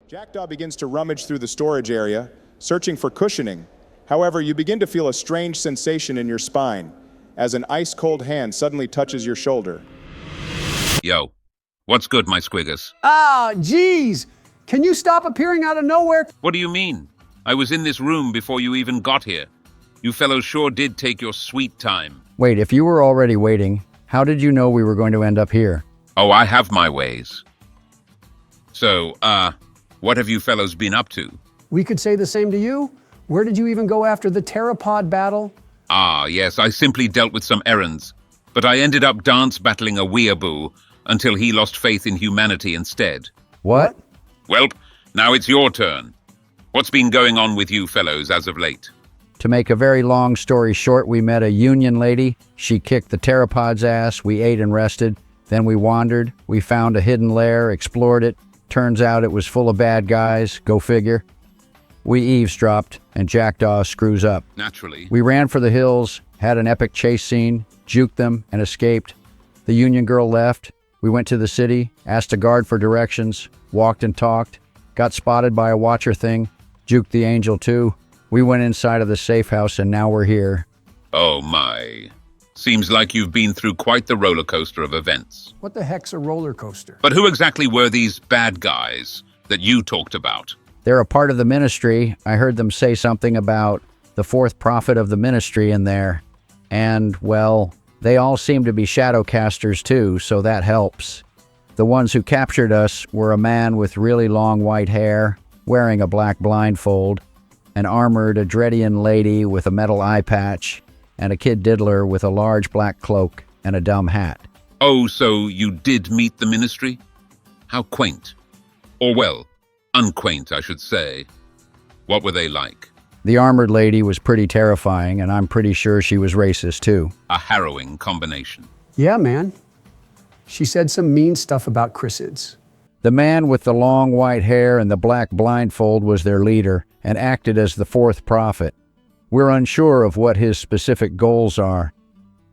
Jackdaw begins to rummage through the storage area, searching for cushioning. However, you begin to feel a strange sensation in your spine as an ice-cold hand suddenly touches your shoulder. Yo, what's good, my squiggers? Ah, geez! Can you stop appearing out of nowhere? What do you mean? I was in this room before you even got here. You fellows sure did take your sweet time. Wait, if you were already waiting, how did you know we were going to end up here? Oh, I have my ways. So, what have you fellows been up to? We could say the same to you. Where did you even go after the pteropod battle? Ah, yes, I simply dealt with some errands. But I ended up dance battling a weeaboo until he lost faith in humanity instead. What? Welp, now it's your turn. What's been going on with you fellows as of late? To make a very long story short, we met a union lady. She kicked the pteropod's ass. We ate and rested. Then we wandered. We found a hidden lair, explored it. Turns out it was full of bad guys. Go figure. We eavesdropped, and Jackdaw screws up. Naturally. We ran for the hills, had an epic chase scene, juked them, and escaped. The union girl left. We went to the city, asked a guard for directions, walked and talked, got spotted by a watcher thing, juked the angel too. We went inside of the safe house, and now we're here. Oh my. Seems like you've been through quite the roller coaster of events. What the heck's a roller coaster? But who exactly were these bad guys that you talked about? They're a part of the ministry. I heard them say something about the fourth prophet of the ministry in there. And, well, they all seem to be shadow casters too, so that helps. The ones who captured us were a man with really long white hair, wearing a black blindfold, an armored Adredian lady with a metal eye patch, and a kid diddler with a large black cloak and a dumb hat. Oh, so you did meet the ministry? How quaint. Or well, unquaint, I should say. What were they like? The armored lady was pretty terrifying, and I'm pretty sure she was racist too. A harrowing combination. Yeah, man. She said some mean stuff about chrysalids. The man with the long white hair and the black blindfold was their leader and acted as the fourth prophet. We're unsure of what his specific goals are,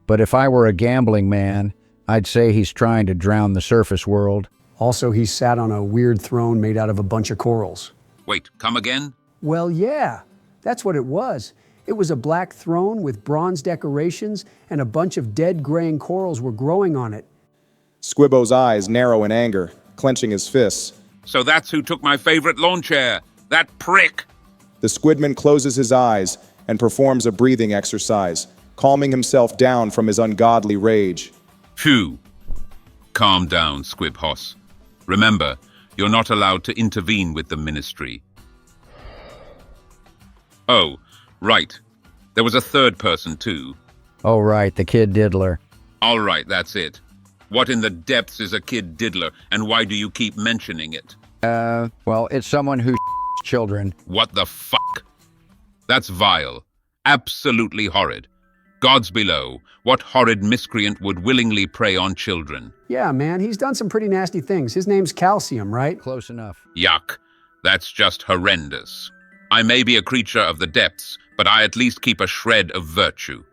but if I were a gambling man, I'd say he's trying to drown the surface world. Also, he sat on a weird throne made out of a bunch of corals. Wait, come again? Well, yeah, that's what it was. It was a black throne with bronze decorations, and a bunch of dead graying corals were growing on it. Squibbo's eyes narrow in anger, clenching his fists. So that's who took my favorite lawn chair. That prick. The squidman closes his eyes and performs a breathing exercise, calming himself down from his ungodly rage. Phew. Calm down, Squib Hos. Remember, you're not allowed to intervene with the ministry. Oh, right. There was a third person, too. Oh, right, the kid diddler. All right, that's it. What in the depths is a kid diddler, and why do you keep mentioning it? Well, it's someone who children. What the fuck? That's vile. Absolutely horrid. Gods below, what horrid miscreant would willingly prey on children? Yeah, man, he's done some pretty nasty things. His name's Calcium, right? Close enough. Yuck. That's just horrendous. I may be a creature of the depths, but I at least keep a shred of virtue.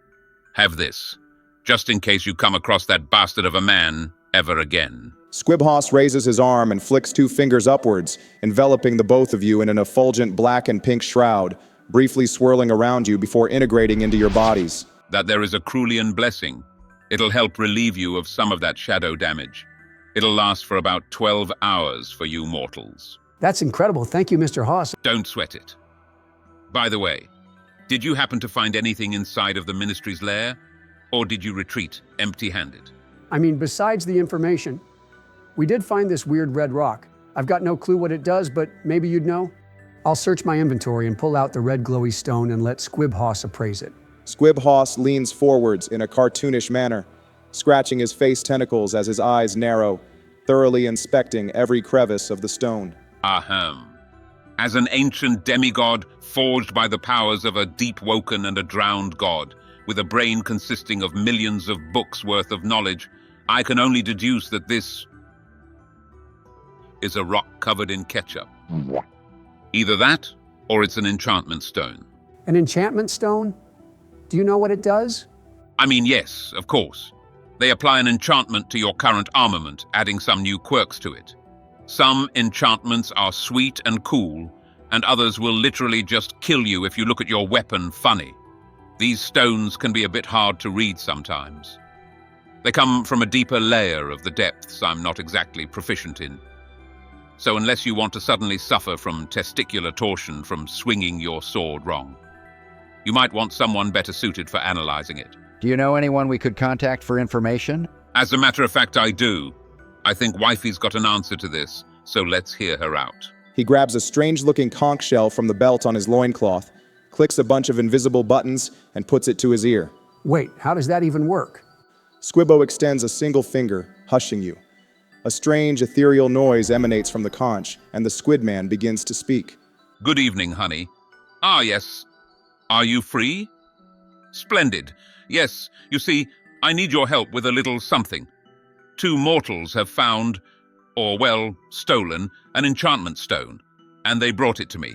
Have this, just in case you come across that bastard of a man ever again. Squib Hos raises his arm and flicks two fingers upwards, enveloping the both of you in an effulgent black and pink shroud, briefly swirling around you before integrating into your bodies. That there is a Krulian blessing. It'll help relieve you of some of that shadow damage. It'll last for about 12 hours for you mortals. That's incredible. Thank you, Mr. Hos. Don't sweat it. By the way, did you happen to find anything inside of the ministry's lair? Or did you retreat empty-handed? I mean, besides the information, we did find this weird red rock. I've got no clue what it does, but maybe you'd know. I'll search my inventory and pull out the red glowy stone and let Squib Hos appraise it. Squib Hos leans forwards in a cartoonish manner, scratching his face tentacles as his eyes narrow, thoroughly inspecting every crevice of the stone. Ahem. As an ancient demigod forged by the powers of a deep-woken and a drowned god, with a brain consisting of millions of books worth of knowledge, I can only deduce that this is a rock covered in ketchup. Either that, or it's an enchantment stone. An enchantment stone? Do you know what it does? I mean, yes, of course. They apply an enchantment to your current armament, adding some new quirks to it. Some enchantments are sweet and cool, and others will literally just kill you if you look at your weapon funny. These stones can be a bit hard to read sometimes. They come from a deeper layer of the depths I'm not exactly proficient in. So unless you want to suddenly suffer from testicular torsion from swinging your sword wrong, you might want someone better suited for analyzing it. Do you know anyone we could contact for information? As a matter of fact, I do. I think Wifey's got an answer to this, so let's hear her out. He grabs a strange-looking conch shell from the belt on his loincloth, clicks a bunch of invisible buttons, and puts it to his ear. Wait, how does that even work? Squibbo extends a single finger, hushing you. A strange, ethereal noise emanates from the conch, and the Squid Man begins to speak. Good evening, honey. Ah, yes. Are you free? Splendid. Yes, you see, I need your help with a little something. 2 mortals have found, or well, stolen, an enchantment stone, and they brought it to me.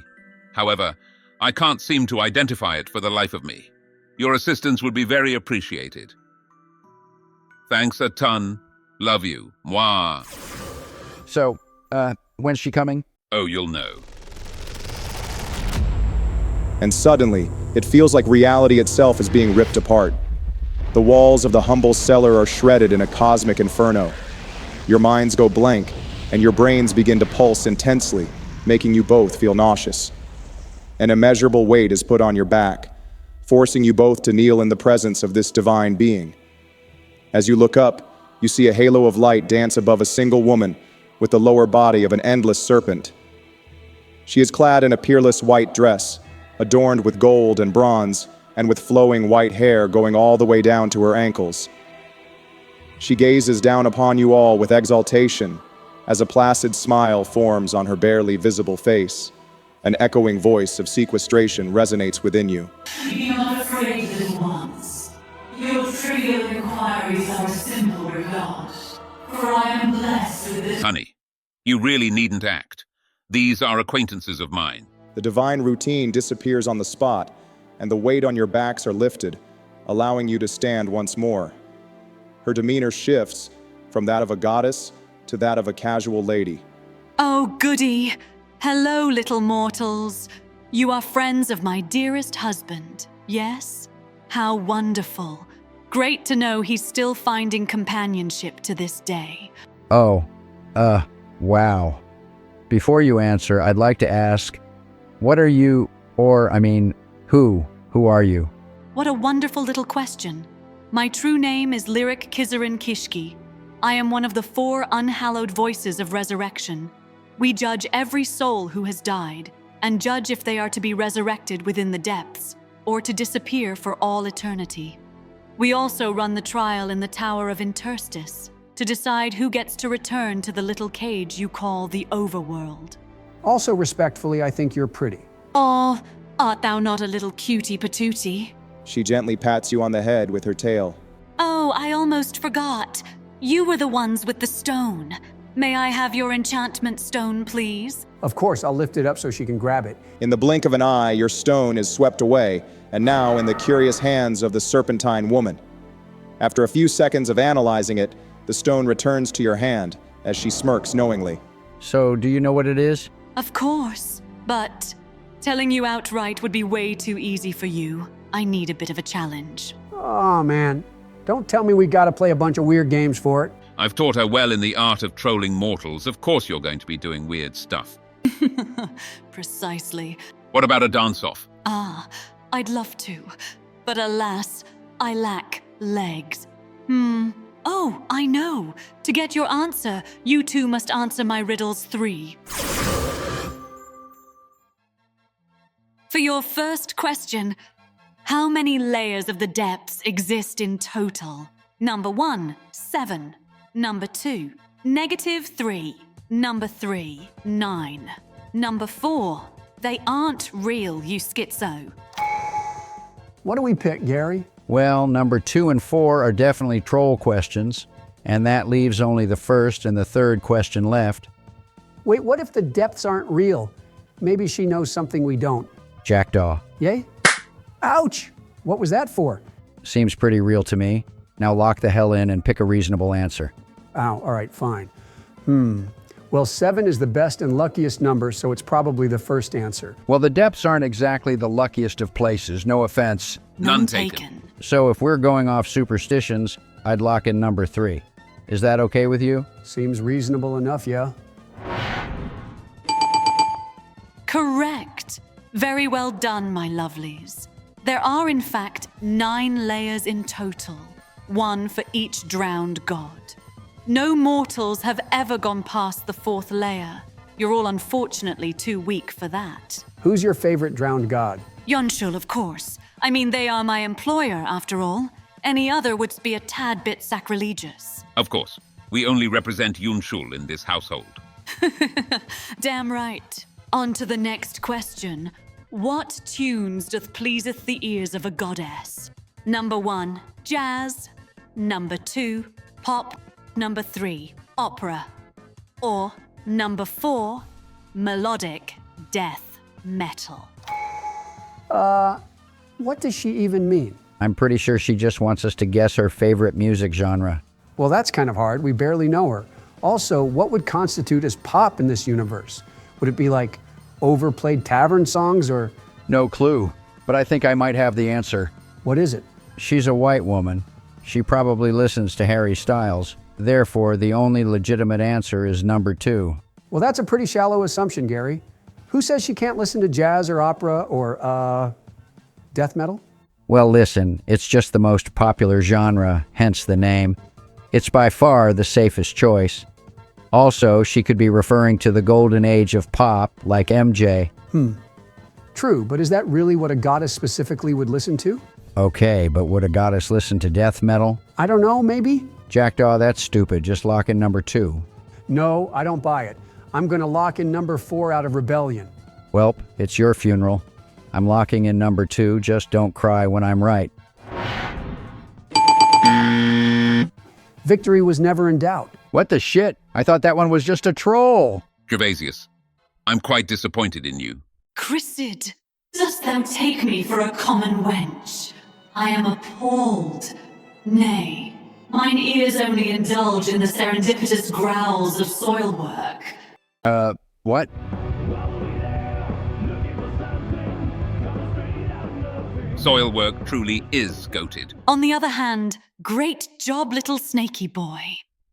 However, I can't seem to identify it for the life of me. Your assistance would be very appreciated. Thanks a ton. Love you. Mwah. So, when's she coming? Oh, you'll know. And suddenly, it feels like reality itself is being ripped apart. The walls of the humble cellar are shredded in a cosmic inferno. Your minds go blank, and your brains begin to pulse intensely, making you both feel nauseous. An immeasurable weight is put on your back, forcing you both to kneel in the presence of this divine being. As you look up, you see a halo of light dance above a single woman with the lower body of an endless serpent. She is clad in a peerless white dress, adorned with gold and bronze, and with flowing white hair going all the way down to her ankles. She gazes down upon you all with exaltation, as a placid smile forms on her barely visible face. An echoing voice of sequestration resonates within you. Be not afraid, little ones. Your trivial inquiries are a simple regard, for I am blessed with this. Honey, you really needn't act. These are acquaintances of mine. The divine routine disappears on the spot, and the weight on your backs are lifted, allowing you to stand once more. Her demeanor shifts from that of a goddess to that of a casual lady. Oh, goody. Hello, little mortals. You are friends of my dearest husband, yes? How wonderful. Great to know he's still finding companionship to this day. Oh, wow. Before you answer, I'd like to ask, what are you, who are you? What a wonderful little question. My true name is Lyric Kizarin Kishki. I am one of the 4 unhallowed voices of resurrection. We judge every soul who has died, and judge if they are to be resurrected within the depths, or to disappear for all eternity. We also run the trial in the Tower of Interstice, to decide who gets to return to the little cage you call the overworld. Also, respectfully, I think you're pretty. Oh, art thou not a little cutie patootie? She gently pats you on the head with her tail. Oh, I almost forgot. You were the ones with the stone. May I have your enchantment stone, please? Of course, I'll lift it up so she can grab it. In the blink of an eye, your stone is swept away, and now in the curious hands of the serpentine woman. After a few seconds of analyzing it, the stone returns to your hand as she smirks knowingly. So, do you know what it is? Of course, but telling you outright would be way too easy for you. I need a bit of a challenge. Oh, man. Don't tell me we gotta play a bunch of weird games for it. I've taught her well in the art of trolling mortals. Of course you're going to be doing weird stuff. Precisely. What about a dance-off? Ah, I'd love to. But alas, I lack legs. Oh, I know. To get your answer, you two must answer my riddles 3. For your first question, how many layers of the depths exist in total? Number 1, 7. Number 2, -3. Number 3, 9. Number 4, they aren't real, you schizo. What do we pick, Gary? Well, number 2 and 4 are definitely troll questions, and that leaves only the first and the third question left. Wait, what if the depths aren't real? Maybe she knows something we don't. Jackdaw. Yay? Ouch! What was that for? Seems pretty real to me. Now lock the hell in and pick a reasonable answer. Ow, all right, fine. Well, 7 is the best and luckiest number, so it's probably the first answer. Well, the depths aren't exactly the luckiest of places, no offense. None taken. So if we're going off superstitions, I'd lock in number 3. Is that okay with you? Seems reasonable enough, yeah? Correct. Very well done, my lovelies. There are, in fact, 9 layers in total, 1 for each drowned god. No mortals have ever gone past the 4th layer. You're all unfortunately too weak for that. Who's your favorite drowned god? Yonshul, of course. I mean, they are my employer, after all. Any other would be a tad bit sacrilegious. Of course. We only represent Yunshul in this household. Damn right. On to the next question. What tunes doth pleaseth the ears of a goddess? Number 1, jazz. Number 2, pop. Number 3, opera. Or number 4, melodic death metal. What does she even mean? I'm pretty sure she just wants us to guess her favorite music genre. Well, that's kind of hard. We barely know her. Also, what would constitute as pop in this universe? Would it be like overplayed tavern songs or... No clue, but I think I might have the answer. What is it? She's a white woman. She probably listens to Harry Styles. Therefore, the only legitimate answer is number 2. Well, that's a pretty shallow assumption, Gary. Who says she can't listen to jazz or opera or, death metal? Well, listen, it's just the most popular genre, hence the name. It's by far the safest choice. Also, she could be referring to the golden age of pop, like MJ. True, but is that really what a goddess specifically would listen to? Okay, but would a goddess listen to death metal? I don't know, maybe? Jackdaw, that's stupid. Just lock in number 2. No, I don't buy it. I'm gonna lock in number 4 out of rebellion. Welp, it's your funeral. I'm locking in number 2. Just don't cry when I'm right. Victory was never in doubt. What the shit? I thought that one was just a troll. Gervasius, I'm quite disappointed in you. Chrysid, Dost thou take me for a common wench? I am appalled. Nay, mine ears only indulge in the serendipitous growls of soil work. What? Soil work truly is goated. on the other hand, great job, little snaky boy.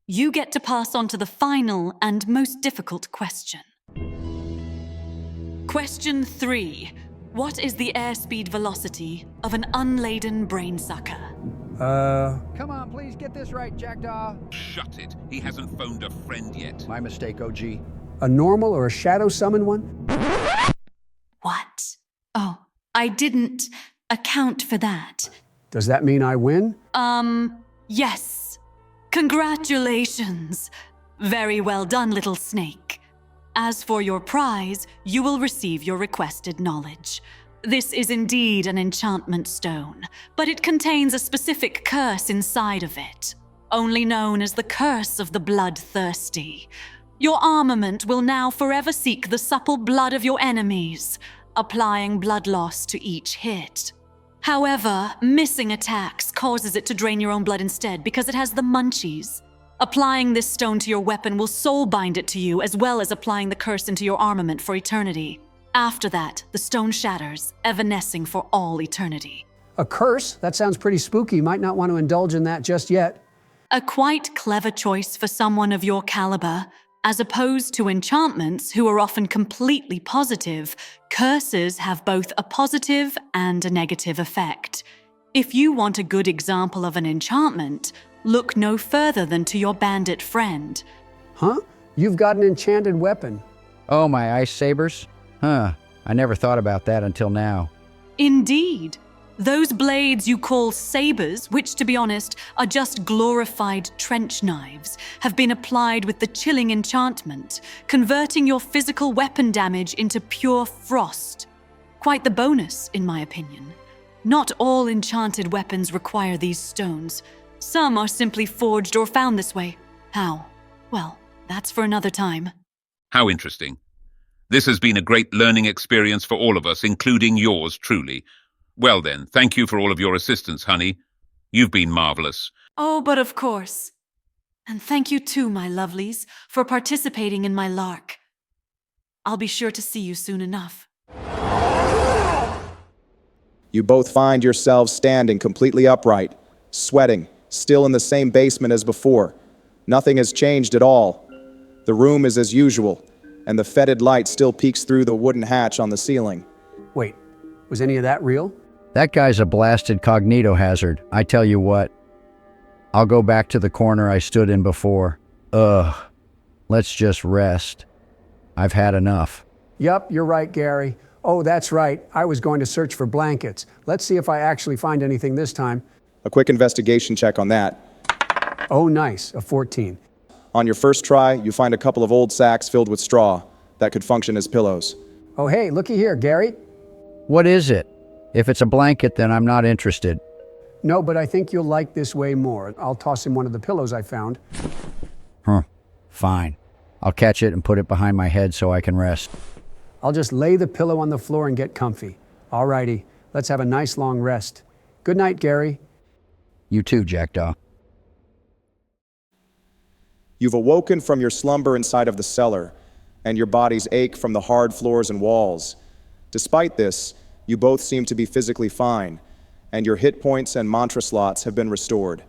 You get to pass on to the final and most difficult question. Question 3. What is the airspeed velocity of an unladen brainsucker? Come on, please get this right, Jackdaw. Shut it. He hasn't phoned a friend yet. My mistake, OG. A normal or a shadow summon one? What? Oh, I didn't account for that. Does that mean I win? Yes. Congratulations. Very well done, little snake. As for your prize, you will receive your requested knowledge. This is indeed an enchantment stone, but it contains a specific curse inside of it, only known as the Curse of the Bloodthirsty. Your armament will now forever seek the supple blood of your enemies, applying blood loss to each hit. However, missing attacks causes it to drain your own blood instead because it has the munchies. Applying this stone to your weapon will soul bind it to you, as well as applying the curse into your armament for eternity. After that, the stone shatters, evanescing for all eternity. A curse? That sounds pretty spooky. Might not want to indulge in that just yet. A quite clever choice for someone of your caliber. As opposed to enchantments, who are often completely positive, curses have both a positive and a negative effect. If you want a good example of an enchantment, look no further than to your bandit friend. Huh? You've got an enchanted weapon. Oh, my ice sabers? Huh. I never thought about that until now. Indeed. Those blades you call sabers, which to be honest are just glorified trench knives, have been applied with the chilling enchantment, converting your physical weapon damage into pure frost. Quite the bonus, in my opinion. Not all enchanted weapons require these stones. Some are simply forged or found this way. How? Well, that's for another time. How interesting. This has been a great learning experience for all of us, including yours truly. Well then, thank you for all of your assistance, honey. You've been marvelous. Oh, but of course. And thank you too, my lovelies, for participating in my lark. I'll be sure to see you soon enough. You both find yourselves standing completely upright, sweating, still in the same basement as before. Nothing has changed at all. The room is as usual, and the fetid light still peeks through the wooden hatch on the ceiling. Wait, was any of that real? That guy's a blasted cognito hazard, I tell you what. I'll go back to the corner I stood in before. Ugh. Let's just rest. I've had enough. Yup, you're right, Gary. Oh, that's right. I was going to search for blankets. Let's see if I actually find anything this time. A quick investigation check on that. Oh, nice, a 14. On your first try, you find a couple of old sacks filled with straw that could function as pillows. Oh, hey, looky here, Gary. What is it? If it's a blanket, then I'm not interested. No, but I think you'll like this way more. I'll toss him one of the pillows I found. Fine. I'll catch it and put it behind my head so I can rest. I'll just lay the pillow on the floor and get comfy. All righty, let's have a nice long rest. Good night, Gary. You too, Jackdaw. You've awoken from your slumber inside of the cellar, and your bodies ache from the hard floors and walls. Despite this, you both seem to be physically fine, and your hit points and mantra slots have been restored.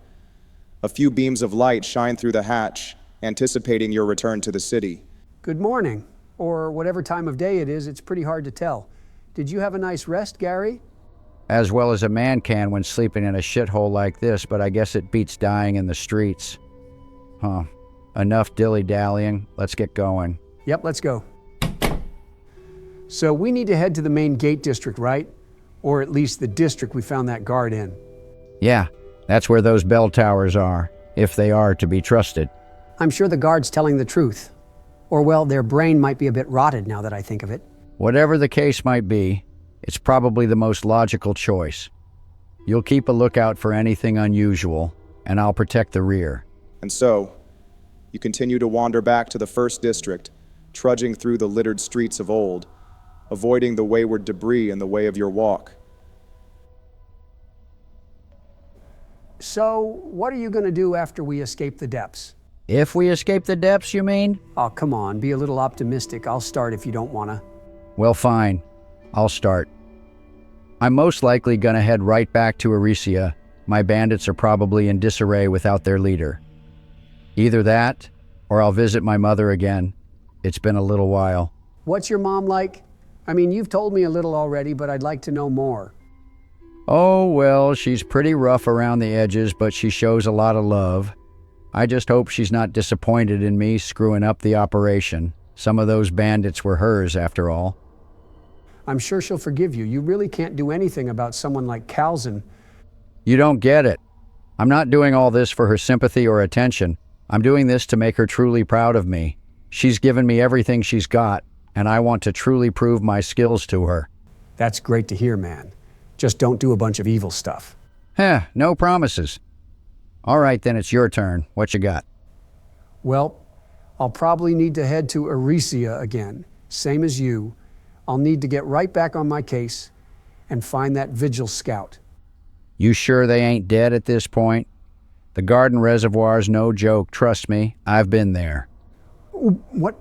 A few beams of light shine through the hatch, anticipating your return to the city. Good morning, or whatever time of day it is, it's pretty hard to tell. Did you have a nice rest, Gary? As well as a man can when sleeping in a shithole like this, but I guess it beats dying in the streets. Enough dilly-dallying. Let's get going. Yep, let's go. So we need to head to the main gate district, right? Or at least the district we found that guard in. Yeah, that's where those bell towers are, if they are to be trusted. I'm sure the guard's telling the truth. Or, well, their brain might be a bit rotted now that I think of it. Whatever the case might be, it's probably the most logical choice. You'll keep a lookout for anything unusual, and I'll protect the rear. And so, you continue to wander back to the first district, trudging through the littered streets of old, avoiding the wayward debris in the way of your walk. So, what are you going to do after we escape the depths? If we escape the depths, you mean? Oh, come on, be a little optimistic. I'll start if you don't want to. Well, fine. I'll start. I'm most likely gonna head right back to Erisia. My bandits are probably in disarray without their leader. Either that, or I'll visit my mother again. It's been a little while. What's your mom like? I mean, you've told me a little already, but I'd like to know more. Oh, well, she's pretty rough around the edges, but she shows a lot of love. I just hope she's not disappointed in me screwing up the operation. Some of those bandits were hers, after all. I'm sure she'll forgive you. You really can't do anything about someone like Calzin. You don't get it. I'm not doing all this for her sympathy or attention. I'm doing this to make her truly proud of me. She's given me everything she's got, and I want to truly prove my skills to her. That's great to hear, man. Just don't do a bunch of evil stuff. No promises. All right, then it's your turn. What you got? Well, I'll probably need to head to Erisia again, same as you. I'll need to get right back on my case and find that Vigil scout. You sure they ain't dead at this point? The garden reservoir's no joke, trust me. I've been there. What?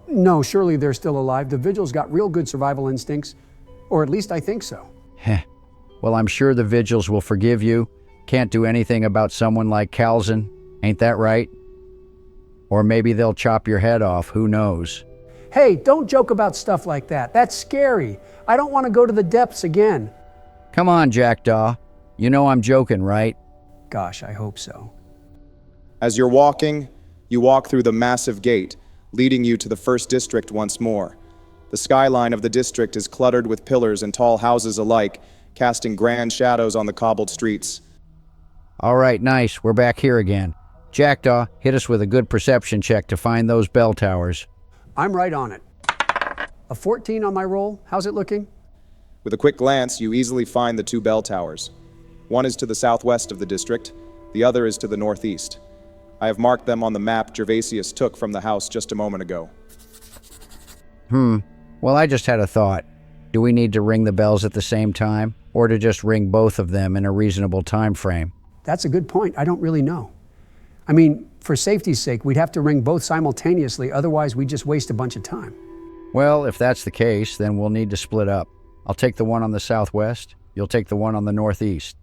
No, surely they're still alive. The Vigil's got real good survival instincts, or at least I think so. Well, I'm sure the Vigils will forgive you. Can't do anything about someone like Calzin, ain't that right? Or maybe they'll chop your head off, who knows? Hey, don't joke about stuff like that. That's scary. I don't want to go to the depths again. Come on, Jackdaw. You know I'm joking, right? Gosh, I hope so. As you're walking, you walk through the massive gate, leading you to the first district once more. The skyline of the district is cluttered with pillars and tall houses alike, casting grand shadows on the cobbled streets. All right, nice. We're back here again. Jackdaw, hit us with a good perception check to find those bell towers. I'm right on it. A 14 on my roll. How's it looking? With a quick glance, you easily find the two bell towers. One is to the southwest of the district, the other is to the northeast. I have marked them on the map Gervasius took from the house just a moment ago. Well, I just had a thought. Do we need to ring the bells at the same time, or to just ring both of them in a reasonable time frame? That's a good point. I don't really know. I mean, for safety's sake, we'd have to ring both simultaneously, otherwise we'd just waste a bunch of time. Well, if that's the case, then we'll need to split up. I'll take the one on the southwest, you'll take the one on the northeast.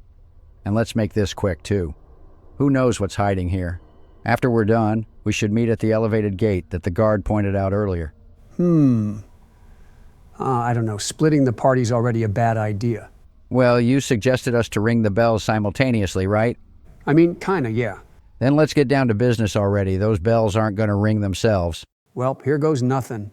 And let's make this quick, too. Who knows what's hiding here? After we're done, we should meet at the elevated gate that the guard pointed out earlier. I don't know, splitting the party's already a bad idea. Well, you suggested us to ring the bells simultaneously, right? I mean, kinda, yeah. Then let's get down to business already. Those bells aren't going to ring themselves. Well, here goes nothing.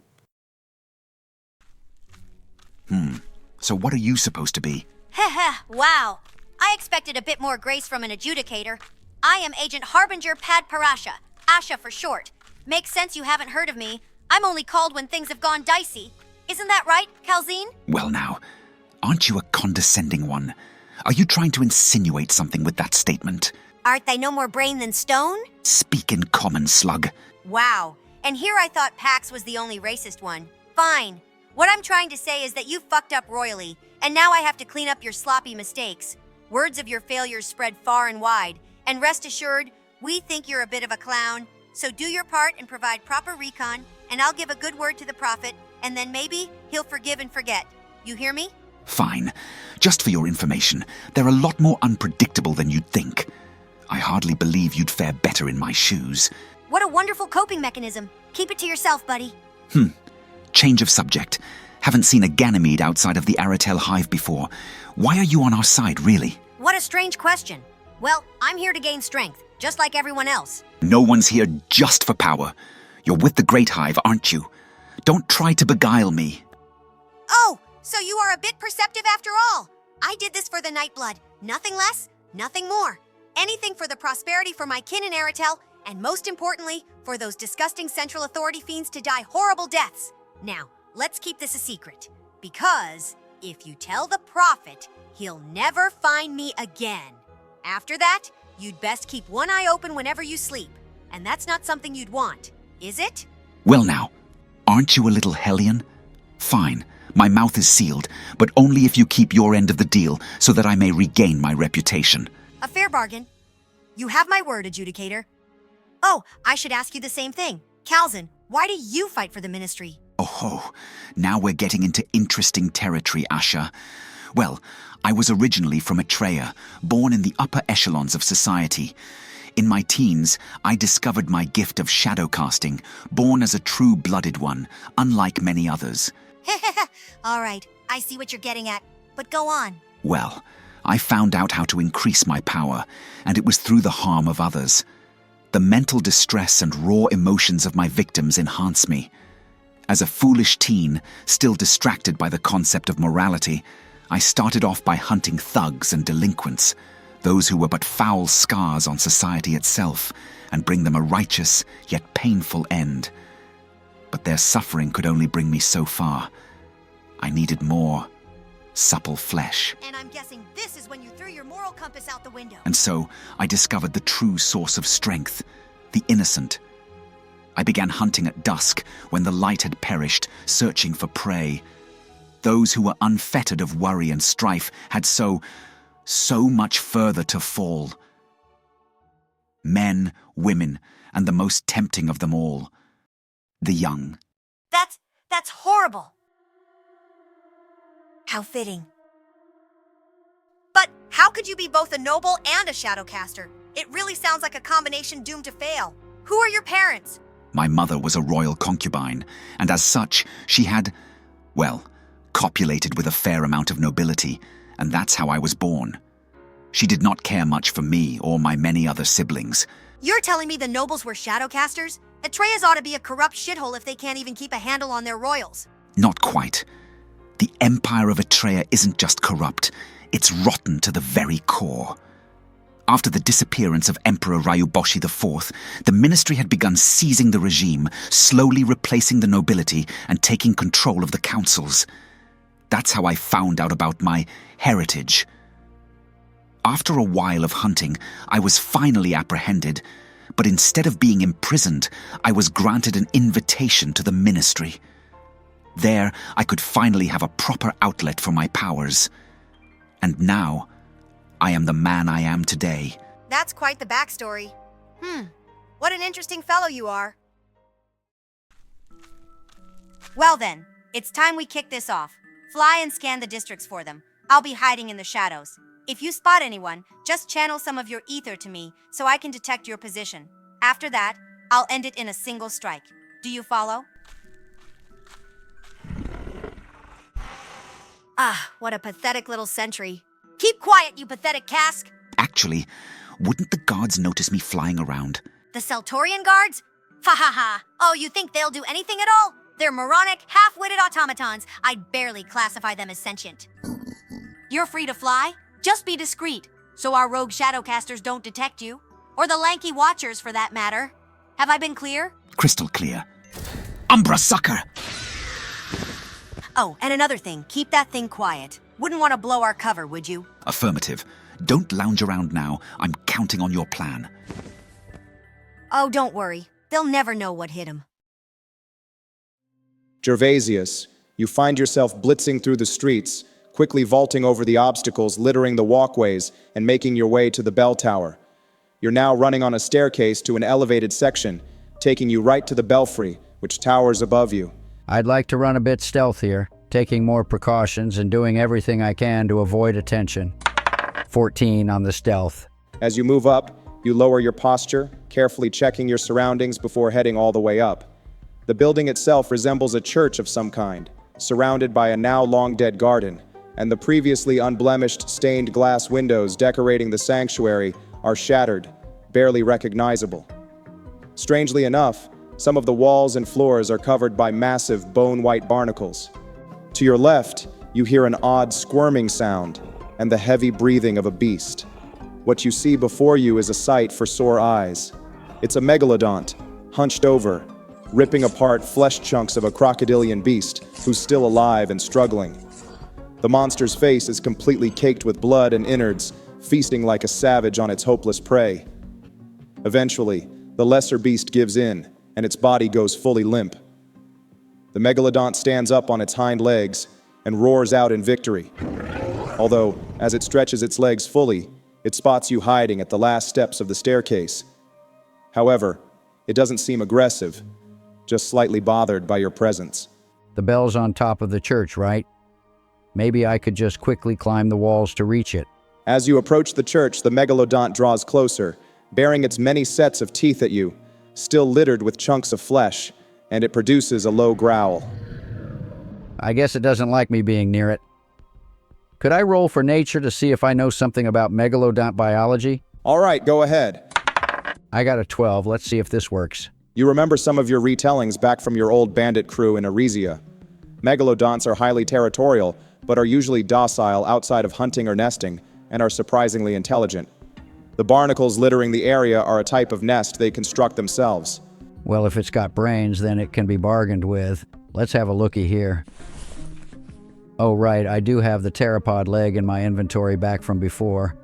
So what are you supposed to be? Heh wow. I expected a bit more grace from an adjudicator. I am Agent Harbinger Pad Parasha, Asha for short. Makes sense you haven't heard of me. I'm only called when things have gone dicey. Isn't that right, Calzine? Well now, aren't you a condescending one? Are you trying to insinuate something with that statement? Art thy no more brain than stone? Speak in common, slug. Wow. And here I thought Pax was the only racist one. Fine. What I'm trying to say is that you fucked up royally, and now I have to clean up your sloppy mistakes. Words of your failures spread far and wide, and rest assured, we think you're a bit of a clown. So do your part and provide proper recon, and I'll give a good word to the prophet, and then maybe he'll forgive and forget. You hear me? Fine. Just for your information, they're a lot more unpredictable than you'd think. I hardly believe you'd fare better in my shoes. What a wonderful coping mechanism. Keep it to yourself, buddy. Change of subject. Haven't seen a Ganymede outside of the Aratel hive before. Why are you on our side, really? What a strange question. Well, I'm here to gain strength, just like everyone else. No one's here just for power. You're with the Great Hive, aren't you? Don't try to beguile me. Oh, so you are a bit perceptive after all. I did this for the Nightblood. Nothing less, nothing more. Anything for the prosperity for my kin in Aratel, and most importantly, for those disgusting Central Authority fiends to die horrible deaths. Now, let's keep this a secret. Because if you tell the prophet, he'll never find me again. After that, you'd best keep one eye open whenever you sleep. And that's not something you'd want, is it? Well now, aren't you a little hellion? Fine, my mouth is sealed, but only if you keep your end of the deal so that I may regain my reputation. A fair bargain. You have my word, adjudicator. Oh, I should ask you the same thing. Calzin, why do you fight for the ministry? Oh, now we're getting into interesting territory, Asha. Well, I was originally from Atreia, born in the upper echelons of society. In my teens, I discovered my gift of shadow casting, born as a true-blooded one, unlike many others. All right, I see what you're getting at, but go on. Well, I found out how to increase my power, and it was through the harm of others. The mental distress and raw emotions of my victims enhance me. As a foolish teen, still distracted by the concept of morality, I started off by hunting thugs and delinquents, those who were but foul scars on society itself, and bring them a righteous yet painful end. But their suffering could only bring me so far. I needed more supple flesh. And I'm guessing this is when you threw your moral compass out the window. And so I discovered the true source of strength, the innocent. I began hunting at dusk, when the light had perished, searching for prey. Those who were unfettered of worry and strife had so much further to fall. Men, women, and the most tempting of them all, the young. That's horrible. How fitting. But how could you be both a noble and a shadowcaster? It really sounds like a combination doomed to fail. Who are your parents? My mother was a royal concubine, and as such, she had, well, copulated with a fair amount of nobility, and that's how I was born. She did not care much for me or my many other siblings. You're telling me the nobles were shadowcasters? Atreia's ought to be a corrupt shithole if they can't even keep a handle on their royals. Not quite. The Empire of Atreia isn't just corrupt, it's rotten to the very core. After the disappearance of Emperor Ryuboshi IV, the ministry had begun seizing the regime, slowly replacing the nobility and taking control of the councils. That's how I found out about my heritage. After a while of hunting, I was finally apprehended, but instead of being imprisoned, I was granted an invitation to the ministry. There, I could finally have a proper outlet for my powers. And now, I am the man I am today. That's quite the backstory. What an interesting fellow you are. Well then, it's time we kick this off. Fly and scan the districts for them. I'll be hiding in the shadows. If you spot anyone, just channel some of your ether to me so I can detect your position. After that, I'll end it in a single strike. Do you follow? Ah, what a pathetic little sentry. Keep quiet, you pathetic cask! Actually, wouldn't the guards notice me flying around? The Seltorian guards? Ha ha ha! Oh, you think they'll do anything at all? They're moronic, half-witted automatons. I'd barely classify them as sentient. You're free to fly. Just be discreet, so our rogue shadowcasters don't detect you. Or the lanky watchers, for that matter. Have I been clear? Crystal clear. Umbra sucker! Oh, and another thing, keep that thing quiet. Wouldn't want to blow our cover, would you? Affirmative. Don't lounge around now. I'm counting on your plan. Oh, don't worry. They'll never know what hit him. Gervasius, you find yourself blitzing through the streets, quickly vaulting over the obstacles littering the walkways and making your way to the bell tower. You're now running on a staircase to an elevated section, taking you right to the belfry, which towers above you. I'd like to run a bit stealthier, taking more precautions and doing everything I can to avoid attention. 14 on the stealth. As you move up, you lower your posture, carefully checking your surroundings before heading all the way up. The building itself resembles a church of some kind, surrounded by a now long-dead garden, and the previously unblemished stained glass windows decorating the sanctuary are shattered, barely recognizable. Strangely enough, some of the walls and floors are covered by massive bone-white barnacles. To your left, you hear an odd squirming sound and the heavy breathing of a beast. What you see before you is a sight for sore eyes. It's a megalodont, hunched over, ripping apart flesh chunks of a crocodilian beast who's still alive and struggling. The monster's face is completely caked with blood and innards, feasting like a savage on its hopeless prey. Eventually, the lesser beast gives in, and its body goes fully limp. The megalodont stands up on its hind legs and roars out in victory. Although, as it stretches its legs fully, it spots you hiding at the last steps of the staircase. However, it doesn't seem aggressive, just slightly bothered by your presence. The bell's on top of the church, right? Maybe I could just quickly climb the walls to reach it. As you approach the church, the megalodont draws closer, baring its many sets of teeth at you, still littered with chunks of flesh, and it produces a low growl. I guess it doesn't like me being near it. Could I roll for nature to see if I know something about megalodont biology? All right, go ahead. I got a 12. Let's see if this works. You remember some of your retellings back from your old bandit crew in Erisia. Megalodonts are highly territorial, but are usually docile outside of hunting or nesting, and are surprisingly intelligent. The barnacles littering the area are a type of nest they construct themselves. Well, if it's got brains, then it can be bargained with. Let's have a looky here. Oh, right, I do have the pteropod leg in my inventory back from before.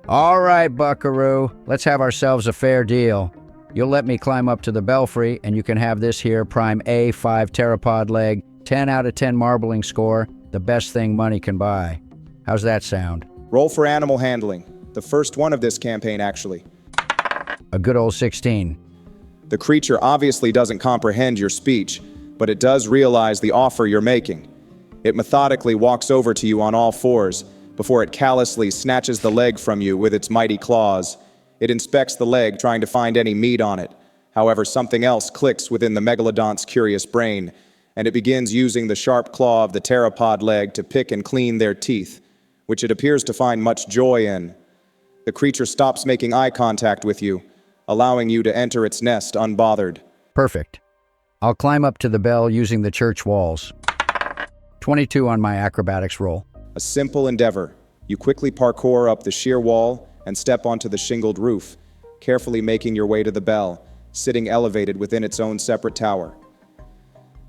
All right, buckaroo, let's have ourselves a fair deal. You'll let me climb up to the belfry, and you can have this here prime A5 pteropod leg, 10 out of 10 marbling score, the best thing money can buy. How's that sound? Roll for animal handling. The first one of this campaign, actually. A good old 16. The creature obviously doesn't comprehend your speech, but it does realize the offer you're making. It methodically walks over to you on all fours, before it callously snatches the leg from you with its mighty claws. It inspects the leg, trying to find any meat on it. However, something else clicks within the megalodont's curious brain, and it begins using the sharp claw of the pteropod leg to pick and clean their teeth, which it appears to find much joy in. The creature stops making eye contact with you, allowing you to enter its nest unbothered. Perfect. I'll climb up to the bell using the church walls. 22 on my acrobatics roll. A simple endeavor. You quickly parkour up the sheer wall and step onto the shingled roof, carefully making your way to the bell, sitting elevated within its own separate tower.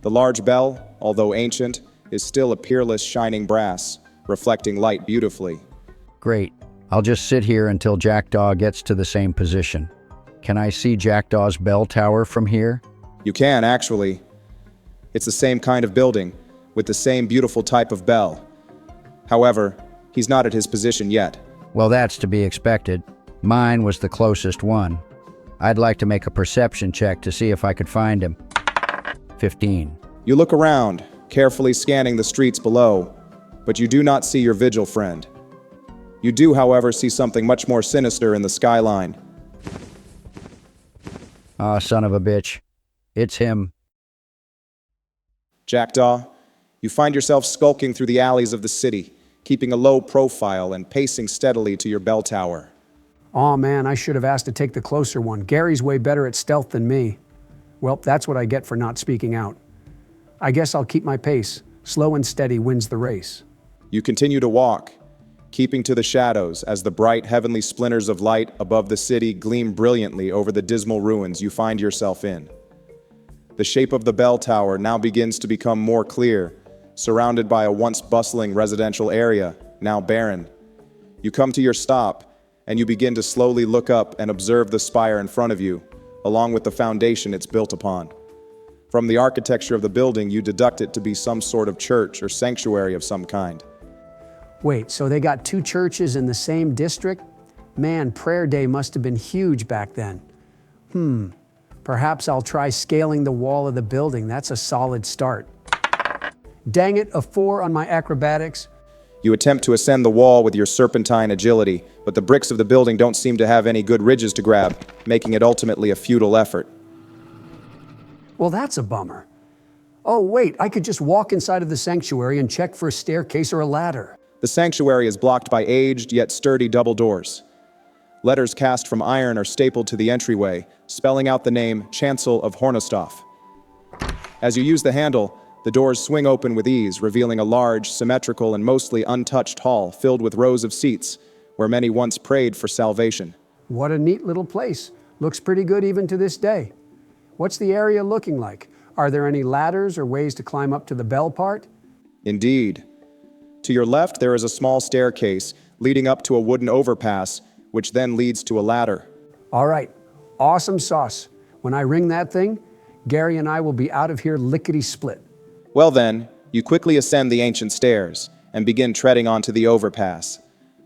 The large bell, although ancient, is still a peerless shining brass, reflecting light beautifully. Great. I'll just sit here until Jackdaw gets to the same position. Can I see Jackdaw's bell tower from here? You can, actually. It's the same kind of building, with the same beautiful type of bell. However, he's not at his position yet. Well, that's to be expected. Mine was the closest one. I'd like to make a perception check to see if I could find him. 15. You look around, carefully scanning the streets below, but you do not see your vigil friend. You do, however, see something much more sinister in the skyline. Ah, son of a bitch. It's him. Jackdaw, you find yourself skulking through the alleys of the city, keeping a low profile and pacing steadily to your bell tower. Aw man, I should have asked to take the closer one. Gary's way better at stealth than me. Well, that's what I get for not speaking out. I guess I'll keep my pace. Slow and steady wins the race. You continue to walk, keeping to the shadows as the bright heavenly splinters of light above the city gleam brilliantly over the dismal ruins you find yourself in. The shape of the bell tower now begins to become more clear, surrounded by a once bustling residential area, now barren. You come to your stop, and you begin to slowly look up and observe the spire in front of you, along with the foundation it's built upon. From the architecture of the building, you deduct it to be some sort of church or sanctuary of some kind. Wait, so they got two churches in the same district? Man, prayer day must have been huge back then. Perhaps I'll try scaling the wall of the building. That's a solid start. Dang it, a 4 on my acrobatics. You attempt to ascend the wall with your serpentine agility, but the bricks of the building don't seem to have any good ridges to grab, making it ultimately a futile effort. Well, that's a bummer. Oh, wait, I could just walk inside of the sanctuary and check for a staircase or a ladder. The sanctuary is blocked by aged yet sturdy double doors. Letters cast from iron are stapled to the entryway, spelling out the name Chancel of Hornostoff. As you use the handle, the doors swing open with ease, revealing a large, symmetrical, and mostly untouched hall filled with rows of seats, where many once prayed for salvation. What a neat little place. Looks pretty good even to this day. What's the area looking like? Are there any ladders or ways to climb up to the bell part? Indeed. To your left, there is a small staircase leading up to a wooden overpass, which then leads to a ladder. All right, awesome sauce. When I ring that thing, Gary and I will be out of here lickety-split. Well then, you quickly ascend the ancient stairs and begin treading onto the overpass,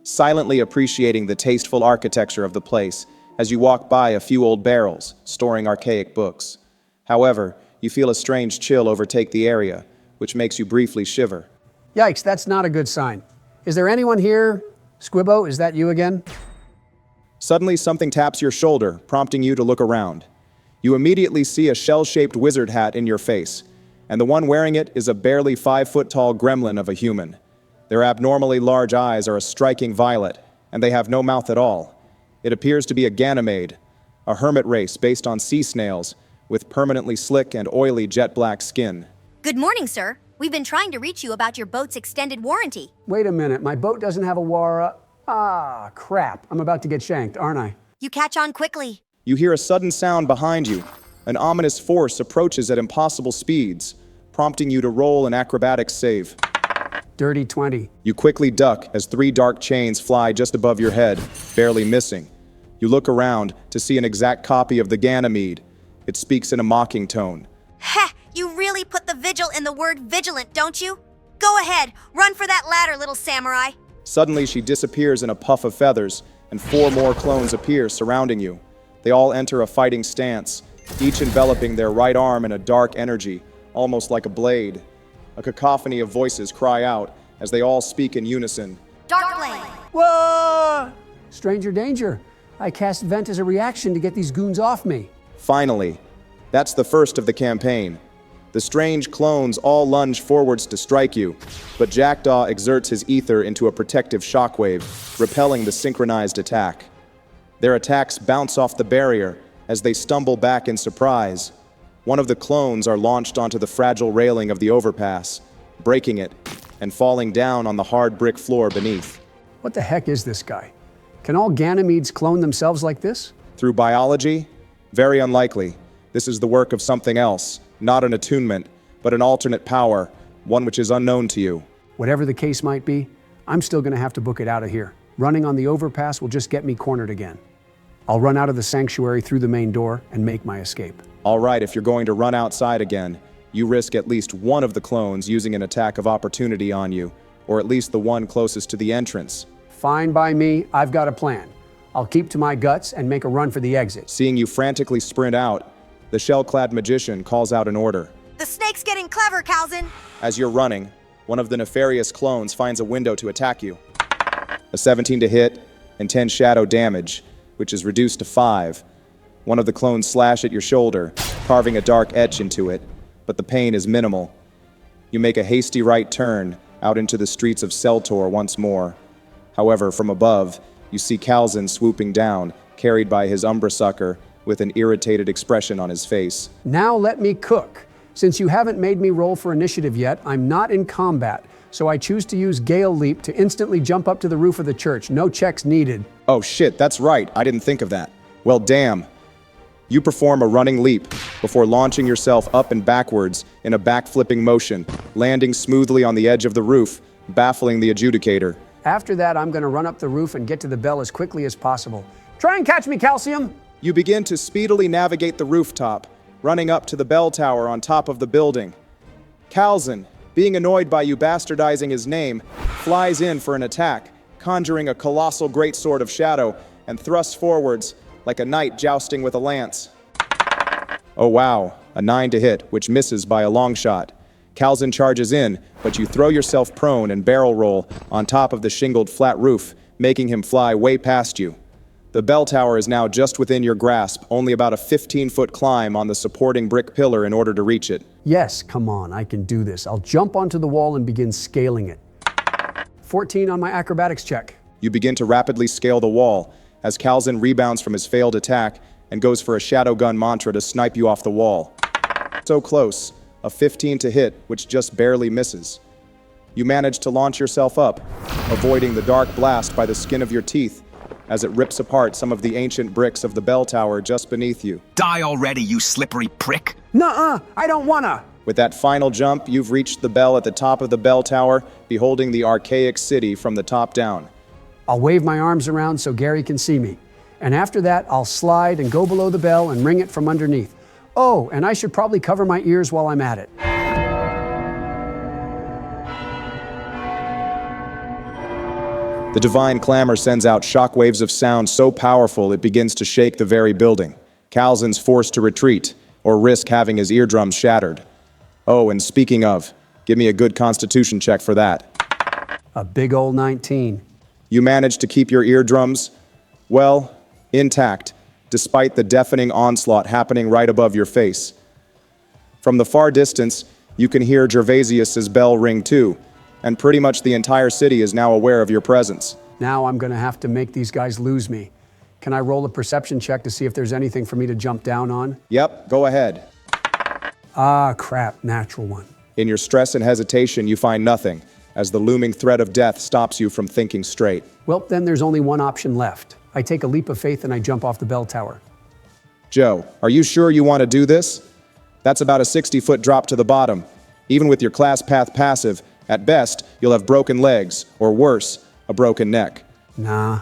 silently appreciating the tasteful architecture of the place as you walk by a few old barrels, storing archaic books. However, you feel a strange chill overtake the area, which makes you briefly shiver. Yikes, that's not a good sign. Is there anyone here? Squibbo, is that you again? Suddenly, something taps your shoulder, prompting you to look around. You immediately see a shell-shaped wizard hat in your face, and the one wearing it is a barely 5-foot-tall gremlin of a human. Their abnormally large eyes are a striking violet, and they have no mouth at all. It appears to be a Ganymede, a hermit race based on sea snails, with permanently slick and oily jet-black skin. Good morning, sir. We've been trying to reach you about your boat's extended warranty. Wait a minute, my boat doesn't have a crap. I'm about to get shanked, aren't I? You catch on quickly. You hear a sudden sound behind you. An ominous force approaches at impossible speeds, prompting you to roll an acrobatics save. Dirty 20. You quickly duck as 3 dark chains fly just above your head, barely missing. You look around to see an exact copy of the Ganymede. It speaks in a mocking tone. Heh, you really put the vigil in the word vigilant, don't you? Go ahead, run for that ladder, little samurai. Suddenly she disappears in a puff of feathers, and 4 more clones appear surrounding you. They all enter a fighting stance, each enveloping their right arm in a dark energy, almost like a blade. A cacophony of voices cry out as they all speak in unison. Dark blade. Whoa! Stranger danger. I cast vent as a reaction to get these goons off me. Finally, that's the first of the campaign. The strange clones all lunge forwards to strike you, but Jackdaw exerts his ether into a protective shockwave, repelling the synchronized attack. Their attacks bounce off the barrier as they stumble back in surprise. One of the clones are launched onto the fragile railing of the overpass, breaking it and falling down on the hard brick floor beneath. What the heck is this guy? Can all Ganymedes clone themselves like this? Through biology? Very unlikely. This is the work of something else, not an attunement, but an alternate power, one which is unknown to you. Whatever the case might be, I'm still going to have to book it out of here. Running on the overpass will just get me cornered again. I'll run out of the sanctuary through the main door and make my escape. All right, if you're going to run outside again, you risk at least one of the clones using an attack of opportunity on you, or at least the one closest to the entrance. Fine by me, I've got a plan. I'll keep to my guts and make a run for the exit. Seeing you frantically sprint out, the shell-clad magician calls out an order. The snake's getting clever, Calzin. As you're running, one of the nefarious clones finds a window to attack you. A 17 to hit and 10 shadow damage, which is reduced to 5. One of the clones slash at your shoulder, carving a dark etch into it, but the pain is minimal. You make a hasty right turn out into the streets of Seltor once more. However, from above, you see Calzin swooping down, carried by his Umbra Sucker, with an irritated expression on his face. Now let me cook. Since you haven't made me roll for initiative yet, I'm not in combat, so I choose to use Gale Leap to instantly jump up to the roof of the church. No checks needed. Oh shit, that's right, I didn't think of that. Well, damn. You perform a running leap before launching yourself up and backwards in a backflipping motion, landing smoothly on the edge of the roof, baffling the adjudicator. After that, I'm going to run up the roof and get to the bell as quickly as possible. Try and catch me, Calcium! You begin to speedily navigate the rooftop, running up to the bell tower on top of the building. Calzin, being annoyed by you bastardizing his name, flies in for an attack, conjuring a colossal greatsword of shadow, and thrusts forwards like a knight jousting with a lance. Oh wow, a 9 to hit, which misses by a long shot. Calzin charges in, but you throw yourself prone and barrel roll on top of the shingled flat roof, making him fly way past you. The bell tower is now just within your grasp, only about a 15-foot climb on the supporting brick pillar in order to reach it. Yes, come on, I can do this. I'll jump onto the wall and begin scaling it. 14 on my acrobatics check. You begin to rapidly scale the wall, as Calzin rebounds from his failed attack and goes for a shadow gun mantra to snipe you off the wall. So close, a 15 to hit, which just barely misses. You manage to launch yourself up, avoiding the dark blast by the skin of your teeth, as it rips apart some of the ancient bricks of the bell tower just beneath you. Die already, you slippery prick! Nuh-uh, I don't wanna! With that final jump, you've reached the bell at the top of the bell tower, beholding the archaic city from the top down. I'll wave my arms around so Gary can see me. And after that, I'll slide and go below the bell and ring it from underneath. Oh, and I should probably cover my ears while I'm at it. The divine clamor sends out shockwaves of sound so powerful it begins to shake the very building. Calzin's forced to retreat, or risk having his eardrums shattered. Oh, and speaking of, give me a good constitution check for that. A big old 19. You manage to keep your eardrums, well, intact, despite the deafening onslaught happening right above your face. From the far distance, you can hear Gervasius's bell ring too, and pretty much the entire city is now aware of your presence. Now I'm gonna have to make these guys lose me. Can I roll a perception check to see if there's anything for me to jump down on? Yep, go ahead. Ah, crap, natural one. In your stress and hesitation, you find nothing, as the looming threat of death stops you from thinking straight. Well, then there's only one option left. I take a leap of faith and I jump off the bell tower. Joe, are you sure you want to do this? That's about a 60-foot drop to the bottom. Even with your class path passive, at best, you'll have broken legs, or worse, a broken neck. Nah,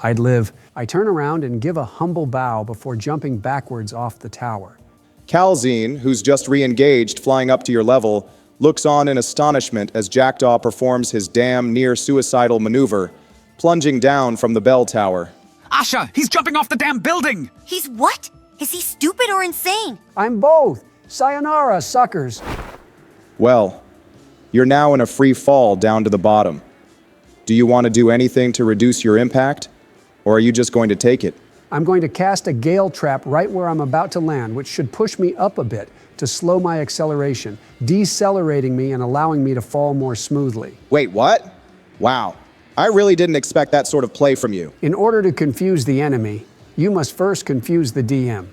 I'd live. I turn around and give a humble bow before jumping backwards off the tower. Calzin, who's just re-engaged flying up to your level, looks on in astonishment as Jackdaw performs his damn near-suicidal maneuver, plunging down from the bell tower. Asha, he's jumping off the damn building! He's what? Is he stupid or insane? I'm both. Sayonara, suckers. Well, you're now in a free fall down to the bottom. Do you want to do anything to reduce your impact, or are you just going to take it? I'm going to cast a gale trap right where I'm about to land, which should push me up a bit to slow my acceleration, decelerating me and allowing me to fall more smoothly. Wait, what? Wow. I really didn't expect that sort of play from you. In order to confuse the enemy, you must first confuse the DM.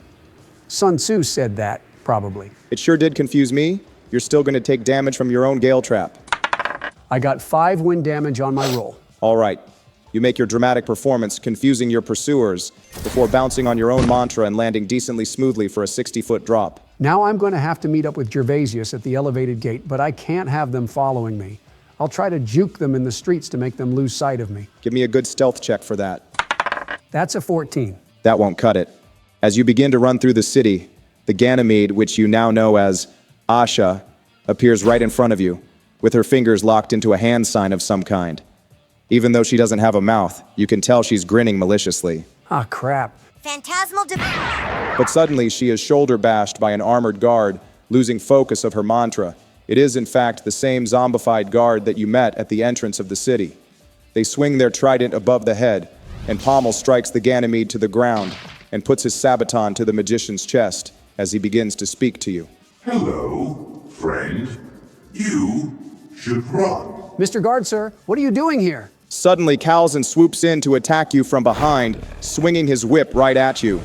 Sun Tzu said that, probably. It sure did confuse me. You're still going to take damage from your own gale trap. I got 5 wind damage on my roll. All right. You make your dramatic performance, confusing your pursuers, before bouncing on your own mantra and landing decently smoothly for a 60-foot drop. Now I'm going to have to meet up with Gervasius at the elevated gate, but I can't have them following me. I'll try to juke them in the streets to make them lose sight of me. Give me a good stealth check for that. That's a 14. That won't cut it. As you begin to run through the city, the Ganymede, which you now know as Asha, appears right in front of you, with her fingers locked into a hand sign of some kind. Even though she doesn't have a mouth, you can tell she's grinning maliciously. Ah, crap. Phantasmal But suddenly she is shoulder bashed by an armored guard, losing focus of her mantra. It is in fact the same zombified guard that you met at the entrance of the city. They swing their trident above the head, and Pommel strikes the Ganymede to the ground and puts his sabaton to the magician's chest as he begins to speak to you. Hello, friend. You should run. Mr. Guard, sir, what are you doing here? Suddenly, Calzin swoops in to attack you from behind, swinging his whip right at you.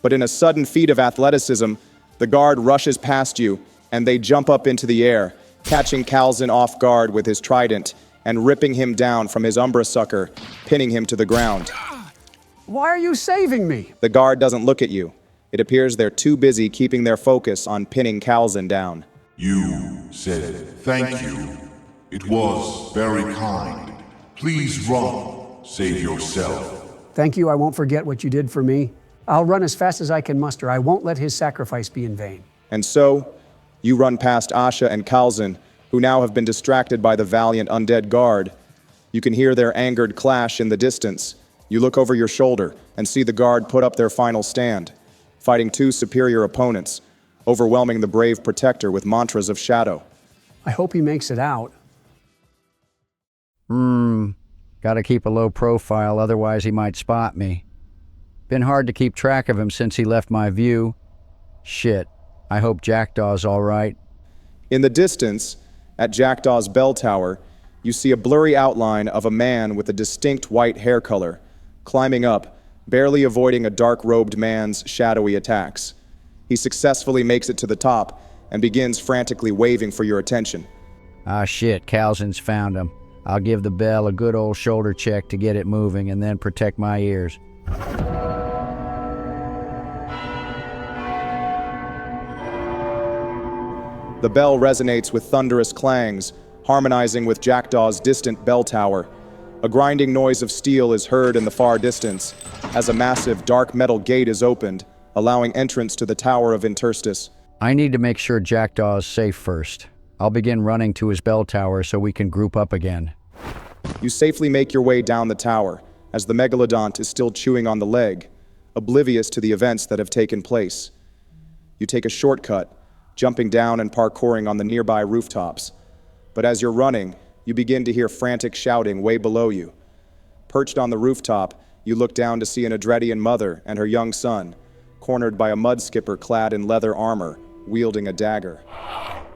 But in a sudden feat of athleticism, the guard rushes past you, and they jump up into the air, catching Calzin off guard with his trident and ripping him down from his umbra sucker, pinning him to the ground. Why are you saving me? The guard doesn't look at you. It appears they're too busy keeping their focus on pinning Calzin down. You said thank you. It was very kind. Please run. Save yourself. Thank you, I won't forget what you did for me. I'll run as fast as I can muster. I won't let his sacrifice be in vain. And so, you run past Asha and Calzin, who now have been distracted by the valiant undead guard. You can hear their angered clash in the distance. You look over your shoulder and see the guard put up their final stand, fighting two superior opponents, overwhelming the brave protector with mantras of shadow. I hope he makes it out. Gotta keep a low profile, otherwise he might spot me. Been hard to keep track of him since he left my view. Shit, I hope Jackdaw's all right. In the distance, at Jackdaw's bell tower, you see a blurry outline of a man with a distinct white hair color, climbing up, barely avoiding a dark-robed man's shadowy attacks. He successfully makes it to the top and begins frantically waving for your attention. Ah shit, Calzin's found him. I'll give the bell a good old shoulder check to get it moving and then protect my ears. The bell resonates with thunderous clangs, harmonizing with Jackdaw's distant bell tower. A grinding noise of steel is heard in the far distance as a massive dark metal gate is opened, allowing entrance to the Tower of Interstice. I need to make sure Jackdaw is safe first. I'll begin running to his bell tower so we can group up again. You safely make your way down the tower as the megalodont is still chewing on the leg, oblivious to the events that have taken place. You take a shortcut, jumping down and parkouring on the nearby rooftops. But as you're running, you begin to hear frantic shouting way below you. Perched on the rooftop, you look down to see an Adredian mother and her young son, cornered by a mud skipper clad in leather armor, wielding a dagger.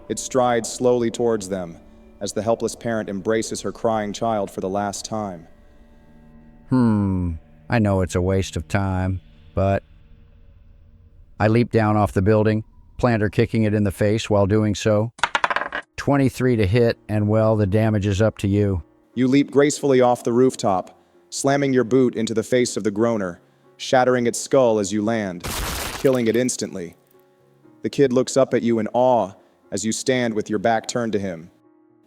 It strides slowly towards them as the helpless parent embraces her crying child for the last time. I know it's a waste of time, but... I leap down off the building, planter kicking it in the face while doing so. 23 to hit, and well, the damage is up to you. You leap gracefully off the rooftop, slamming your boot into the face of the groaner, shattering its skull as you land, killing it instantly. The kid looks up at you in awe as you stand with your back turned to him.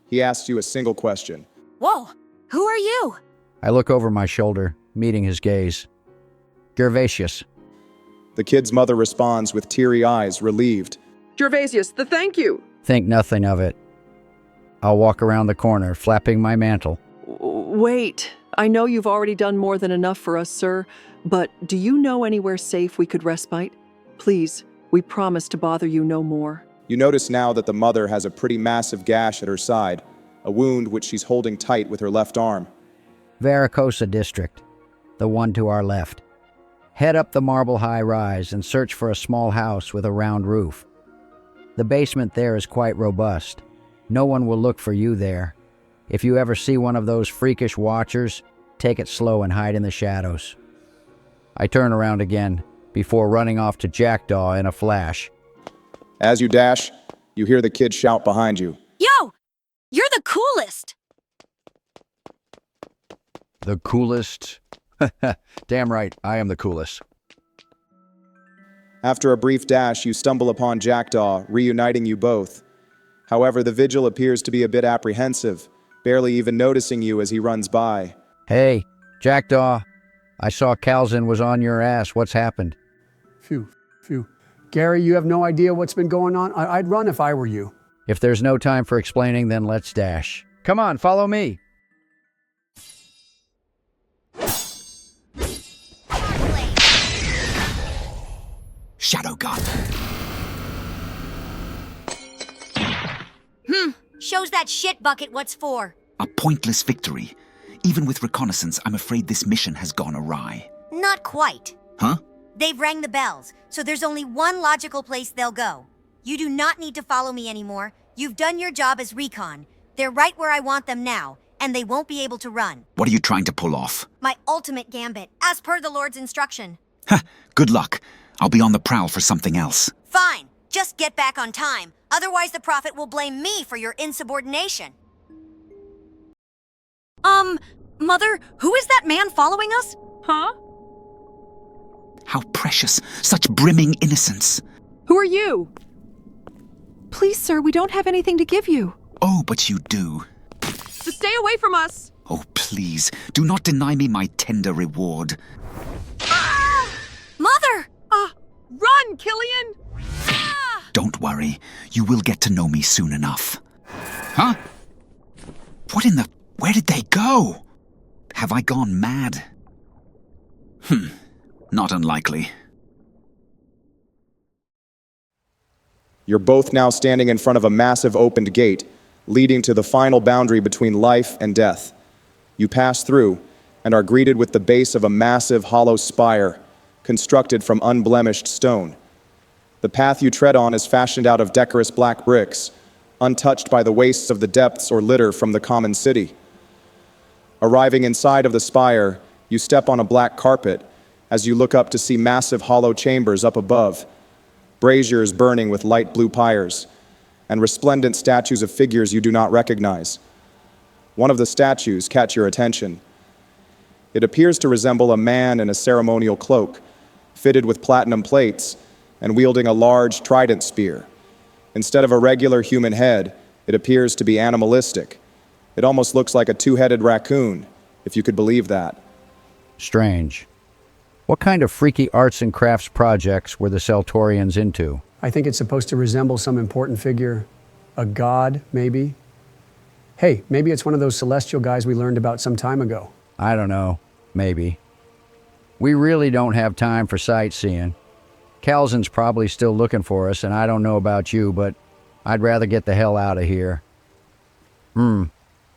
He asks you a single question. Whoa, who are you? I look over my shoulder, meeting his gaze. Gervasius. The kid's mother responds with teary eyes, relieved. Gervasius, the thank you. Think nothing of it. I'll walk around the corner, flapping my mantle. Wait, I know you've already done more than enough for us, sir, but do you know anywhere safe we could respite? Please, we promise to bother you no more. You notice now that the mother has a pretty massive gash at her side, a wound which she's holding tight with her left arm. Varicosa District, the one to our left. Head up the marble high rise and search for a small house with a round roof. The basement there is quite robust. No one will look for you there. If you ever see one of those freakish watchers, take it slow and hide in the shadows. I turn around again, before running off to Jackdaw in a flash. As you dash, you hear the kid shout behind you. Yo! You're the coolest! The coolest? Damn right, I am the coolest. After a brief dash, you stumble upon Jackdaw, reuniting you both. However, the vigil appears to be a bit apprehensive, barely even noticing you as he runs by. Hey, Jackdaw, I saw Calzin was on your ass. What's happened? Phew. Gary, you have no idea what's been going on? I'd run if I were you. If there's no time for explaining, then let's dash. Come on, follow me. Shadow gun. Shows that shit bucket what's for. A pointless victory. Even with reconnaissance, I'm afraid this mission has gone awry. Not quite. Huh? They've rang the bells, so there's only one logical place they'll go. You do not need to follow me anymore. You've done your job as recon. They're right where I want them now, and they won't be able to run. What are you trying to pull off? My ultimate gambit, as per the Lord's instruction. Ha! Good luck. I'll be on the prowl for something else. Fine. Just get back on time. Otherwise, the Prophet will blame me for your insubordination. Mother, who is that man following us? Huh? How precious. Such brimming innocence. Who are you? Please, sir, we don't have anything to give you. Oh, but you do. So stay away from us. Oh, please, do not deny me my tender reward. Mother! Run, Killian! Don't worry, you will get to know me soon enough. Huh? What in the... Where did they go? Have I gone mad? Not unlikely. You're both now standing in front of a massive opened gate, leading to the final boundary between life and death. You pass through and are greeted with the base of a massive hollow spire, constructed from unblemished stone. The path you tread on is fashioned out of decorous black bricks, untouched by the wastes of the depths or litter from the common city. Arriving inside of the spire, you step on a black carpet as you look up to see massive hollow chambers up above, braziers burning with light blue pyres, and resplendent statues of figures you do not recognize. One of the statues catch your attention. It appears to resemble a man in a ceremonial cloak, fitted with platinum plates and wielding a large trident spear. Instead of a regular human head, it appears to be animalistic. It almost looks like a two-headed raccoon, if you could believe that. Strange. What kind of freaky arts and crafts projects were the Celtorians into? I think it's supposed to resemble some important figure. A god, maybe? Hey, maybe it's one of those celestial guys we learned about some time ago. I don't know. Maybe. We really don't have time for sightseeing. Calzin's probably still looking for us, and I don't know about you, but I'd rather get the hell out of here.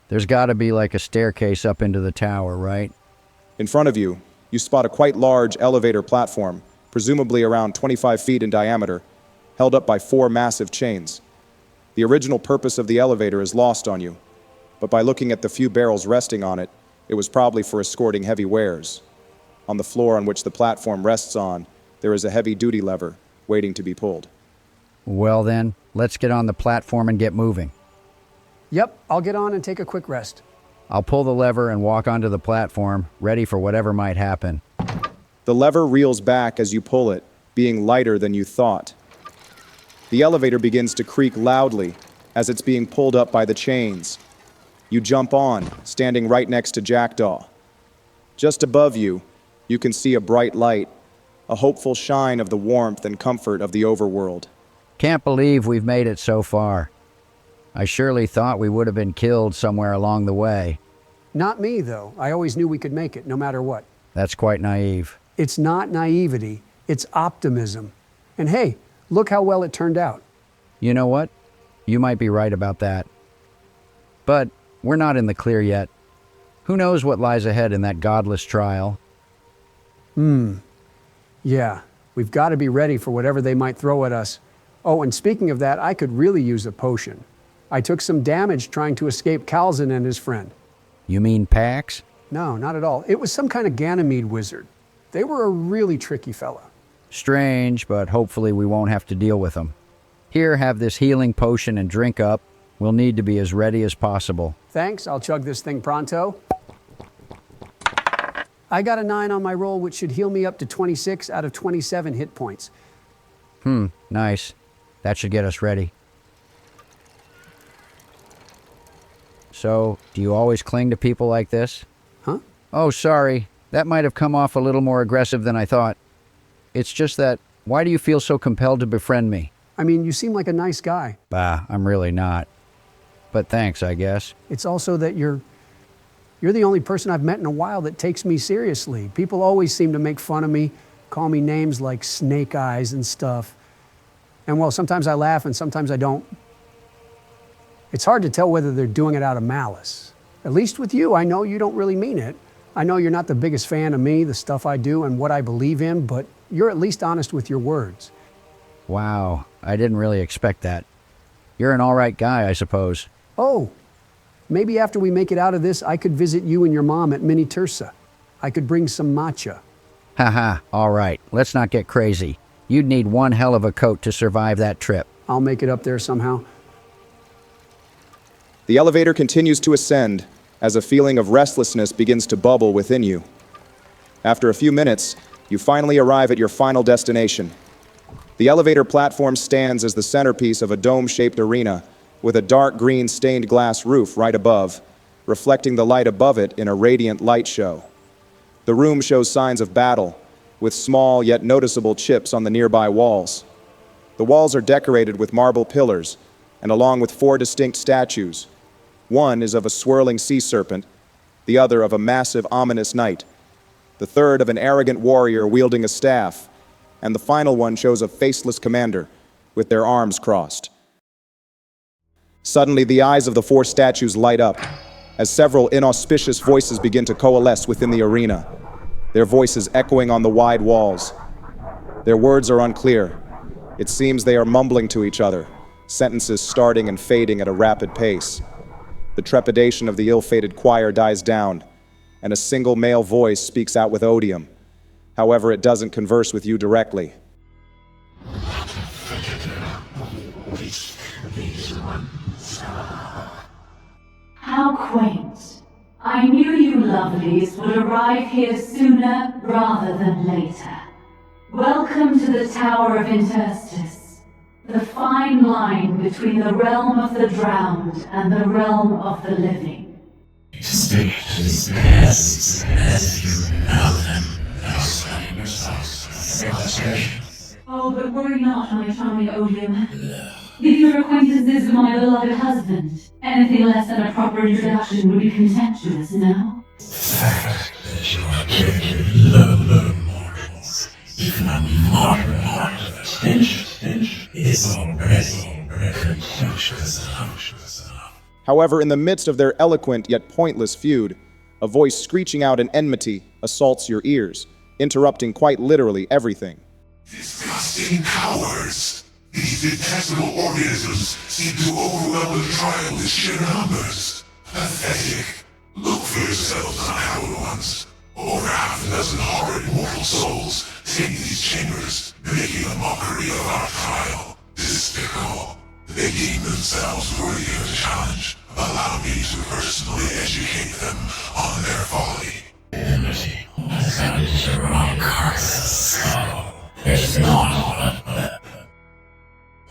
There's got to be like a staircase up into the tower, right? In front of you, you spot a quite large elevator platform, presumably around 25 feet in diameter, held up by 4 massive chains. The original purpose of the elevator is lost on you, but by looking at the few barrels resting on it, it was probably for escorting heavy wares. On the floor on which the platform rests on, there is a heavy-duty lever waiting to be pulled. Well then, let's get on the platform and get moving. Yep, I'll get on and take a quick rest. I'll pull the lever and walk onto the platform, ready for whatever might happen. The lever reels back as you pull it, being lighter than you thought. The elevator begins to creak loudly as it's being pulled up by the chains. You jump on, standing right next to Jackdaw. Just above you, you can see a bright light, a hopeful shine of the warmth and comfort of the overworld. Can't believe we've made it so far. I surely thought we would have been killed somewhere along the way. Not me, though. I always knew we could make it, no matter what. That's quite naive. It's not naivety, it's optimism. And hey, look how well it turned out. You know what? You might be right about that. But we're not in the clear yet. Who knows what lies ahead in that godless trial? Yeah, we've got to be ready for whatever they might throw at us. Oh, and speaking of that, I could really use a potion. I took some damage trying to escape Calzin and his friend. You mean Pax? No, not at all. It was some kind of Ganymede wizard. They were a really tricky fella. Strange, but hopefully we won't have to deal with them. Here, have this healing potion and drink up. We'll need to be as ready as possible. Thanks, I'll chug this thing pronto. I got a 9 on my roll, which should heal me up to 26 out of 27 hit points. Nice. That should get us ready. So, do you always cling to people like this? Huh? Oh, sorry. That might have come off a little more aggressive than I thought. It's just that, why do you feel so compelled to befriend me? I mean, you seem like a nice guy. Bah, I'm really not. But thanks, I guess. It's also that you're the only person I've met in a while that takes me seriously. People always seem to make fun of me, call me names like Snake Eyes and stuff. And well, sometimes I laugh and sometimes I don't. It's hard to tell whether they're doing it out of malice. At least with you, I know you don't really mean it. I know you're not the biggest fan of me, the stuff I do, and what I believe in, but you're at least honest with your words. Wow, I didn't really expect that. You're an all right guy, I suppose. Oh, maybe after we make it out of this, I could visit you and your mom at Mini Tursa. I could bring some matcha. Haha, all right, let's not get crazy. You'd need one hell of a coat to survive that trip. I'll make it up there somehow. The elevator continues to ascend as a feeling of restlessness begins to bubble within you. After a few minutes, you finally arrive at your final destination. The elevator platform stands as the centerpiece of a dome-shaped arena with a dark green stained glass roof right above, reflecting the light above it in a radiant light show. The room shows signs of battle, with small yet noticeable chips on the nearby walls. The walls are decorated with marble pillars, and along with 4 distinct statues. One is of a swirling sea serpent, the other of a massive ominous knight, the third of an arrogant warrior wielding a staff, and the final one shows a faceless commander with their arms crossed. Suddenly, the eyes of the 4 statues light up as several inauspicious voices begin to coalesce within the arena, their voices echoing on the wide walls. Their words are unclear. It seems they are mumbling to each other, sentences starting and fading at a rapid pace. The trepidation of the ill-fated choir dies down, and a single male voice speaks out with odium. However, it doesn't converse with you directly. How quaint. I knew you lovelies would arrive here sooner rather than later. Welcome to the Tower of Interstus, the fine line between the realm of the drowned and the realm of the living. Speak to these pests as you know them. Oh, but worry not, my charming odium. Give your acquaintances with my beloved husband. Anything less than a proper introduction would be contemptuous, no? The fact that you are killing low mortals, even a mortal attention, is already contemptuous enough. However, in the midst of their eloquent yet pointless feud, a voice screeching out in enmity assaults your ears, interrupting quite literally everything. Disgusting cowards! These detestable organisms seem to overwhelm the trial with sheer numbers. Pathetic. Look for yourselves, unhallowed ones. Over half a dozen horrid mortal souls take these chambers, making a mockery of our trial. Despicable. They deem themselves worthy of the challenge. Allow me to personally educate them on their folly. Enmity has found the wrong carcass. There's not one.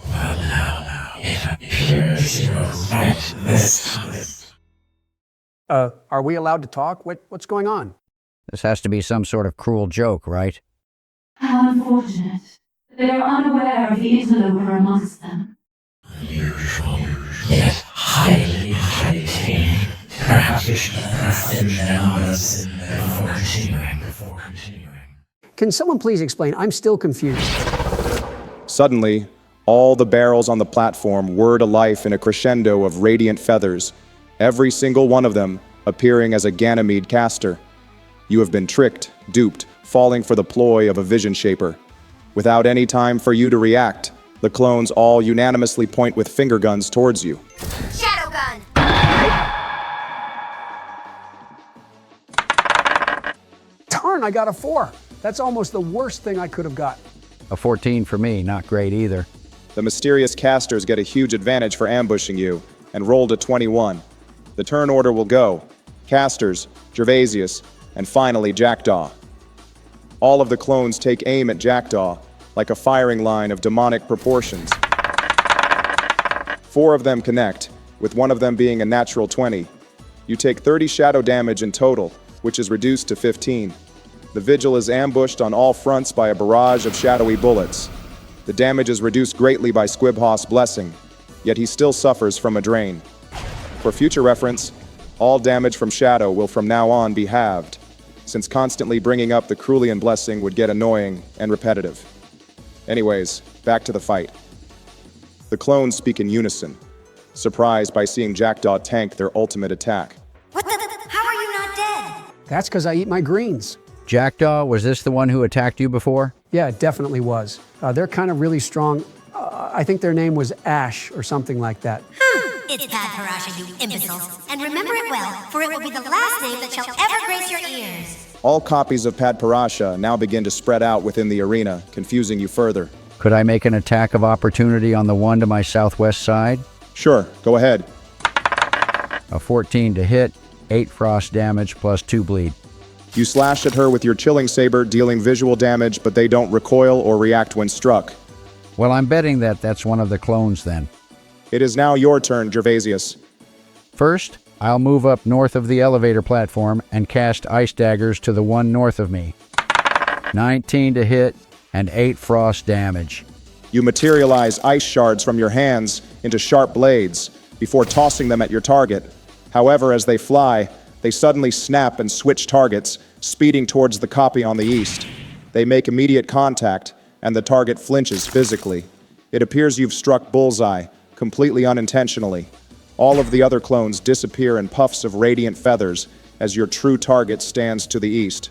Well now, it appears you're right this time. Are we allowed to talk? What's going on? This has to be some sort of cruel joke, right? How unfortunate. They are unaware of the interloper amongst them. Unusual, yet highly entertaining. Perhaps you should have them numbers before continuing. Can someone please explain? I'm still confused. Suddenly, all the barrels on the platform whir to life in a crescendo of radiant feathers, every single one of them appearing as a Ganymede caster. You have been tricked, duped, falling for the ploy of a vision shaper. Without any time for you to react, the clones all unanimously point with finger guns towards you. Shadow gun! Darn, I got a 4. That's almost the worst thing I could have got. A 14 for me, not great either. The mysterious casters get a huge advantage for ambushing you, and rolled a 21. The turn order will go: Casters, Gervasius, and finally Jackdaw. All of the clones take aim at Jackdaw, like a firing line of demonic proportions. 4 of them connect, with one of them being a natural 20. You take 30 shadow damage in total, which is reduced to 15. The Vigil is ambushed on all fronts by a barrage of shadowy bullets. The damage is reduced greatly by Squib Hos' blessing, yet he still suffers from a drain. For future reference, all damage from Shadow will from now on be halved. since constantly bringing up the Krulian blessing would get annoying and repetitive. Anyways, back to the fight. The clones speak in unison, surprised by seeing Jackdaw tank their ultimate attack. What the? How are you not dead? That's because I eat my greens. Jackdaw, was this the one who attacked you before? Yeah, it definitely was. They're kind of really strong. I think their name was Ash or something like that. It's Parasha, you imbeciles. And remember it well, for it will be the last name that shall ever grace your ears. All copies of Parasha now begin to spread out within the arena, confusing you further. Could I make an attack of opportunity on the one to my southwest side? Sure, go ahead. A 14 to hit, 8 frost damage plus 2 bleed. You slash at her with your chilling saber, dealing visual damage, but they don't recoil or react when struck. Well, I'm betting that's one of the clones then. It is now your turn, Gervasius. First, I'll move up north of the elevator platform and cast ice daggers to the one north of me. 19 to hit and 8 frost damage. You materialize ice shards from your hands into sharp blades before tossing them at your target. However, as they fly, they suddenly snap and switch targets, speeding towards the copy on the east. They make immediate contact, and the target flinches physically. It appears you've struck bullseye, completely unintentionally. All of the other clones disappear in puffs of radiant feathers as your true target stands to the east.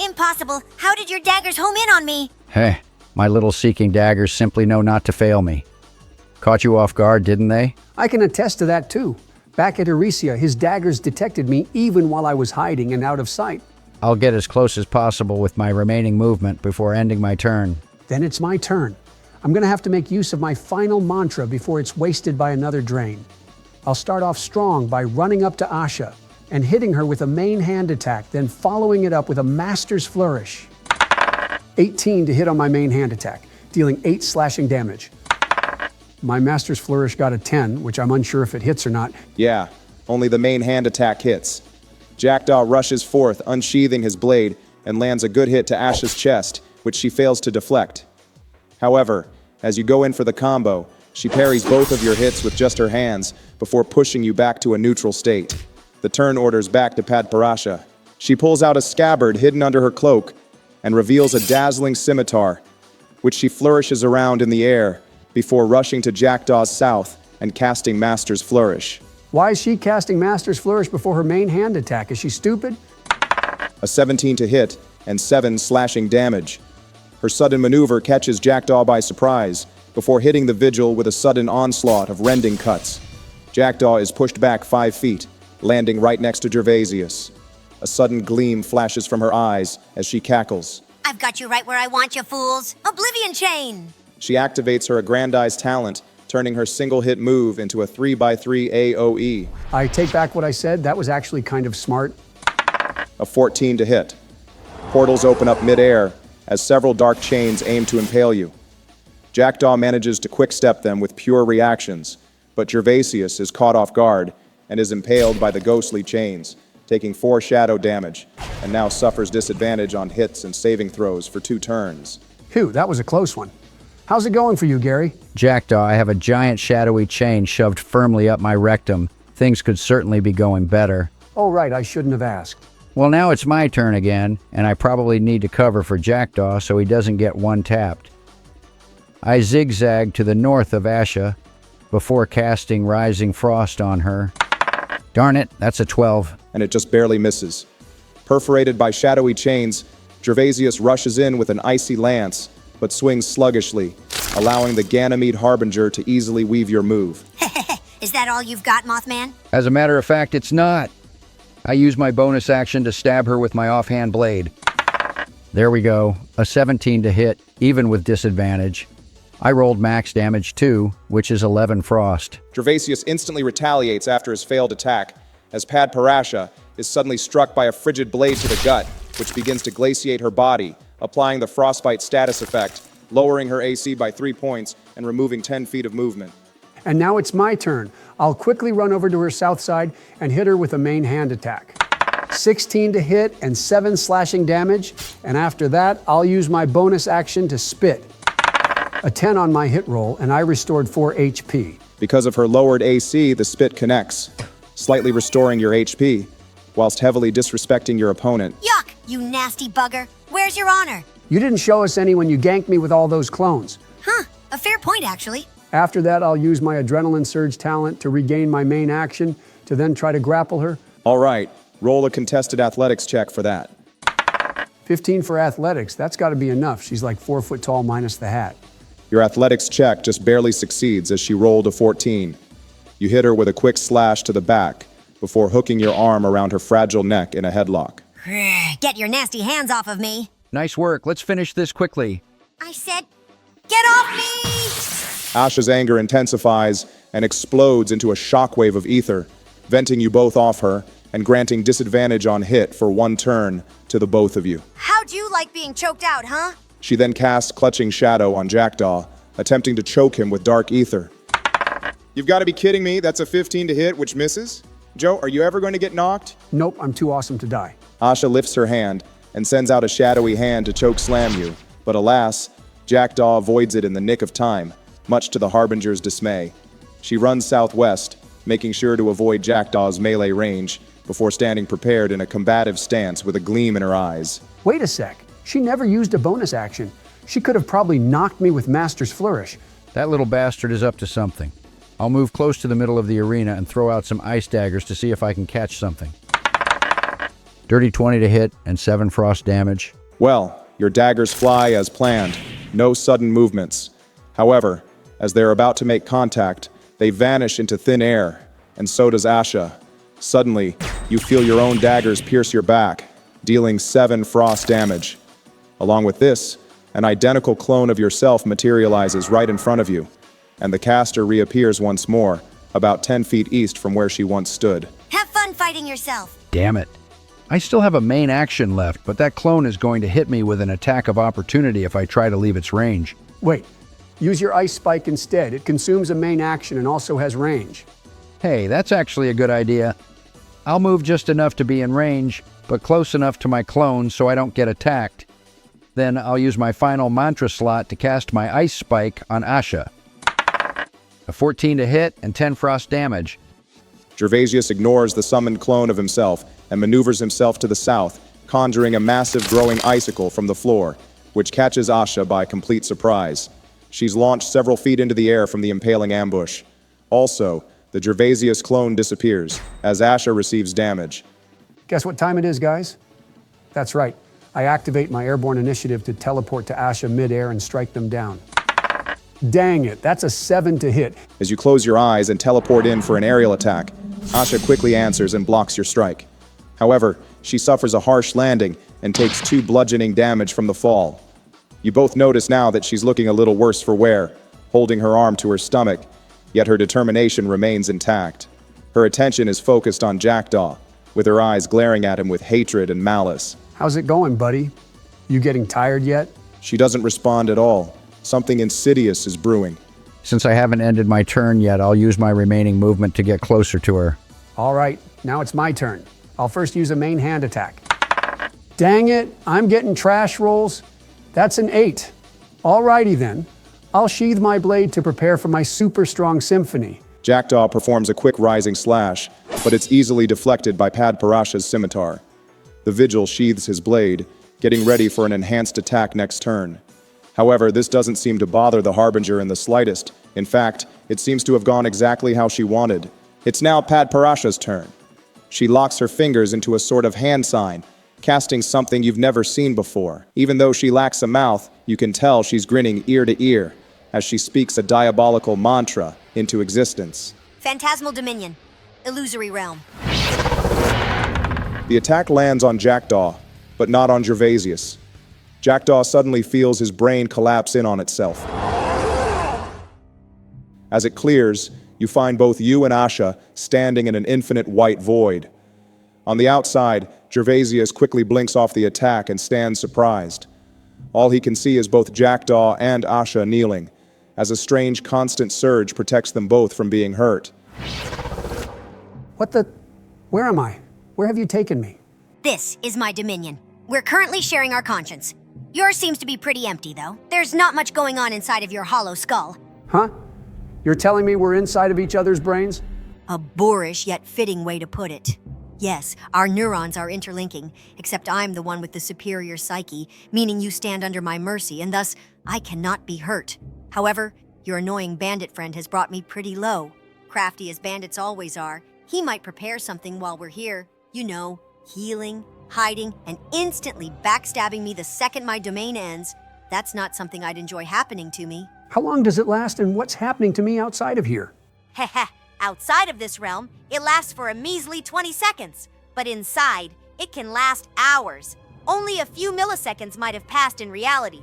Impossible. How did your daggers home in on me? Heh, my little seeking daggers simply know not to fail me. Caught you off guard, didn't they? I can attest to that too. Back at Erisia, his daggers detected me even while I was hiding and out of sight. I'll get as close as possible with my remaining movement before ending my turn. Then it's my turn. I'm going to have to make use of my final mantra before it's wasted by another drain. I'll start off strong by running up to Asha and hitting her with a main hand attack, then following it up with a master's flourish. 18 to hit on my main hand attack, dealing 8 slashing damage. My master's flourish got a 10, which I'm unsure if it hits or not. Yeah, only the main hand attack hits. Jackdaw rushes forth, unsheathing his blade, and lands a good hit to Asha's chest, which she fails to deflect. However, as you go in for the combo, she parries both of your hits with just her hands before pushing you back to a neutral state. The turn orders back to Parasha. She pulls out a scabbard hidden under her cloak and reveals a dazzling scimitar, which she flourishes around in the air before rushing to Jackdaw's south and casting Master's Flourish. Why is she casting Master's Flourish before her main hand attack? Is she stupid? A 17 to hit and 7 slashing damage. Her sudden maneuver catches Jackdaw by surprise before hitting the Vigil with a sudden onslaught of rending cuts. Jackdaw is pushed back 5 feet, landing right next to Gervasius. A sudden gleam flashes from her eyes as she cackles. I've got you right where I want you, fools. Oblivion Chain! She activates her aggrandized talent, turning her single-hit move into a 3x3 AoE. I take back what I said. That was actually kind of smart. A 14 to hit. Portals open up mid-air as several dark chains aim to impale you. Jackdaw manages to quick-step them with pure reactions, but Gervasius is caught off guard and is impaled by the ghostly chains, taking 4 shadow damage, and now suffers disadvantage on hits and saving throws for 2 turns. Phew, that was a close one. How's it going for you, Gary? Jackdaw, I have a giant shadowy chain shoved firmly up my rectum. Things could certainly be going better. Oh, right, I shouldn't have asked. Well, now it's my turn again, and I probably need to cover for Jackdaw so he doesn't get one tapped. I zigzag to the north of Asha before casting Rising Frost on her. Darn it, that's a 12. And it just barely misses. Perforated by shadowy chains, Gervasius rushes in with an icy lance, but swings sluggishly, allowing the Ganymede Harbinger to easily weave your move. Is that all you've got, Mothman? As a matter of fact, it's not. I use my bonus action to stab her with my offhand blade. There we go, a 17 to hit, even with disadvantage. I rolled max damage too, which is 11 frost. Gervasius instantly retaliates after his failed attack, as Parasha is suddenly struck by a frigid blade to the gut, which begins to glaciate her body, applying the frostbite status effect, lowering her AC by 3 points and removing 10 feet of movement. And now it's my turn. I'll quickly run over to her south side and hit her with a main hand attack. 16 to hit and 7 slashing damage, and after that, I'll use my bonus action to spit. A 10 on my hit roll, and I restored 4 HP. Because of her lowered AC, the spit connects, slightly restoring your HP, whilst heavily disrespecting your opponent. Yuck! You nasty bugger. Where's your honor? You didn't show us any when you ganked me with all those clones. Huh, a fair point, actually. After that, I'll use my adrenaline surge talent to regain my main action to then try to grapple her. All right, roll a contested athletics check for that. 15 for athletics. That's got to be enough. She's like 4 foot tall minus the hat. Your athletics check just barely succeeds as she rolled a 14. You hit her with a quick slash to the back before hooking your arm around her fragile neck in a headlock. Get your nasty hands off of me. Nice work. Let's finish this quickly. I said, get off me! Asha's anger intensifies and explodes into a shockwave of ether, venting you both off her and granting disadvantage on hit for 1 turn to the both of you. How'd you like being choked out, huh? She then casts Clutching Shadow on Jackdaw, attempting to choke him with dark ether. You've got to be kidding me. That's a 15 to hit, which misses. Joe, are you ever going to get knocked? Nope, I'm too awesome to die. Asha lifts her hand and sends out a shadowy hand to choke slam you, but alas, Jackdaw avoids it in the nick of time, much to the Harbinger's dismay. She runs southwest, making sure to avoid Jackdaw's melee range before standing prepared in a combative stance with a gleam in her eyes. Wait a sec. She never used a bonus action. She could have probably knocked me with Master's Flourish. That little bastard is up to something. I'll move close to the middle of the arena and throw out some ice daggers to see if I can catch something. Dirty 20 to hit and 7 frost damage. Well, your daggers fly as planned. No sudden movements. However, as they're about to make contact, they vanish into thin air, and so does Asha. Suddenly, you feel your own daggers pierce your back, dealing 7 frost damage. Along with this, an identical clone of yourself materializes right in front of you, and the caster reappears once more, about 10 feet east from where she once stood. Have fun fighting yourself. Damn it. I still have a main action left, but that clone is going to hit me with an attack of opportunity if I try to leave its range. Wait, use your Ice Spike instead. It consumes a main action and also has range. Hey, that's actually a good idea. I'll move just enough to be in range, but close enough to my clone so I don't get attacked. Then I'll use my final mantra slot to cast my Ice Spike on Asha. A 14 to hit and 10 frost damage. Gervasius ignores the summoned clone of himself and maneuvers himself to the south, conjuring a massive growing icicle from the floor, which catches Asha by complete surprise. She's launched several feet into the air from the impaling ambush. Also, the Gervasius clone disappears as Asha receives damage. Guess what time it is, guys? That's right. I activate my airborne initiative to teleport to Asha midair and strike them down. Dang it, that's a 7 to hit. As you close your eyes and teleport in for an aerial attack, Asha quickly answers and blocks your strike. However, she suffers a harsh landing and takes 2 bludgeoning damage from the fall. You both notice now that she's looking a little worse for wear, holding her arm to her stomach, yet her determination remains intact. Her attention is focused on Jackdaw, with her eyes glaring at him with hatred and malice. How's it going, buddy? You getting tired yet? She doesn't respond at all. Something insidious is brewing. Since I haven't ended my turn yet, I'll use my remaining movement to get closer to her. All right, now it's my turn. I'll first use a main hand attack. Dang it, I'm getting trash rolls. That's an 8. All righty then. I'll sheathe my blade to prepare for my super strong symphony. Jackdaw performs a quick rising slash, but it's easily deflected by Padparasha's scimitar. The Vigil sheathes his blade, getting ready for an enhanced attack next turn. However, this doesn't seem to bother the Harbinger in the slightest. In fact, it seems to have gone exactly how she wanted. It's now Padparasha's turn. She locks her fingers into a sort of hand sign, casting something you've never seen before. Even though she lacks a mouth, you can tell she's grinning ear to ear as she speaks a diabolical mantra into existence. Phantasmal Dominion. Illusory Realm. The attack lands on Jackdaw, but not on Gervasius. Jackdaw suddenly feels his brain collapse in on itself. As it clears, you find both you and Asha standing in an infinite white void. On the outside, Gervasius quickly blinks off the attack and stands surprised. All he can see is both Jackdaw and Asha kneeling, as a strange constant surge protects them both from being hurt. What the? Where am I? Where have you taken me? This is my Dominion. We're currently sharing our conscience. Yours seems to be pretty empty, though. There's not much going on inside of your hollow skull. Huh? You're telling me we're inside of each other's brains? A boorish yet fitting way to put it. Yes, our neurons are interlinking, except I'm the one with the superior psyche, meaning you stand under my mercy, and thus I cannot be hurt. However, your annoying bandit friend has brought me pretty low. Crafty as bandits always are, he might prepare something while we're here. You know, healing, hiding, and instantly backstabbing me the second my domain ends. That's not something I'd enjoy happening to me. How long does it last, and what's happening to me outside of here? Heh. Outside of this realm, it lasts for a measly 20 seconds. But inside, it can last hours. Only a few milliseconds might have passed in reality.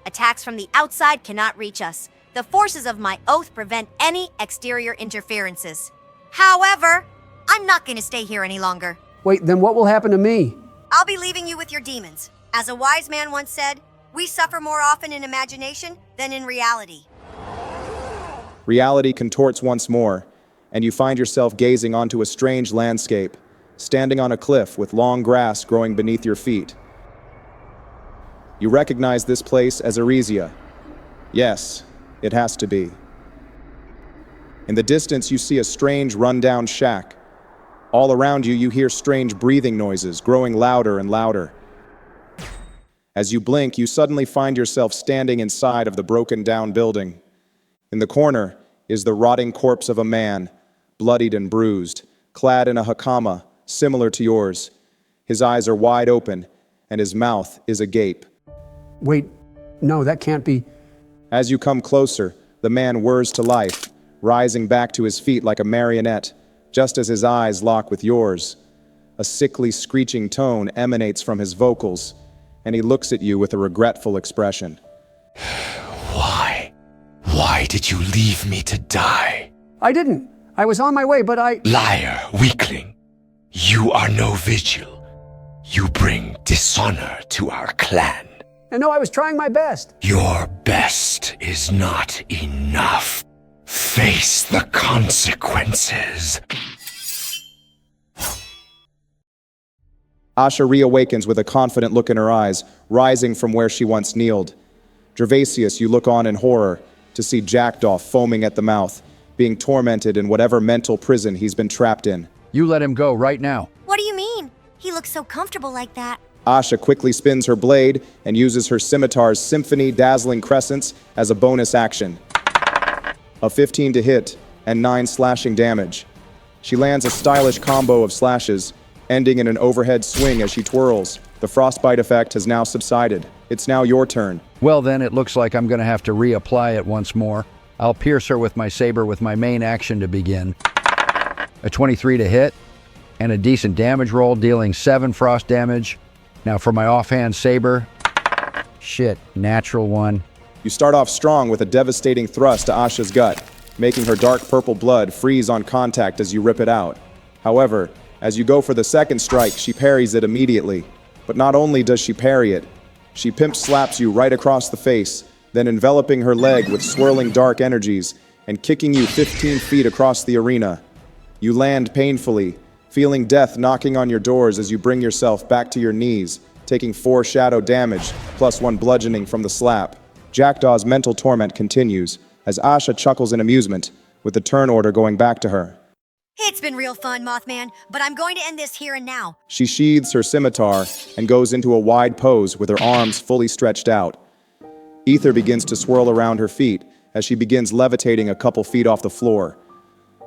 Attacks from the outside cannot reach us. The forces of my oath prevent any exterior interferences. However, I'm not going to stay here any longer. Wait, then what will happen to me? I'll be leaving you with your demons. As a wise man once said, we suffer more often in imagination than in reality. Reality contorts once more, and you find yourself gazing onto a strange landscape, standing on a cliff with long grass growing beneath your feet. You recognize this place as Erisia. Yes, it has to be. In the distance, you see a strange, run-down shack. All around you, you hear strange breathing noises, growing louder and louder. As you blink, you suddenly find yourself standing inside of the broken-down building. In the corner is the rotting corpse of a man, bloodied and bruised, clad in a hakama, similar to yours. His eyes are wide open, and his mouth is agape. Wait, no, that can't be. As you come closer, the man whirs to life, rising back to his feet like a marionette, just as his eyes lock with yours. A sickly, screeching tone emanates from his vocals, and he looks at you with a regretful expression. Why? Why did you leave me to die? I didn't. I was on my way, but I... Liar, weakling. You are no vigil. You bring dishonor to our clan. And no, I was trying my best. Your best is not enough. Face the consequences. Asha reawakens with a confident look in her eyes, rising from where she once kneeled. Gervasius, you look on in horror to see Jackdaw foaming at the mouth, being tormented in whatever mental prison he's been trapped in. You let him go right now. What do you mean? He looks so comfortable like that. Asha quickly spins her blade and uses her scimitar's symphony dazzling crescents as a bonus action. A 15 to hit and 9 slashing damage. She lands a stylish combo of slashes, ending in an overhead swing as she twirls. The frostbite effect has now subsided. It's now your turn. Well then, it looks like I'm going to have to reapply it once more. I'll pierce her with my saber with my main action to begin. A 23 to hit, and a decent damage roll, dealing 7 frost damage. Now for my offhand saber. Shit, natural 1. You start off strong with a devastating thrust to Asha's gut, making her dark purple blood freeze on contact as you rip it out. However, as you go for the second strike, she parries it immediately. But not only does she parry it, she pimp slaps you right across the face, then enveloping her leg with swirling dark energies and kicking you 15 feet across the arena. You land painfully, feeling death knocking on your doors as you bring yourself back to your knees, taking 4 shadow damage, plus 1 bludgeoning from the slap. Jackdaw's mental torment continues as Asha chuckles in amusement, with the turn order going back to her. It's been real fun, Mothman, but I'm going to end this here and now. She sheathes her scimitar and goes into a wide pose with her arms fully stretched out. Ether begins to swirl around her feet as she begins levitating a couple feet off the floor.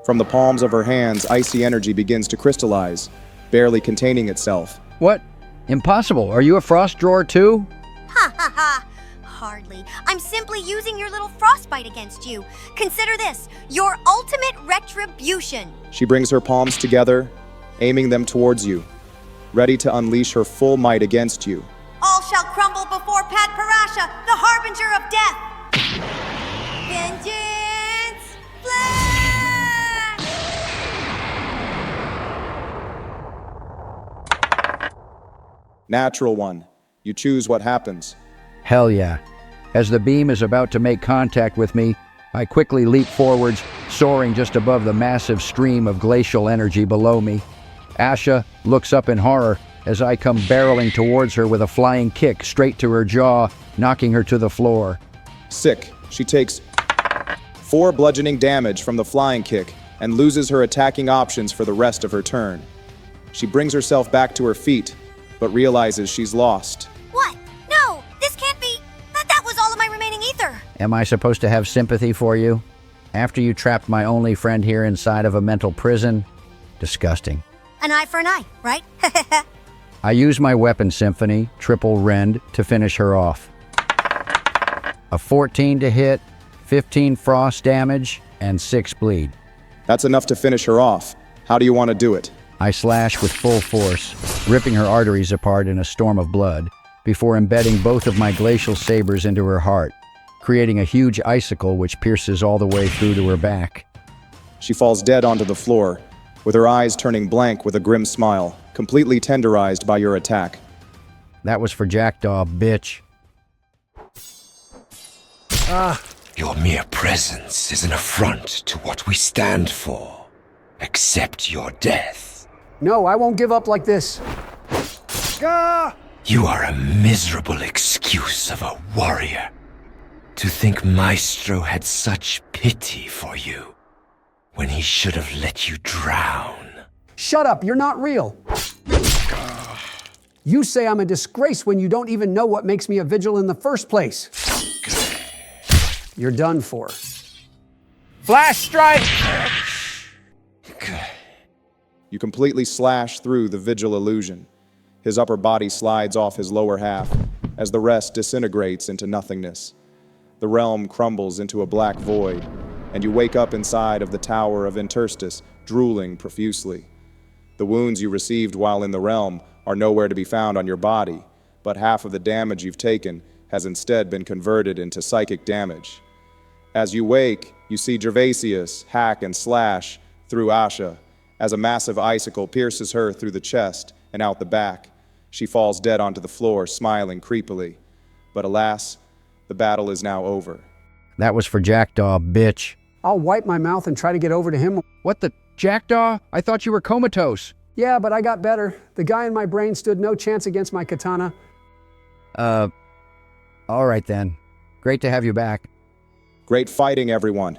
From the palms of her hands, icy energy begins to crystallize, barely containing itself. What? Impossible. Are you a frost drawer too? Ha ha ha! Hardly. I'm simply using your little frostbite against you. Consider this, your ultimate retribution. She brings her palms together, aiming them towards you, ready to unleash her full might against you. All shall crumble before Pat Parasha, the harbinger of death. Vengeance! Flash! Natural 1. You choose what happens. Hell yeah. As the beam is about to make contact with me, I quickly leap forwards, soaring just above the massive stream of glacial energy below me. Asha looks up in horror as I come barreling towards her with a flying kick straight to her jaw, knocking her to the floor. Sick. She takes 4 bludgeoning damage from the flying kick and loses her attacking options for the rest of her turn. She brings herself back to her feet, but realizes she's lost. What? No, this can't be. That was all of my remaining ether. Am I supposed to have sympathy for you? After you trapped my only friend here inside of a mental prison? Disgusting. An eye for an eye, right? I use my weapon symphony, triple rend, to finish her off. A 14 to hit, 15 frost damage, and 6 bleed. That's enough to finish her off. How do you want to do it? I slash with full force, ripping her arteries apart in a storm of blood, before embedding both of my glacial sabers into her heart, creating a huge icicle which pierces all the way through to her back. She falls dead onto the floor, with her eyes turning blank with a grim smile, completely tenderized by your attack. That was for Jackdaw, bitch. Your mere presence is an affront to what we stand for. Accept your death. No, I won't give up like this. You are a miserable excuse of a warrior. To think Maestro had such pity for you, when he should have let you drown. Shut up, you're not real. You say I'm a disgrace when you don't even know what makes me a vigil in the first place. You're done for. Flash strike! You completely slash through the vigil illusion. His upper body slides off his lower half, as the rest disintegrates into nothingness. The realm crumbles into a black void, and you wake up inside of the Tower of Interstus, drooling profusely. The wounds you received while in the realm are nowhere to be found on your body, but half of the damage you've taken has instead been converted into psychic damage. As you wake, you see Gervasius hack and slash through Asha, as a massive icicle pierces her through the chest and out the back. She falls dead onto the floor, smiling creepily. But alas, the battle is now over. That was for Jackdaw, bitch. I'll wipe my mouth and try to get over to him. What the? Jackdaw? I thought you were comatose. Yeah, but I got better. The guy in my brain stood no chance against my katana. All right then. Great to have you back. Great fighting, everyone.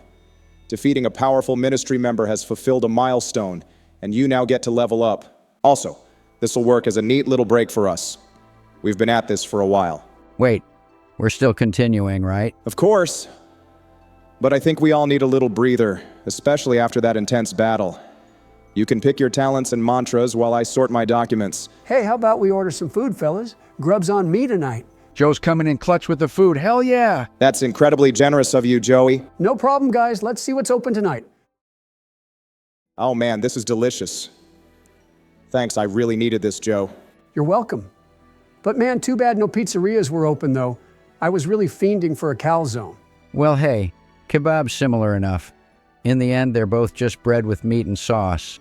Defeating a powerful ministry member has fulfilled a milestone, and you now get to level up. Also, this will work as a neat little break for us. We've been at this for a while. Wait, we're still continuing, right? Of course. But I think we all need a little breather, especially after that intense battle. You can pick your talents and mantras while I sort my documents. Hey, how about we order some food, fellas? Grub's on me tonight. Joe's coming in clutch with the food. Hell yeah! That's incredibly generous of you, Joey. No problem, guys. Let's see what's open tonight. Oh man, this is delicious. Thanks, I really needed this, Joe. You're welcome. But man, too bad no pizzerias were open, though. I was really fiending for a calzone. Well, hey, kebab's similar enough. In the end, they're both just bread with meat and sauce.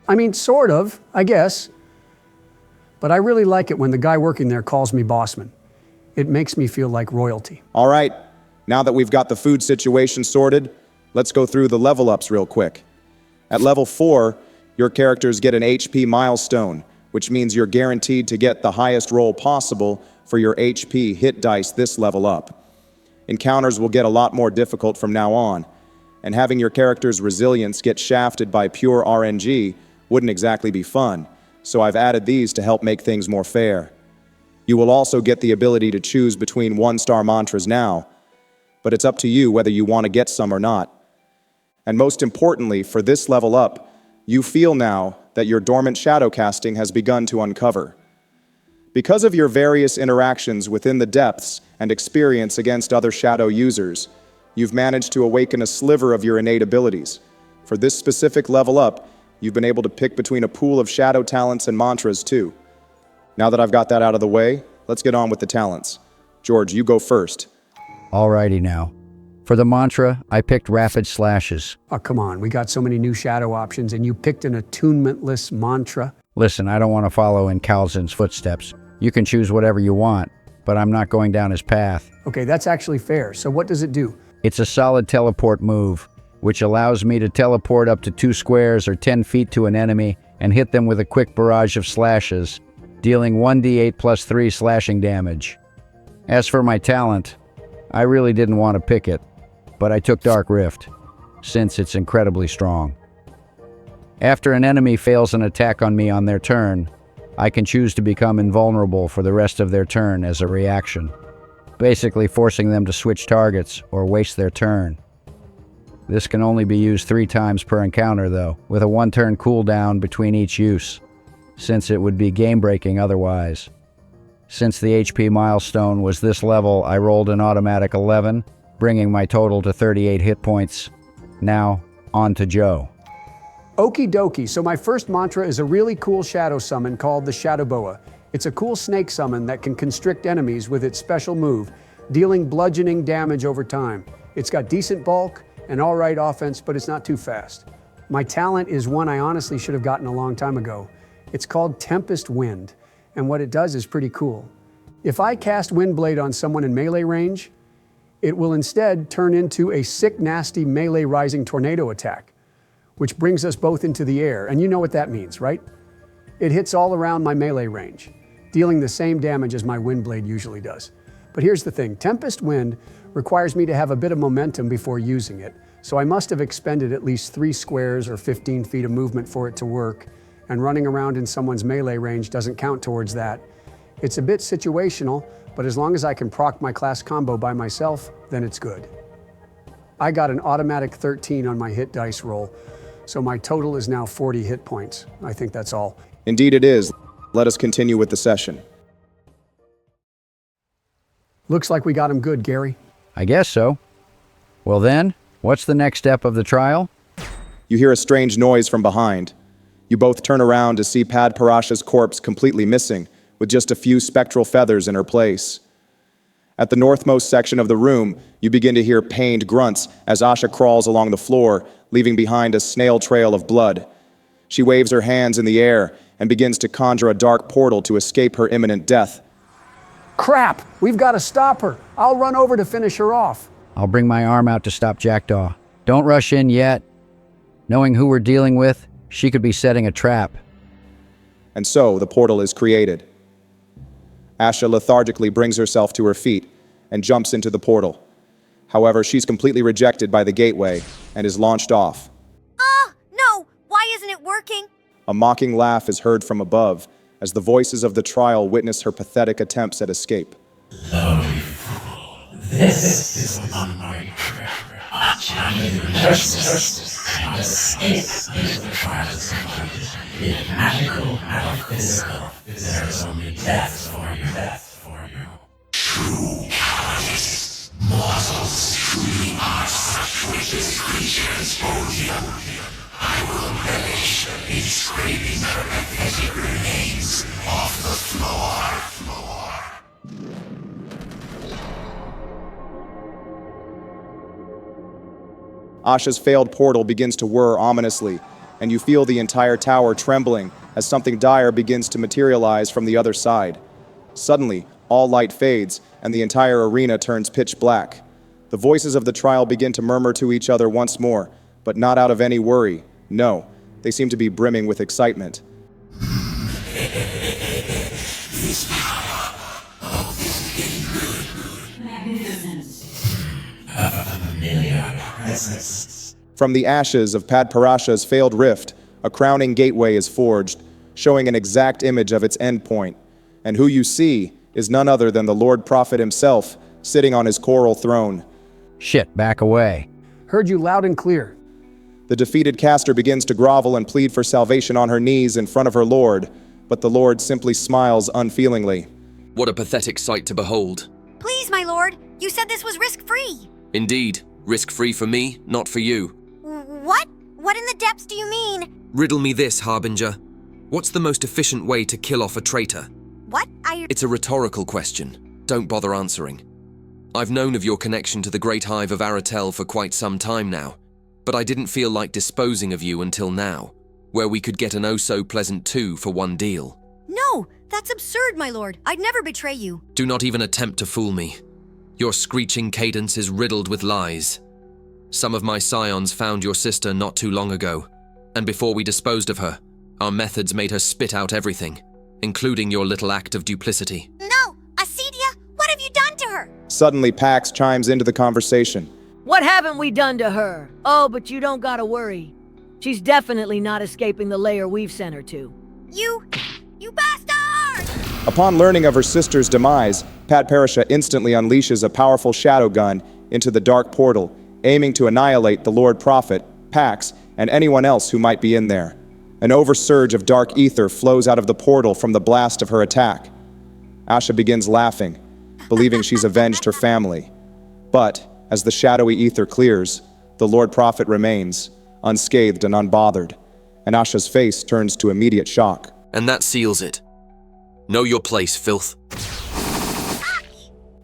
I mean, sort of, I guess. But I really like it when the guy working there calls me bossman. It makes me feel like royalty. All right, now that we've got the food situation sorted, let's go through the level ups real quick. At level 4, your characters get an HP milestone, which means you're guaranteed to get the highest roll possible for your HP hit dice this level up. Encounters will get a lot more difficult from now on, and having your character's resilience get shafted by pure RNG wouldn't exactly be fun, so I've added these to help make things more fair. You will also get the ability to choose between 1-star mantras now, but it's up to you whether you want to get some or not. And most importantly, for this level up, you feel now that your dormant shadow casting has begun to uncover. Because of your various interactions within the depths and experience against other shadow users, you've managed to awaken a sliver of your innate abilities. For this specific level up, you've been able to pick between a pool of shadow talents and mantras too. Now that I've got that out of the way, let's get on with the talents. George, you go first. Alrighty now. For the mantra, I picked rapid slashes. Oh, come on. We got so many new shadow options, and you picked an attunementless mantra. Listen, I don't want to follow in Calzin's footsteps. You can choose whatever you want, but I'm not going down his path. Okay, that's actually fair. So what does it do? It's a solid teleport move, which allows me to teleport up to 2 squares or 10 feet to an enemy and hit them with a quick barrage of slashes, dealing 1d8 plus 3 slashing damage. As for my talent, I really didn't want to pick it, but I took Dark Rift, since it's incredibly strong. After an enemy fails an attack on me on their turn, I can choose to become invulnerable for the rest of their turn as a reaction, basically forcing them to switch targets or waste their turn. This can only be used 3 times per encounter though, with a 1-turn cooldown between each use, since it would be game-breaking otherwise. Since the HP milestone was this level, I rolled an automatic 11, bringing my total to 38 hit points. Now, on to Joe. Okie dokie, so my first mantra is a really cool shadow summon called the Shadow Boa. It's a cool snake summon that can constrict enemies with its special move, dealing bludgeoning damage over time. It's got decent bulk and alright offense, but it's not too fast. My talent is one I honestly should have gotten a long time ago. It's called Tempest Wind, and what it does is pretty cool. If I cast Windblade on someone in melee range, it will instead turn into a sick, nasty melee rising tornado attack, which brings us both into the air, and you know what that means, right? It hits all around my melee range, dealing the same damage as my Windblade usually does. But here's the thing, Tempest Wind requires me to have a bit of momentum before using it, so I must have expended at least 3 squares or 15 feet of movement for it to work, and running around in someone's melee range doesn't count towards that. It's a bit situational, but as long as I can proc my class combo by myself, then it's good. I got an automatic 13 on my hit dice roll, so my total is now 40 hit points. I think that's all. Indeed it is. Let us continue with the session. Looks like we got him good, Gary. I guess so. Well then, what's the next step of the trial? You hear a strange noise from behind. You both turn around to see Pad Parasha's corpse completely missing, with just a few spectral feathers in her place. At the northmost section of the room, you begin to hear pained grunts as Asha crawls along the floor, leaving behind a snail trail of blood. She waves her hands in the air and begins to conjure a dark portal to escape her imminent death. Crap! We've got to stop her. I'll run over to finish her off. I'll bring my arm out to stop Jackdaw. Don't rush in yet. Knowing who we're dealing with, she could be setting a trap. And so the portal is created. Asha lethargically brings herself to her feet and jumps into the portal. However, she's completely rejected by the gateway and is launched off. No! Why isn't it working? A mocking laugh is heard from above as the voices of the trial witness her pathetic attempts at escape. Lovely fool, this is not my prayer. A challenge of justice and escape into the trials completed. In magical and physical, there is only death for you. True cowardice. Mortals truly are such wicked creatures, Odia. I will relish in scraping her pathetic remains off the floor. Asha's failed portal begins to whir ominously, and you feel the entire tower trembling as something dire begins to materialize from the other side. Suddenly, all light fades, and the entire arena turns pitch black. The voices of the trial begin to murmur to each other once more, but not out of any worry. No, they seem to be brimming with excitement. This power. Oh, this is getting good. Magnificent. A familiar presence. From the ashes of Pad Parasha's failed rift, a crowning gateway is forged, showing an exact image of its endpoint. And who you see is none other than the Lord Prophet himself, sitting on his coral throne. Shit, back away. Heard you loud and clear. The defeated caster begins to grovel and plead for salvation on her knees in front of her lord, but the lord simply smiles unfeelingly. What a pathetic sight to behold. Please, my lord, you said this was risk-free. Indeed, risk-free for me, not for you. What? What in the depths do you mean? Riddle me this, Harbinger. What's the most efficient way to kill off a traitor? What? It's a rhetorical question. Don't bother answering. I've known of your connection to the Great Hive of Aratel for quite some time now, but I didn't feel like disposing of you until now, where we could get an oh-so-pleasant 2 for 1 deal. No, that's absurd, my lord. I'd never betray you. Do not even attempt to fool me. Your screeching cadence is riddled with lies. Some of my scions found your sister not too long ago, and before we disposed of her, our methods made her spit out everything, including your little act of duplicity. No! Acedia, what have you done to her? Suddenly, Pax chimes into the conversation. What haven't we done to her? Oh, but you don't gotta worry. She's definitely not escaping the lair we've sent her to. You bastard! Upon learning of her sister's demise, Pat Perisha instantly unleashes a powerful shadow gun into the dark portal, aiming to annihilate the Lord Prophet, Pax, and anyone else who might be in there. An oversurge of dark ether flows out of the portal from the blast of her attack. Asha begins laughing, believing she's avenged her family. But, as the shadowy ether clears, the Lord Prophet remains, unscathed and unbothered, and Asha's face turns to immediate shock. And that seals it. Know your place, filth.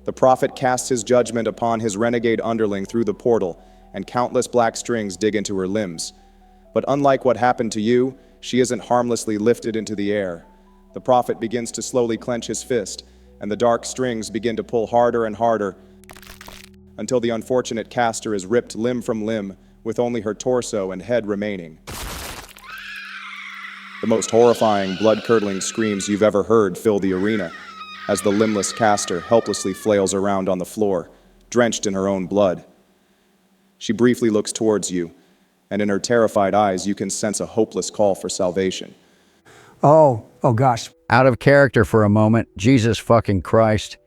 The Prophet casts his judgment upon his renegade underling through the portal, and countless black strings dig into her limbs. But unlike what happened to you, she isn't harmlessly lifted into the air. The Prophet begins to slowly clench his fist, and the dark strings begin to pull harder and harder, until the unfortunate caster is ripped limb from limb, with only her torso and head remaining. The most horrifying, blood-curdling screams you've ever heard fill the arena, as the limbless caster helplessly flails around on the floor, drenched in her own blood. She briefly looks towards you, and in her terrified eyes you can sense a hopeless call for salvation. Oh gosh. Out of character for a moment, Jesus fucking Christ.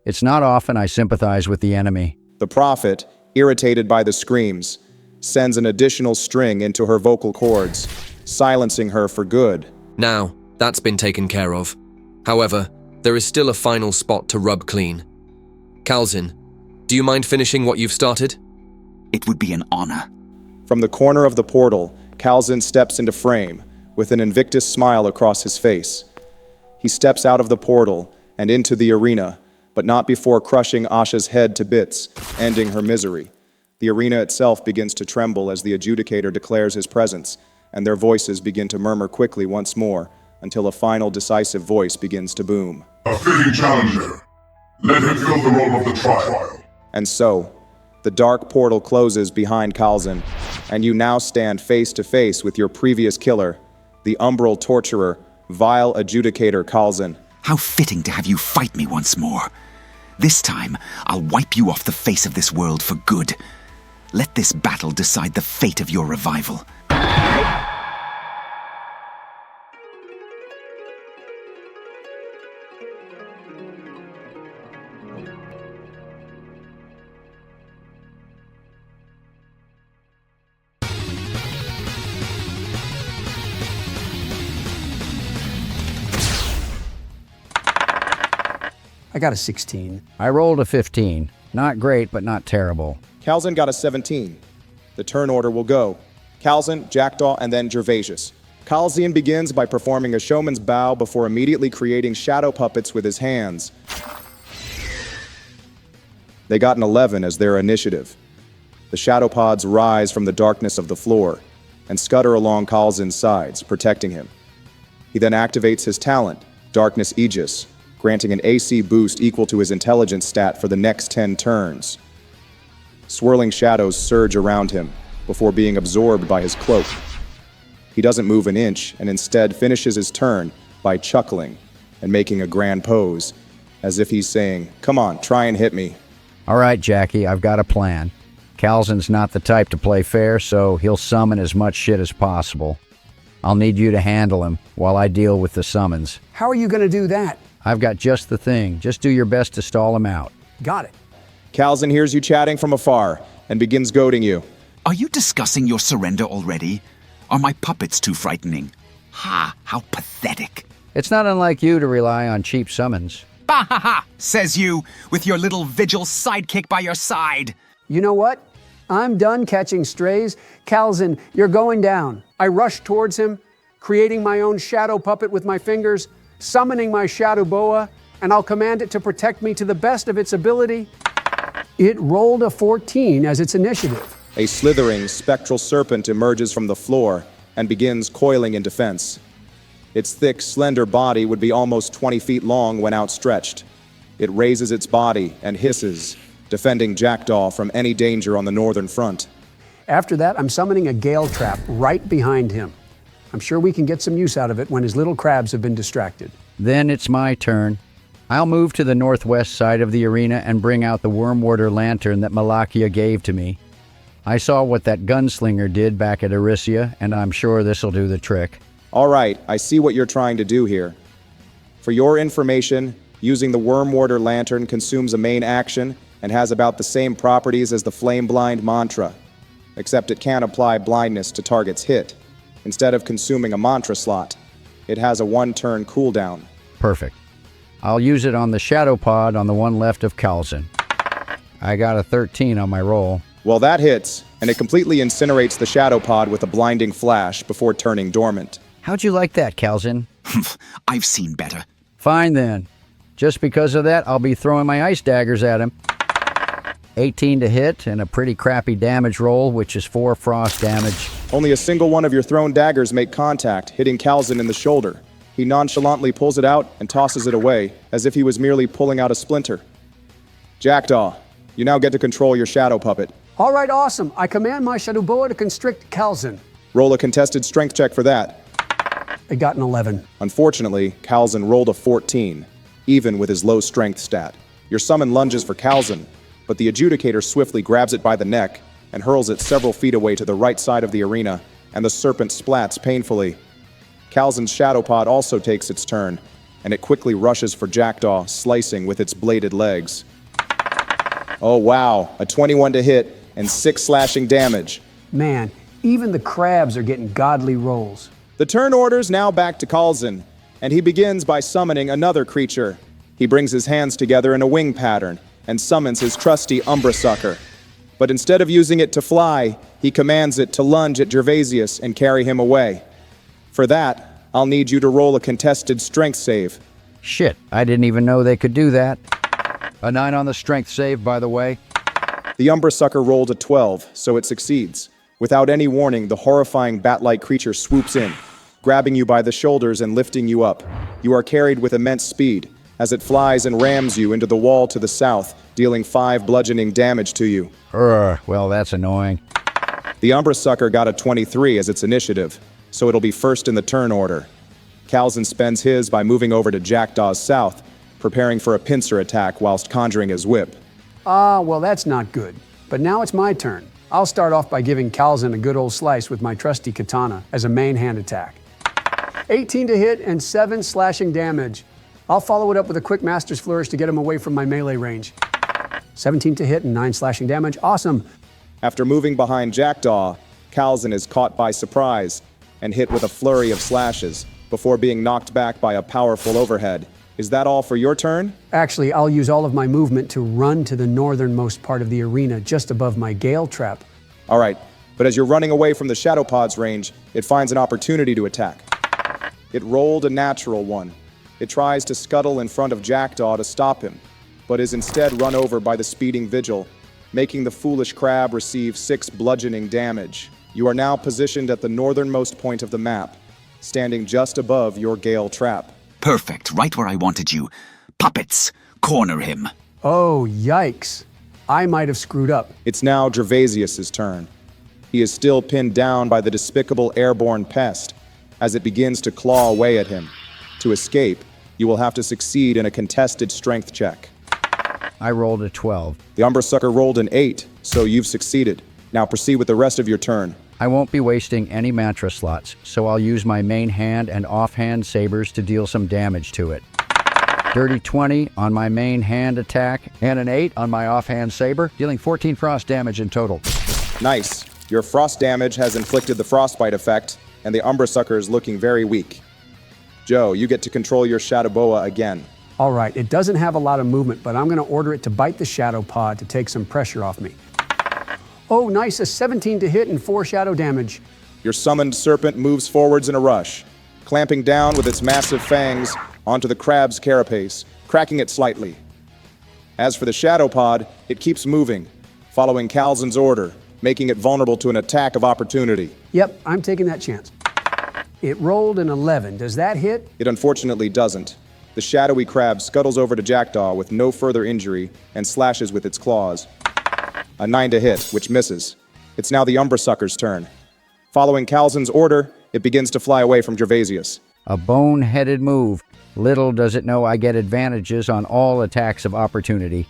It's not often I sympathize with the enemy. The Prophet, irritated by the screams, sends an additional string into her vocal cords, silencing her for good. Now, that's been taken care of. However, there is still a final spot to rub clean. Kalzin, do you mind finishing what you've started? It would be an honor. From the corner of the portal, Kalzin steps into frame, with an Invictus smile across his face. He steps out of the portal and into the arena, but not before crushing Asha's head to bits, ending her misery. The arena itself begins to tremble as the adjudicator declares his presence, and their voices begin to murmur quickly once more, until a final decisive voice begins to boom. A fitting challenger. Let him fill the role of the trial. And so, the dark portal closes behind Kalzin, and you now stand face to face with your previous killer, the umbral torturer, vile adjudicator Kalzin. How fitting to have you fight me once more. This time, I'll wipe you off the face of this world for good. Let this battle decide the fate of your revival. I got a 16. I rolled a 15. Not great, but not terrible. Kalzin got a 17. The turn order will go Kalzin, Jackdaw, and then Gervasius. Kalzin begins by performing a showman's bow before immediately creating shadow puppets with his hands. They got an 11 as their initiative. The shadow pods rise from the darkness of the floor and scutter along Kalzin's sides, protecting him. He then activates his talent, Darkness Aegis, granting an AC boost equal to his intelligence stat for the next 10 turns. Swirling shadows surge around him before being absorbed by his cloak. He doesn't move an inch and instead finishes his turn by chuckling and making a grand pose, as if he's saying, "Come on, try and hit me." All right, Jackie, I've got a plan. Kalzin's not the type to play fair, so he'll summon as much shit as possible. I'll need you to handle him while I deal with the summons. How are you going to do that? I've got just the thing. Just do your best to stall him out. Got it. Kalzin hears you chatting from afar and begins goading you. Are you discussing your surrender already? Are my puppets too frightening? Ha, how pathetic. It's not unlike you to rely on cheap summons. Bah ha ha, says you, with your little vigil sidekick by your side. You know what? I'm done catching strays. Kalzin, you're going down. I rush towards him, creating my own shadow puppet with my fingers, summoning my shadow boa, and I'll command it to protect me to the best of its ability. It rolled a 14 as its initiative. A slithering, spectral serpent emerges from the floor and begins coiling in defense. Its thick, slender body would be almost 20 feet long when outstretched. It raises its body and hisses, defending Jackdaw from any danger on the northern front. After that, I'm summoning a gale trap right behind him. I'm sure we can get some use out of it when his little crabs have been distracted. Then it's my turn. I'll move to the northwest side of the arena and bring out the Wormwarder lantern that Malakia gave to me. I saw what that gunslinger did back at Erisia, and I'm sure this'll do the trick. All right, I see what you're trying to do here. For your information, using the Wormwarder Lantern consumes a main action and has about the same properties as the Flame Blind mantra, except it can't apply blindness to targets hit. Instead of consuming a mantra slot, it has a 1-turn cooldown. Perfect. I'll use it on the Shadow Pod on the one left of Kalzin. I got a 13 on my roll. Well, that hits, and it completely incinerates the Shadow Pod with a blinding flash before turning dormant. How'd you like that, Kalzin? I've seen better. Fine then. Just because of that, I'll be throwing my ice daggers at him. 18 to hit and a pretty crappy damage roll, which is 4 frost damage. Only a single one of your thrown daggers make contact, hitting Kalzin in the shoulder. He nonchalantly pulls it out and tosses it away, as if he was merely pulling out a splinter. Jackdaw, you now get to control your shadow puppet. All right, awesome. I command my Shadow Boa to constrict Kalzin. Roll a contested strength check for that. I got an 11. Unfortunately, Kalzin rolled a 14, even with his low strength stat. Your summon lunges for Kalzin, but the adjudicator swiftly grabs it by the neck and hurls it several feet away to the right side of the arena, and the serpent splats painfully. Kalzin's shadow pod also takes its turn, and it quickly rushes for Jackdaw, slicing with its bladed legs. Oh wow, a 21 to hit and 6 slashing damage. Man, even the crabs are getting godly rolls. The turn order's now back to Kalzin, and he begins by summoning another creature. He brings his hands together in a wing pattern and summons his trusty Umbra Sucker. But instead of using it to fly, he commands it to lunge at Gervasius and carry him away. For that, I'll need you to roll a contested strength save. Shit, I didn't even know they could do that. A 9 on the strength save, by the way. The Umbra Sucker rolled a 12, so it succeeds. Without any warning, the horrifying bat-like creature swoops in, grabbing you by the shoulders and lifting you up. You are carried with immense speed, as it flies and rams you into the wall to the south, dealing 5 bludgeoning damage to you. Well, that's annoying. The Umbra Sucker got a 23 as its initiative, so it'll be first in the turn order. Kalzin spends his by moving over to Jackdaw's south, preparing for a pincer attack whilst conjuring his whip. Well, that's not good. But now it's my turn. I'll start off by giving Kalzin a good old slice with my trusty katana as a main hand attack. 18 to hit and 7 slashing damage. I'll follow it up with a quick Master's Flourish to get him away from my melee range. 17 to hit and 9 slashing damage. Awesome. After moving behind Jackdaw, Kalzin is caught by surprise and hit with a flurry of slashes before being knocked back by a powerful overhead. Is that all for your turn? Actually, I'll use all of my movement to run to the northernmost part of the arena just above my Gale Trap. All right, but as you're running away from the Shadow Pod's range, it finds an opportunity to attack. It rolled a natural 1. It tries to scuttle in front of Jackdaw to stop him, but is instead run over by the speeding Vigil, making the foolish crab receive 6 bludgeoning damage. You are now positioned at the northernmost point of the map, standing just above your Gale Trap. Perfect, right where I wanted you. Puppets, corner him. Oh, yikes. I might have screwed up. It's now Gervasius' turn. He is still pinned down by the despicable airborne pest as it begins to claw away at him. To escape, you will have to succeed in a contested strength check. I rolled a 12. The Umbra Sucker rolled an 8, so you've succeeded. Now proceed with the rest of your turn. I won't be wasting any mantra slots, so I'll use my main hand and offhand sabers to deal some damage to it. Dirty 20 on my main hand attack, and an 8 on my offhand saber, dealing 14 frost damage in total. Nice. Your frost damage has inflicted the frostbite effect, and the Umbra Sucker is looking very weak. Joe, you get to control your Shadow Boa again. All right, it doesn't have a lot of movement, but I'm going to order it to bite the Shadow Pod to take some pressure off me. Oh, nice, a 17 to hit and 4 shadow damage. Your summoned serpent moves forwards in a rush, clamping down with its massive fangs onto the crab's carapace, cracking it slightly. As for the Shadow Pod, it keeps moving, following Kalzin's order, making it vulnerable to an attack of opportunity. Yep, I'm taking that chance. It rolled an 11. Does that hit? It unfortunately doesn't. The shadowy crab scuttles over to Jackdaw with no further injury and slashes with its claws. A 9 to hit, which misses. It's now the Umbra Sucker's turn. Following Kalzin's order, it begins to fly away from Gervasius. A bone-headed move. Little does it know I get advantages on all attacks of opportunity.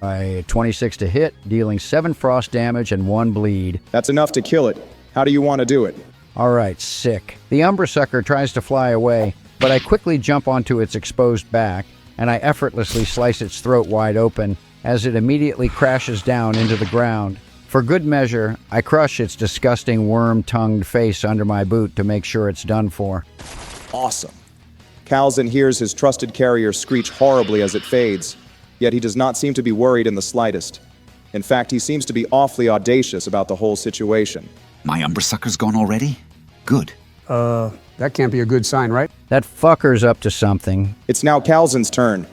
A 26 to hit, dealing 7 frost damage and 1 bleed. That's enough to kill it. How do you want to do it? All right, sick. The Umbra Sucker tries to fly away, but I quickly jump onto its exposed back, and I effortlessly slice its throat wide open as it immediately crashes down into the ground. For good measure, I crush its disgusting worm-tongued face under my boot to make sure it's done for. Awesome. Calzin hears his trusted carrier screech horribly as it fades, yet he does not seem to be worried in the slightest. In fact, he seems to be awfully audacious about the whole situation. My Umbra Sucker's gone already? Good. That can't be a good sign, right? That fucker's up to something. It's now Calzin's turn.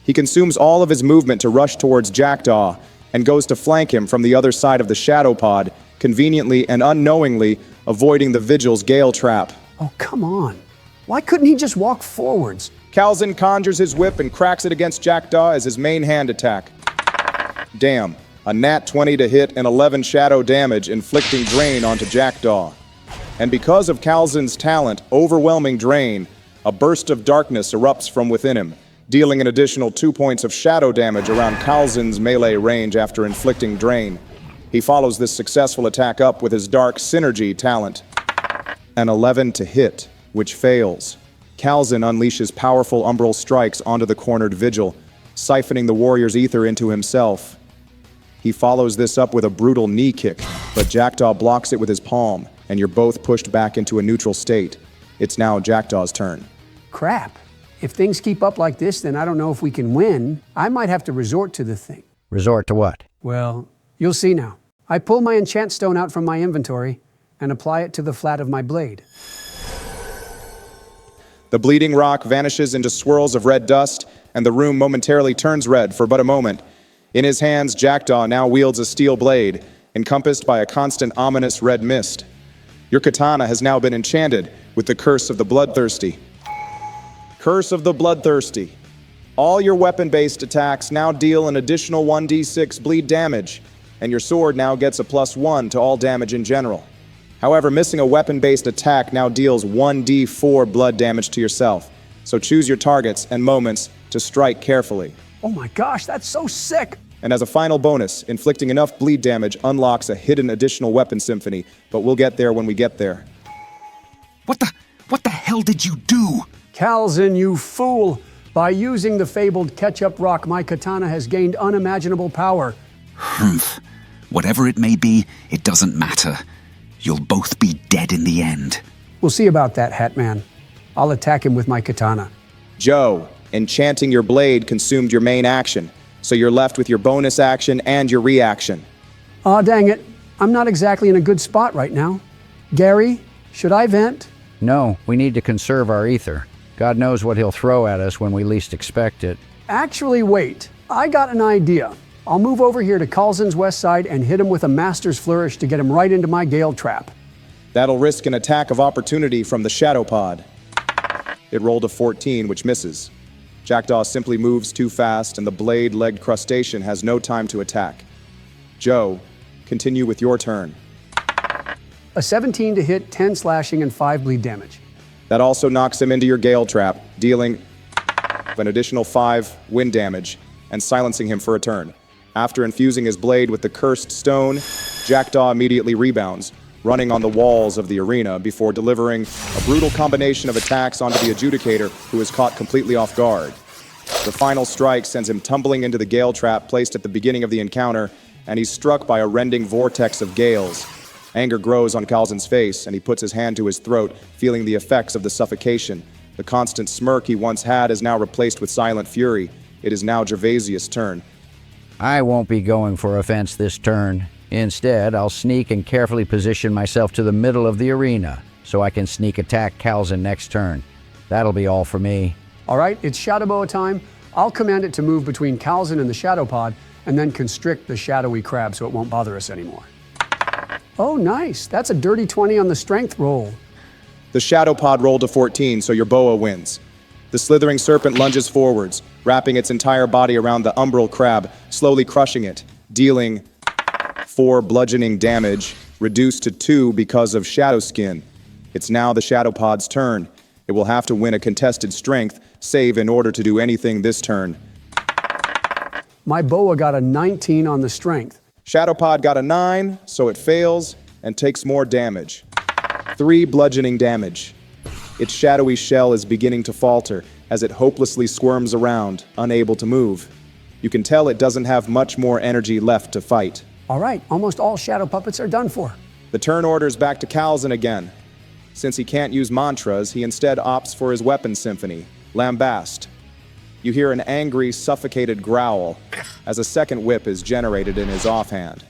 He consumes all of his movement to rush towards Jackdaw and goes to flank him from the other side of the shadow pod, conveniently and unknowingly avoiding the Vigil's gale trap. Oh, come on. Why couldn't he just walk forwards? Calzin conjures his whip and cracks it against Jackdaw as his main hand attack. Damn, a nat 20 to hit and 11 shadow damage, inflicting drain onto Jackdaw. And because of Calzin's talent, overwhelming drain, a burst of darkness erupts from within him, dealing an additional 2 points of shadow damage around Calzin's melee range after inflicting drain. He follows this successful attack up with his Dark Synergy talent. An 11 to hit, which fails. Calzin unleashes powerful umbral strikes onto the cornered Vigil, siphoning the warrior's ether into himself. He follows this up with a brutal knee kick, but Jackdaw blocks it with his palm, and you're both pushed back into a neutral state. It's now Jackdaw's turn. Crap. If things keep up like this, then I don't know if we can win. I might have to resort to the thing. Resort to what? Well, you'll see now. I pull my enchant stone out from my inventory and apply it to the flat of my blade. The bleeding rock vanishes into swirls of red dust, and the room momentarily turns red for but a moment. In his hands, Jackdaw now wields a steel blade, encompassed by a constant ominous red mist. Your katana has now been enchanted with the Curse of the Bloodthirsty. Curse of the Bloodthirsty. All your weapon-based attacks now deal an additional 1d6 bleed damage, and your sword now gets a +1 to all damage in general. However, missing a weapon-based attack now deals 1d4 blood damage to yourself, so choose your targets and moments to strike carefully. Oh my gosh, that's so sick! And as a final bonus, inflicting enough bleed damage unlocks a hidden additional weapon symphony, but we'll get there when we get there. What the hell did you do? Calzin, you fool! By using the fabled ketchup rock, my katana has gained unimaginable power. Humph. Whatever it may be, it doesn't matter. You'll both be dead in the end. We'll see about that, Hatman. I'll attack him with my katana. Joe, enchanting your blade consumed your main action, so you're left with your bonus action and your reaction. Aw, dang it. I'm not exactly in a good spot right now. Gary, should I vent? No, we need to conserve our ether. God knows what he'll throw at us when we least expect it. Actually, wait. I got an idea. I'll move over here to Calzin's west side and hit him with a Master's Flourish to get him right into my gale trap. That'll risk an attack of opportunity from the shadow pod. It rolled a 14, which misses. Jackdaw simply moves too fast, and the blade-legged crustacean has no time to attack. Joe, continue with your turn. A 17 to hit, 10 slashing, and 5 bleed damage. That also knocks him into your gale trap, dealing an additional 5 wind damage and silencing him for a turn. After infusing his blade with the cursed stone, Jackdaw immediately rebounds, running on the walls of the arena before delivering a brutal combination of attacks onto the Adjudicator, who is caught completely off guard. The final strike sends him tumbling into the gale trap placed at the beginning of the encounter, and he's struck by a rending vortex of gales. Anger grows on Calzin's face, and he puts his hand to his throat, feeling the effects of the suffocation. The constant smirk he once had is now replaced with silent fury. It is now Gervasius' turn. I won't be going for offense this turn. Instead, I'll sneak and carefully position myself to the middle of the arena, so I can sneak attack Calzin next turn. That'll be all for me. All right, it's Shadowboa time. I'll command it to move between Calzin and the Shadow Pod, and then constrict the shadowy crab so it won't bother us anymore. Oh, nice. That's a dirty 20 on the strength roll. The shadow pod rolled a 14, so your boa wins. The slithering serpent lunges forwards, wrapping its entire body around the umbral crab, slowly crushing it, dealing 4 bludgeoning damage, reduced to 2 because of shadow skin. It's now the shadow pod's turn. It will have to win a contested strength save in order to do anything this turn. My boa got a 19 on the strength. Shadowpod got a 9, so it fails and takes more damage. 3 bludgeoning damage. Its shadowy shell is beginning to falter as it hopelessly squirms around, unable to move. You can tell it doesn't have much more energy left to fight. All right, almost all shadow puppets are done for. The turn order's back to Calzin again. Since he can't use mantras, he instead opts for his weapon symphony, Lambast. You hear an angry, suffocated growl as a second whip is generated in his offhand.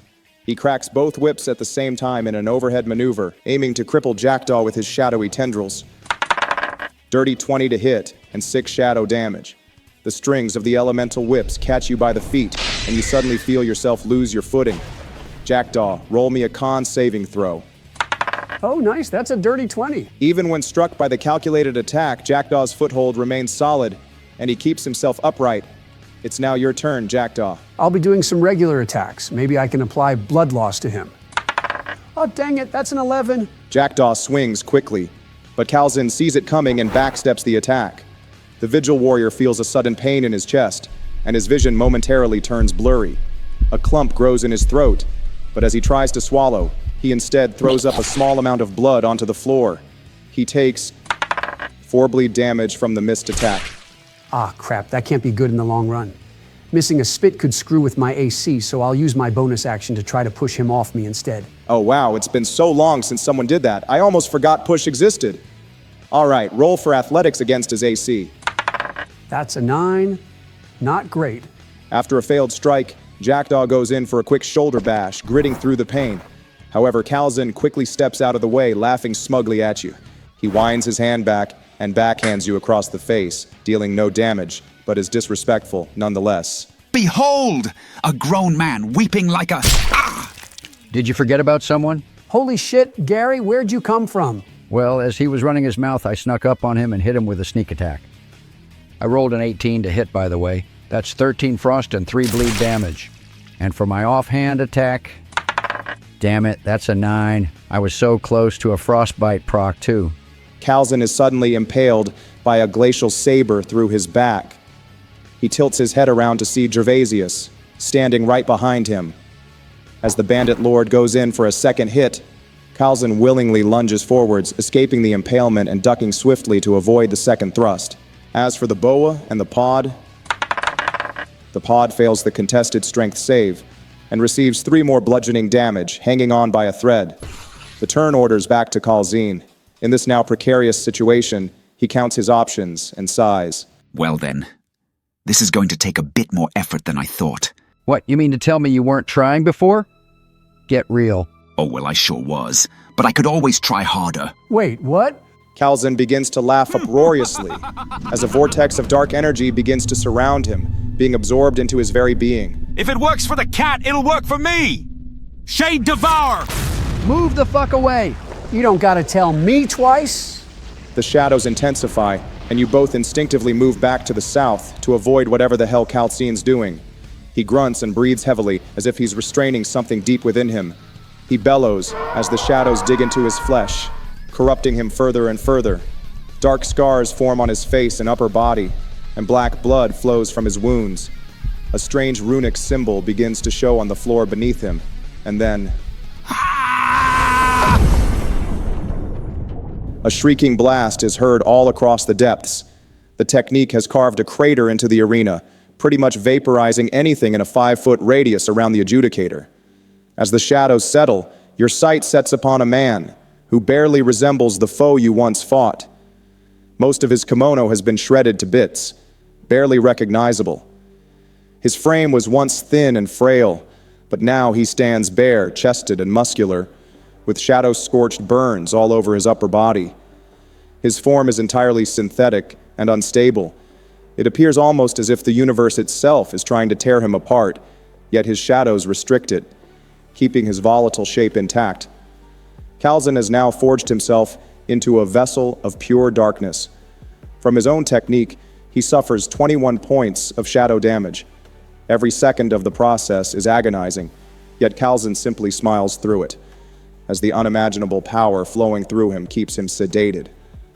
He cracks both whips at the same time in an overhead maneuver, aiming to cripple Jackdaw with his shadowy tendrils. Dirty 20 to hit and 6 shadow damage. The strings of the elemental whips catch you by the feet, and you suddenly feel yourself lose your footing. Jackdaw, roll me a con saving throw. Oh, nice. That's a dirty 20. Even when struck by the calculated attack, Jackdaw's foothold remains solid, and he keeps himself upright. It's now your turn, Jackdaw. I'll be doing some regular attacks. Maybe I can apply blood loss to him. Oh, dang it. That's an 11. Jackdaw swings quickly, but Calzin sees it coming and backsteps the attack. The Vigil Warrior feels a sudden pain in his chest, and his vision momentarily turns blurry. A clump grows in his throat, but as he tries to swallow, he instead throws up a small amount of blood onto the floor. He takes 4 bleed damage from the missed attack. Ah, crap. That can't be good in the long run. Missing a spit could screw with my AC, so I'll use my bonus action to try to push him off me instead. Oh wow, it's been so long since someone did that. I almost forgot push existed. All right, roll for athletics against his AC. That's a 9. Not great. After a failed strike, Jackdaw goes in for a quick shoulder bash, gritting through the pain. However, Calzin quickly steps out of the way, laughing smugly at you. He winds his hand back and backhands you across the face, dealing no damage, but is disrespectful nonetheless. Behold! A grown man weeping like a... Ah! Did you forget about someone? Holy shit, Gary, where'd you come from? Well, as he was running his mouth, I snuck up on him and hit him with a sneak attack. I rolled an 18 to hit, by the way. That's 13 frost and 3 bleed damage. And for my offhand attack... Damn it, that's a 9. I was so close to a frostbite proc, too. Calzin is suddenly impaled by a glacial saber through his back. He tilts his head around to see Gervasius, standing right behind him. As the bandit lord goes in for a second hit, Calzin willingly lunges forwards, escaping the impalement and ducking swiftly to avoid the second thrust. As for the boa and the pod fails the contested strength save and receives 3 more bludgeoning damage, hanging on by a thread. The turn orders back to Calzin. In this now precarious situation, he counts his options and sighs. Well then, this is going to take a bit more effort than I thought. What, you mean to tell me you weren't trying before? Get real. Oh, well, I sure was. But I could always try harder. Wait, what? Calzin begins to laugh uproariously as a vortex of dark energy begins to surround him, being absorbed into his very being. If it works for the cat, it'll work for me! Shade Devour! Move the fuck away! You don't gotta tell me twice! The shadows intensify, and you both instinctively move back to the south to avoid whatever the hell Calzin's doing. He grunts and breathes heavily, as if he's restraining something deep within him. He bellows as the shadows dig into his flesh, corrupting him further and further. Dark scars form on his face and upper body, and black blood flows from his wounds. A strange runic symbol begins to show on the floor beneath him, and then... A shrieking blast is heard all across the depths. The technique has carved a crater into the arena, pretty much vaporizing anything in a 5-foot radius around the adjudicator. As the shadows settle, your sight sets upon a man who barely resembles the foe you once fought. Most of his kimono has been shredded to bits, barely recognizable. His frame was once thin and frail, but now he stands bare, chested and muscular, with shadow-scorched burns all over his upper body. His form is entirely synthetic and unstable. It appears almost as if the universe itself is trying to tear him apart, yet his shadows restrict it, keeping his volatile shape intact. Calzin has now forged himself into a vessel of pure darkness. From his own technique, he suffers 21 points of shadow damage. Every second of the process is agonizing, yet Calzin simply smiles through it, as the unimaginable power flowing through him keeps him sedated.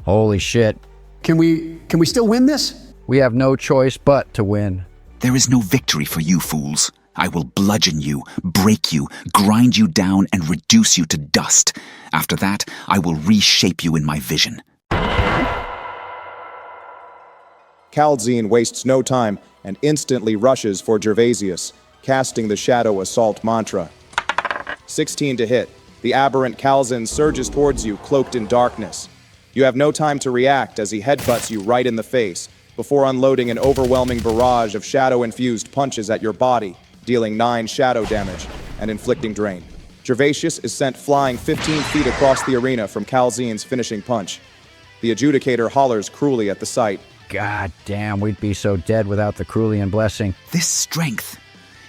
Holy shit. Can we still win this? We have no choice but to win. There is no victory for you fools. I will bludgeon you, break you, grind you down, and reduce you to dust. After that, I will reshape you in my vision. Calzine wastes no time and instantly rushes for Gervasius, casting the Shadow Assault mantra. 16 to hit. The aberrant Calzine surges towards you, cloaked in darkness. You have no time to react as he headbutts you right in the face, before unloading an overwhelming barrage of shadow-infused punches at your body, dealing 9 shadow damage and inflicting drain. Gervasius is sent flying 15 feet across the arena from Calzine's finishing punch. The adjudicator hollers cruelly at the sight. God damn, we'd be so dead without the Krulian blessing. This strength,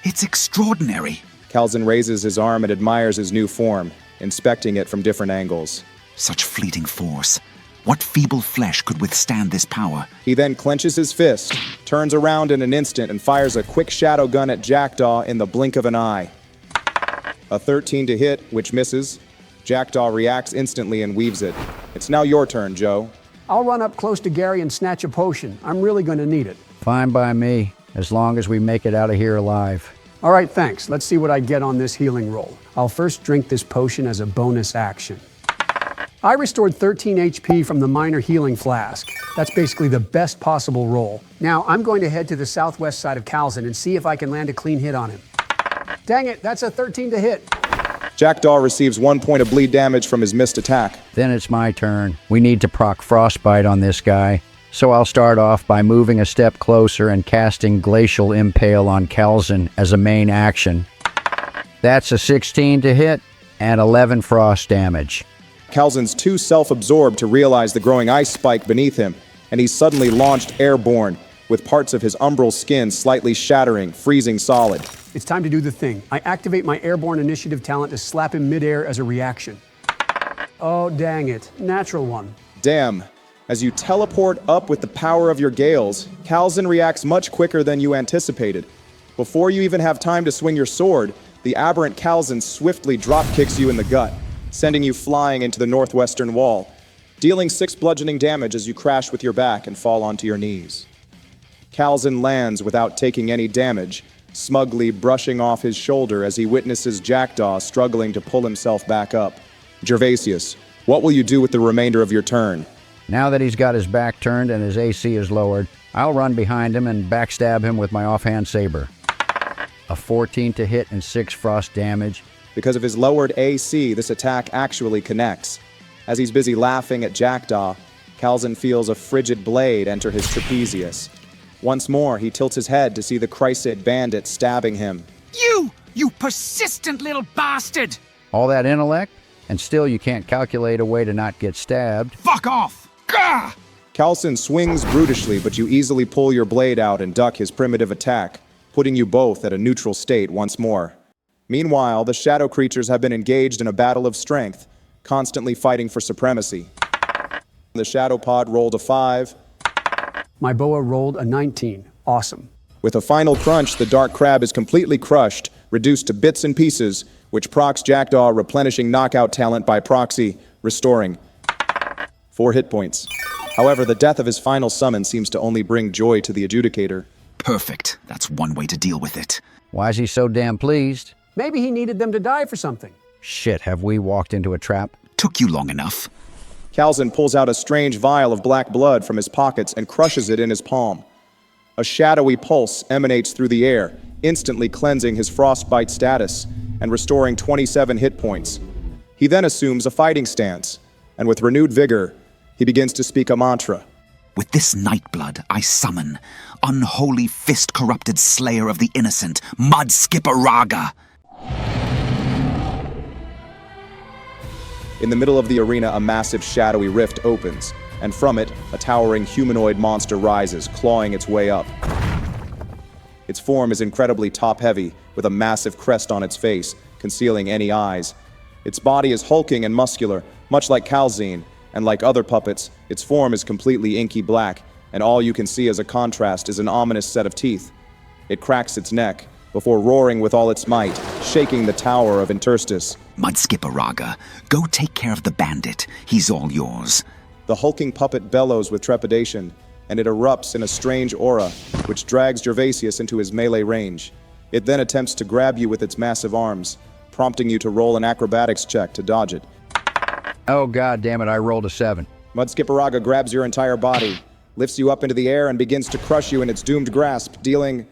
it's extraordinary. Calzine raises his arm and admires his new form, inspecting it from different angles. Such fleeting force. What feeble flesh could withstand this power? He then clenches his fist, turns around in an instant, and fires a quick shadow gun at Jackdaw in the blink of an eye. A 13 to hit, which misses. Jackdaw reacts instantly and weaves it. It's now your turn, Joe. I'll run up close to Gary and snatch a potion. I'm really going to need it. Fine by me, as long as we make it out of here alive. All right, thanks. Let's see what I get on this healing roll. I'll first drink this potion as a bonus action. I restored 13 HP from the minor healing flask. That's basically the best possible roll. Now, I'm going to head to the southwest side of Calzine and see if I can land a clean hit on him. Dang it, that's a 13 to hit. Jackdaw receives 1 point of bleed damage from his missed attack. Then it's my turn. We need to proc Frostbite on this guy. So I'll start off by moving a step closer and casting Glacial Impale on Calzine as a main action. That's a 16 to hit and 11 frost damage. Calzine's too self-absorbed to realize the growing ice spike beneath him, and he's suddenly launched airborne, with parts of his umbral skin slightly shattering, freezing solid. It's time to do the thing. I activate my airborne initiative talent to slap him midair as a reaction. Oh, dang it. Natural one. Damn. As you teleport up with the power of your gales, Calzine reacts much quicker than you anticipated. Before you even have time to swing your sword, the aberrant Calzine swiftly drop-kicks you in the gut, sending you flying into the northwestern wall, dealing 6 bludgeoning damage as you crash with your back and fall onto your knees. Calzine lands without taking any damage, smugly brushing off his shoulder as he witnesses Jackdaw struggling to pull himself back up. Gervasius, what will you do with the remainder of your turn? Now that he's got his back turned and his AC is lowered, I'll run behind him and backstab him with my offhand saber. A 14 to hit and 6 frost damage. Because of his lowered AC, this attack actually connects. As he's busy laughing at Jackdaw, Calzine feels a frigid blade enter his trapezius. Once more, he tilts his head to see the Chrysid bandit stabbing him. You persistent little bastard! All that intellect, and still you can't calculate a way to not get stabbed. Fuck off! Gah! Calzine swings brutishly, but you easily pull your blade out and duck his primitive attack, putting you both at a neutral state once more. Meanwhile, the shadow creatures have been engaged in a battle of strength, constantly fighting for supremacy. The shadow pod rolled a 5. My boa rolled a 19. Awesome. With a final crunch, the dark crab is completely crushed, reduced to bits and pieces, which procs Jackdaw, replenishing knockout talent by proxy, restoring 4 hit points. However, the death of his final summon seems to only bring joy to the adjudicator. Perfect. That's one way to deal with it. Why is he so damn pleased? Maybe he needed them to die for something. Shit, have we walked into a trap? Took you long enough. Calzine pulls out a strange vial of black blood from his pockets and crushes it in his palm. A shadowy pulse emanates through the air, instantly cleansing his frostbite status and restoring 27 hit points. He then assumes a fighting stance, and with renewed vigor, he begins to speak a mantra. With this nightblood, I summon unholy fist-corrupted slayer of the innocent, Mud Skipper Raga. In the middle of the arena, a massive shadowy rift opens, and from it, a towering humanoid monster rises, clawing its way up. Its form is incredibly top-heavy, with a massive crest on its face, concealing any eyes. Its body is hulking and muscular, much like Calzine, and like other puppets, its form is completely inky black, and all you can see as a contrast is an ominous set of teeth. It cracks its neck, before roaring with all its might, shaking the tower of Interstus. Mud Skipper Raga, go take care of the bandit. He's all yours. The hulking puppet bellows with trepidation, and it erupts in a strange aura, which drags Gervasius into his melee range. It then attempts to grab you with its massive arms, prompting you to roll an acrobatics check to dodge it. Oh god damn it, I rolled a 7. Mudskiparaga grabs your entire body, lifts you up into the air, and begins to crush you in its doomed grasp, dealing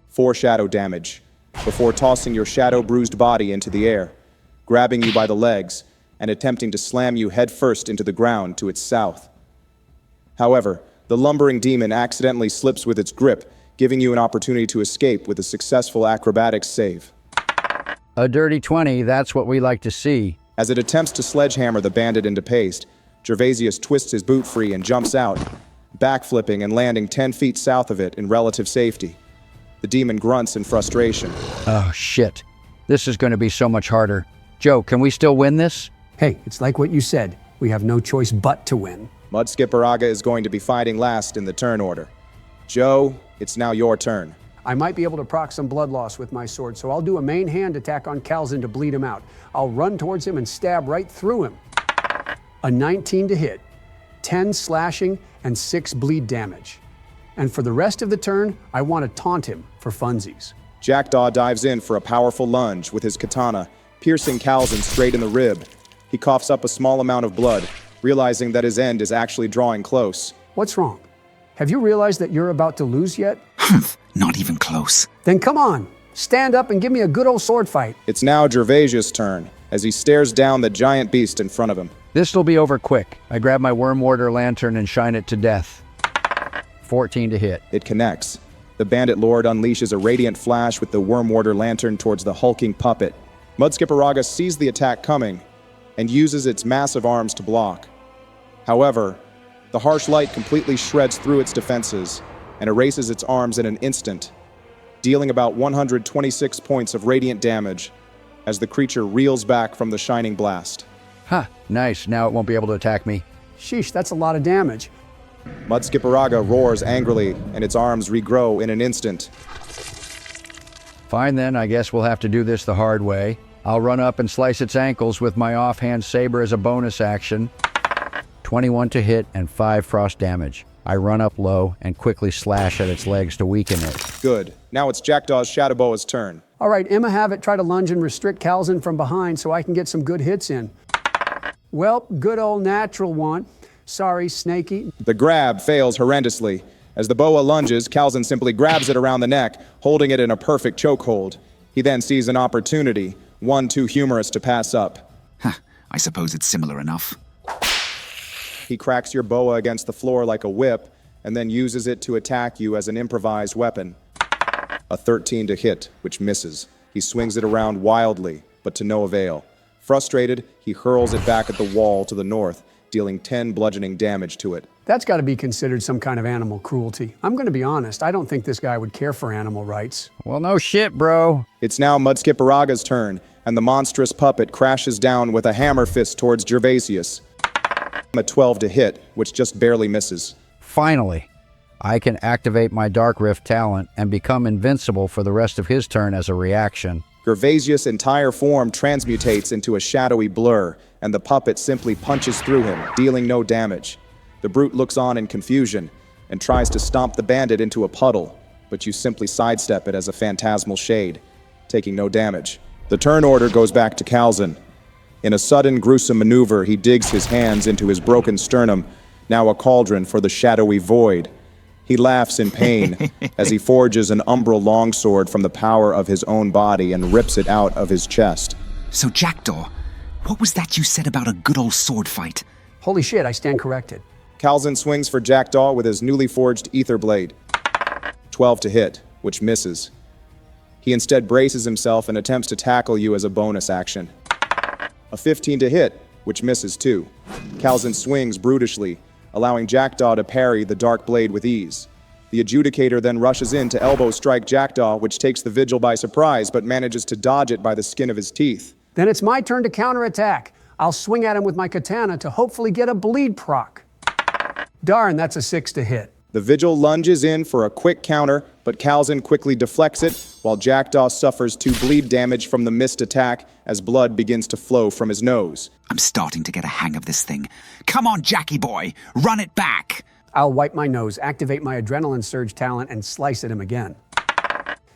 4 shadow damage, before tossing your shadow-bruised body into the air, grabbing you by the legs, and attempting to slam you headfirst into the ground to its south. However, the lumbering demon accidentally slips with its grip, giving you an opportunity to escape with a successful acrobatics save. A dirty 20, that's what we like to see. As it attempts to sledgehammer the bandit into paste, Gervasius twists his boot free and jumps out, backflipping and landing 10 feet south of it in relative safety. The demon grunts in frustration. Oh shit. This is going to be so much harder. Joe, can we still win this? Hey, it's like what you said. We have no choice but to win. Mudskiparaga is going to be fighting last in the turn order. Joe, it's now your turn. I might be able to proc some blood loss with my sword, so I'll do a main hand attack on Kalzin to bleed him out. I'll run towards him and stab right through him. A 19 to hit, 10 slashing, and 6 bleed damage. And for the rest of the turn, I want to taunt him for funsies. Jackdaw dives in for a powerful lunge with his katana, piercing Kalzin straight in the rib. He coughs up a small amount of blood, realizing that his end is actually drawing close. What's wrong? Have you realized that you're about to lose yet? Not even close. Then come on, stand up and give me a good old sword fight. It's now Gervasius' turn, as he stares down the giant beast in front of him. This'll be over quick. I grab my worm warder lantern and shine it to death. 14 to hit. It connects. The bandit lord unleashes a radiant flash with the worm warder lantern towards the hulking puppet. Mudskiparaga sees the attack coming and uses its massive arms to block. However, the harsh light completely shreds through its defenses and erases its arms in an instant, dealing about 126 points of radiant damage as the creature reels back from the shining blast. Huh, nice. Now it won't be able to attack me. Sheesh, that's a lot of damage. Mudskiparaga roars angrily, and its arms regrow in an instant. Fine then, I guess we'll have to do this the hard way. I'll run up and slice its ankles with my offhand saber as a bonus action. 21 to hit and 5 frost damage. I run up low and quickly slash at its legs to weaken it. Good. Now it's Jackdaw's Shadowboa's turn. All right, Emma Havok, try to lunge and restrict Kalzin from behind so I can get some good hits in. Well, good old natural one. Sorry, Snaky. The grab fails horrendously. As the boa lunges, Kalzin simply grabs it around the neck, holding it in a perfect chokehold. He then sees an opportunity, one too humorous to pass up. I suppose it's similar enough. He cracks your boa against the floor like a whip, and then uses it to attack you as an improvised weapon. A 13 to hit, which misses. He swings it around wildly, but to no avail. Frustrated, he hurls it back at the wall to the north, dealing 10 bludgeoning damage to it. That's got to be considered some kind of animal cruelty. I'm going to be honest, I don't think this guy would care for animal rights. Well, no shit, bro. It's now Mudskiparaga's turn, and the monstrous puppet crashes down with a hammer fist towards Gervasius. A 12 to hit, which just barely misses. Finally, I can activate my Dark Rift talent and become invincible for the rest of his turn as a reaction. Gervasius' entire form transmutates into a shadowy blur, and the puppet simply punches through him, dealing no damage. The brute looks on in confusion and tries to stomp the bandit into a puddle, but you simply sidestep it as a phantasmal shade, taking no damage. The turn order goes back to Kalzin. In a sudden, gruesome maneuver, he digs his hands into his broken sternum, now a cauldron for the shadowy void. He laughs in pain as he forges an umbral longsword from the power of his own body and rips it out of his chest. So, Jackdaw, what was that you said about a good old sword fight? Holy shit, I stand corrected. Kalzin swings for Jackdaw with his newly forged ether blade. 12 to hit, which misses. He instead braces himself and attempts to tackle you as a bonus action. A 15 to hit, which misses too. Kalzin swings brutishly, allowing Jackdaw to parry the dark blade with ease. The adjudicator then rushes in to elbow strike Jackdaw, which takes the vigil by surprise, but manages to dodge it by the skin of his teeth. Then it's my turn to counterattack. I'll swing at him with my katana to hopefully get a bleed proc. Darn, that's a 6 to hit. The vigil lunges in for a quick counter, but Kalzin quickly deflects it, while Jackdaw suffers 2 bleed damage from the missed attack as blood begins to flow from his nose. I'm starting to get a hang of this thing. Come on, Jackie boy, run it back! I'll wipe my nose, activate my adrenaline surge talent, and slice at him again.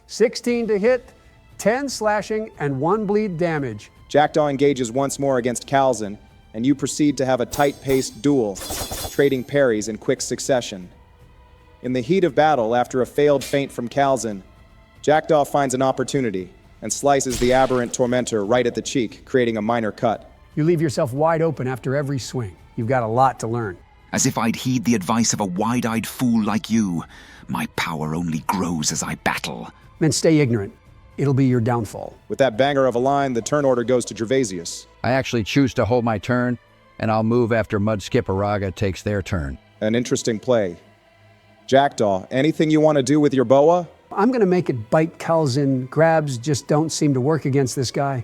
16 to hit, 10 slashing, and 1 bleed damage. Jackdaw engages once more against Calzin, and you proceed to have a tight-paced duel, trading parries in quick succession. In the heat of battle, after a failed feint from Calzin, Jackdaw finds an opportunity and slices the aberrant tormentor right at the cheek, creating a minor cut. You leave yourself wide open after every swing. You've got a lot to learn. As if I'd heed the advice of a wide-eyed fool like you. My power only grows as I battle. Then stay ignorant. It'll be your downfall. With that banger of a line, the turn order goes to Gervasius. I actually choose to hold my turn, and I'll move after Mudskiparaga takes their turn. An interesting play. Jackdaw, anything you want to do with your boa? I'm going to make it bite Calzin. Grabs just don't seem to work against this guy.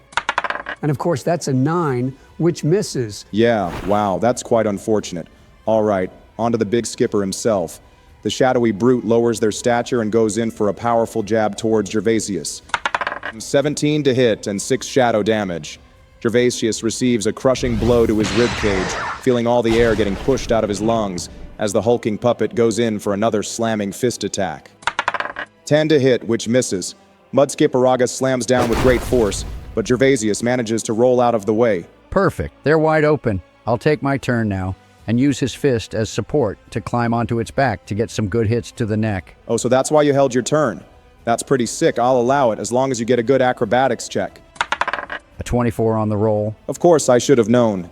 And of course, that's a 9, which misses. Yeah, wow, that's quite unfortunate. All right, on to the big skipper himself. The shadowy brute lowers their stature and goes in for a powerful jab towards Gervasius. 17 to hit and 6 shadow damage. Gervasius receives a crushing blow to his ribcage, feeling all the air getting pushed out of his lungs as the hulking puppet goes in for another slamming fist attack. 10 to hit, which misses. Mudskiparaga slams down with great force, but Gervasius manages to roll out of the way. Perfect. They're wide open. I'll take my turn now and use his fist as support to climb onto its back to get some good hits to the neck. Oh, so that's why you held your turn. That's pretty sick. I'll allow it, as long as you get a good acrobatics check. A 24 on the roll. Of course, I should have known.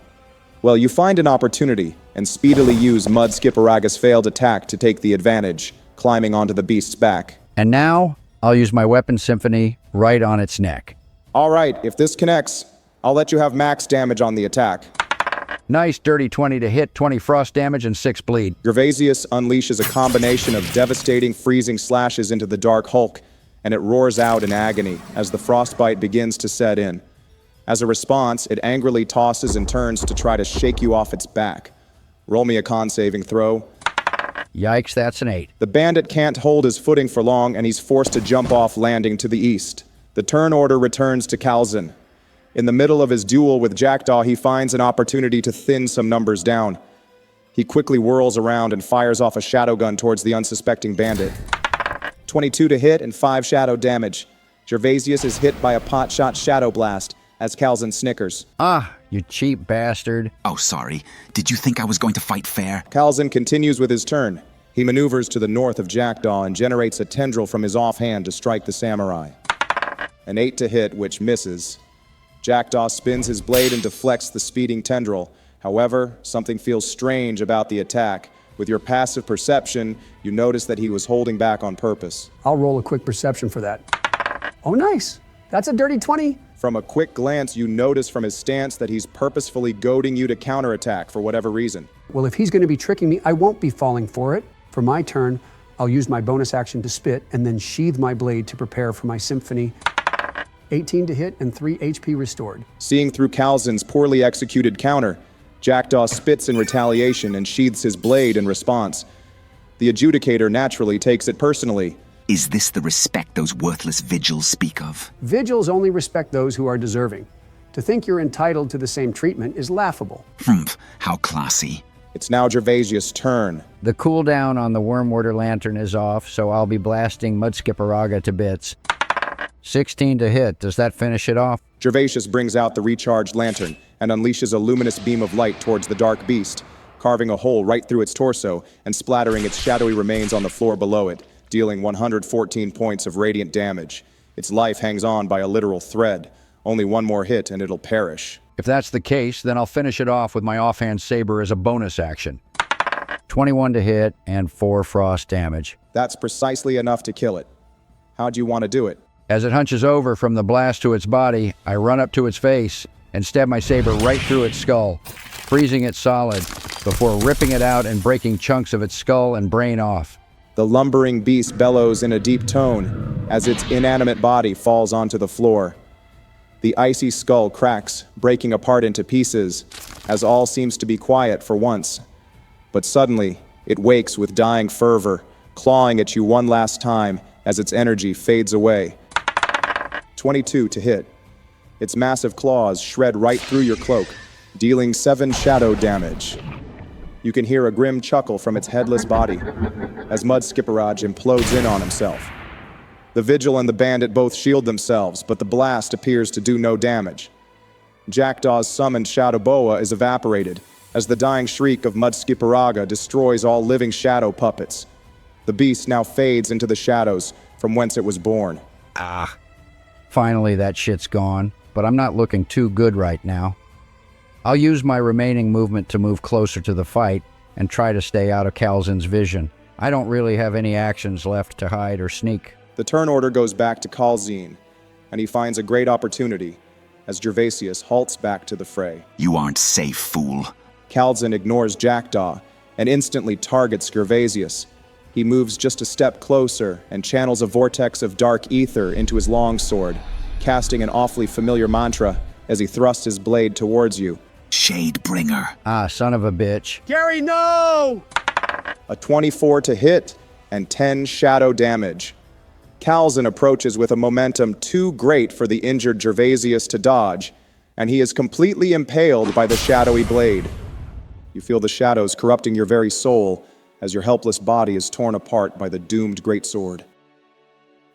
Well, you find an opportunity and speedily use Mudskiparaga's failed attack to take the advantage, climbing onto the beast's back. And now, I'll use my weapon symphony right on its neck. All right, if this connects, I'll let you have max damage on the attack. Nice dirty 20 to hit, 20 frost damage, and 6 bleed. Gervasius unleashes a combination of devastating, freezing slashes into the Dark Hulk, and it roars out in agony as the frostbite begins to set in. As a response, it angrily tosses and turns to try to shake you off its back. Roll me a con saving throw. Yikes, that's an 8. The bandit can't hold his footing for long, and he's forced to jump off, landing to the east. The turn order returns to Calzin. In the middle of his duel with Jackdaw, he finds an opportunity to thin some numbers down. He quickly whirls around and fires off a shadow gun towards the unsuspecting bandit. 22 to hit and 5 shadow damage. Gervasius is hit by a pot-shot shadow blast as Calzin snickers. Ah, you cheap bastard. Oh, sorry. Did you think I was going to fight fair? Calzin continues with his turn. He maneuvers to the north of Jackdaw and generates a tendril from his offhand to strike the samurai. An 8 to hit, which misses. Jackdaw spins his blade and deflects the speeding tendril. However, something feels strange about the attack. With your passive perception, you notice that he was holding back on purpose. I'll roll a quick perception for that. Oh, nice. That's a dirty 20. From a quick glance, you notice from his stance that he's purposefully goading you to counterattack for whatever reason. Well, if he's going to be tricking me, I won't be falling for it. For my turn, I'll use my bonus action to spit and then sheathe my blade to prepare for my symphony. 18 to hit and 3 HP restored. Seeing through Calzin's poorly executed counter, Jackdaw spits in retaliation and sheathes his blade in response. The adjudicator naturally takes it personally. Is this the respect those worthless vigils speak of? Vigils only respect those who are deserving. To think you're entitled to the same treatment is laughable. Humph, how classy. It's now Gervasius' turn. The cooldown on the Wormwater Lantern is off, so I'll be blasting Mudskiparaga to bits. 16 to hit. Does that finish it off? Gervasius brings out the recharged lantern and unleashes a luminous beam of light towards the dark beast, carving a hole right through its torso and splattering its shadowy remains on the floor below it, dealing 114 points of radiant damage. Its life hangs on by a literal thread. Only one more hit and it'll perish. If that's the case, then I'll finish it off with my offhand saber as a bonus action. 21 to hit and 4 frost damage. That's precisely enough to kill it. How'd you want to do it? As it hunches over from the blast to its body, I run up to its face and stab my saber right through its skull, freezing it solid before ripping it out and breaking chunks of its skull and brain off. The lumbering beast bellows in a deep tone as its inanimate body falls onto the floor. The icy skull cracks, breaking apart into pieces, as all seems to be quiet for once. But suddenly, it wakes with dying fervor, clawing at you one last time as its energy fades away. 22 to hit. Its massive claws shred right through your cloak, dealing 7 shadow damage. You can hear a grim chuckle from its headless body as Mudskipperaj implodes in on himself. The Vigil and the Bandit both shield themselves, but the blast appears to do no damage. Jackdaw's summoned Shadow Boa is evaporated as the dying shriek of Mudskipperaga destroys all living shadow puppets. The beast now fades into the shadows from whence it was born. Finally, that shit's gone, but I'm not looking too good right now. I'll use my remaining movement to move closer to the fight and try to stay out of Kalzin's vision. I don't really have any actions left to hide or sneak. The turn order goes back to Kalzin, and he finds a great opportunity as Gervasius halts back to the fray. You aren't safe, fool. Kalzin ignores Jackdaw and instantly targets Gervasius. He moves just a step closer and channels a vortex of dark ether into his longsword, casting an awfully familiar mantra as he thrusts his blade towards you. Shadebringer. Ah, son of a bitch. Gary, no! A 24 to hit and 10 shadow damage. Kalzin approaches with a momentum too great for the injured Gervasius to dodge, and he is completely impaled by the shadowy blade. You feel the shadows corrupting your very soul as your helpless body is torn apart by the doomed greatsword.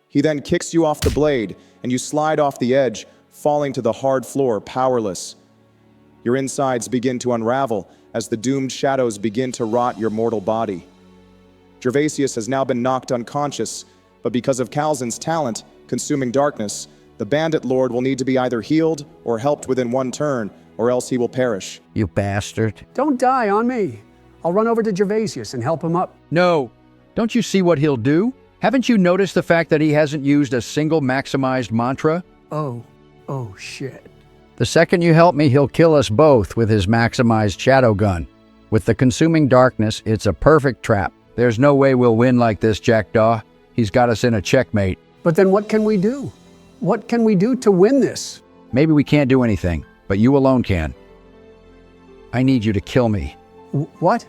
He then kicks you off the blade, and you slide off the edge, falling to the hard floor powerless. Your insides begin to unravel as the doomed shadows begin to rot your mortal body. Gervasius has now been knocked unconscious, but because of Kalzin's talent, consuming darkness, the Bandit Lord will need to be either healed or helped within one turn, or else he will perish. You bastard. Don't die on me. I'll run over to Gervasius and help him up. No. Don't you see what he'll do? Haven't you noticed the fact that he hasn't used a single maximized mantra? Oh shit. The second you help me, he'll kill us both with his maximized shadow gun. With the consuming darkness, it's a perfect trap. There's no way we'll win like this, Jackdaw. He's got us in a checkmate. But then what can we do? What can we do to win this? Maybe we can't do anything, but you alone can. I need you to kill me. What?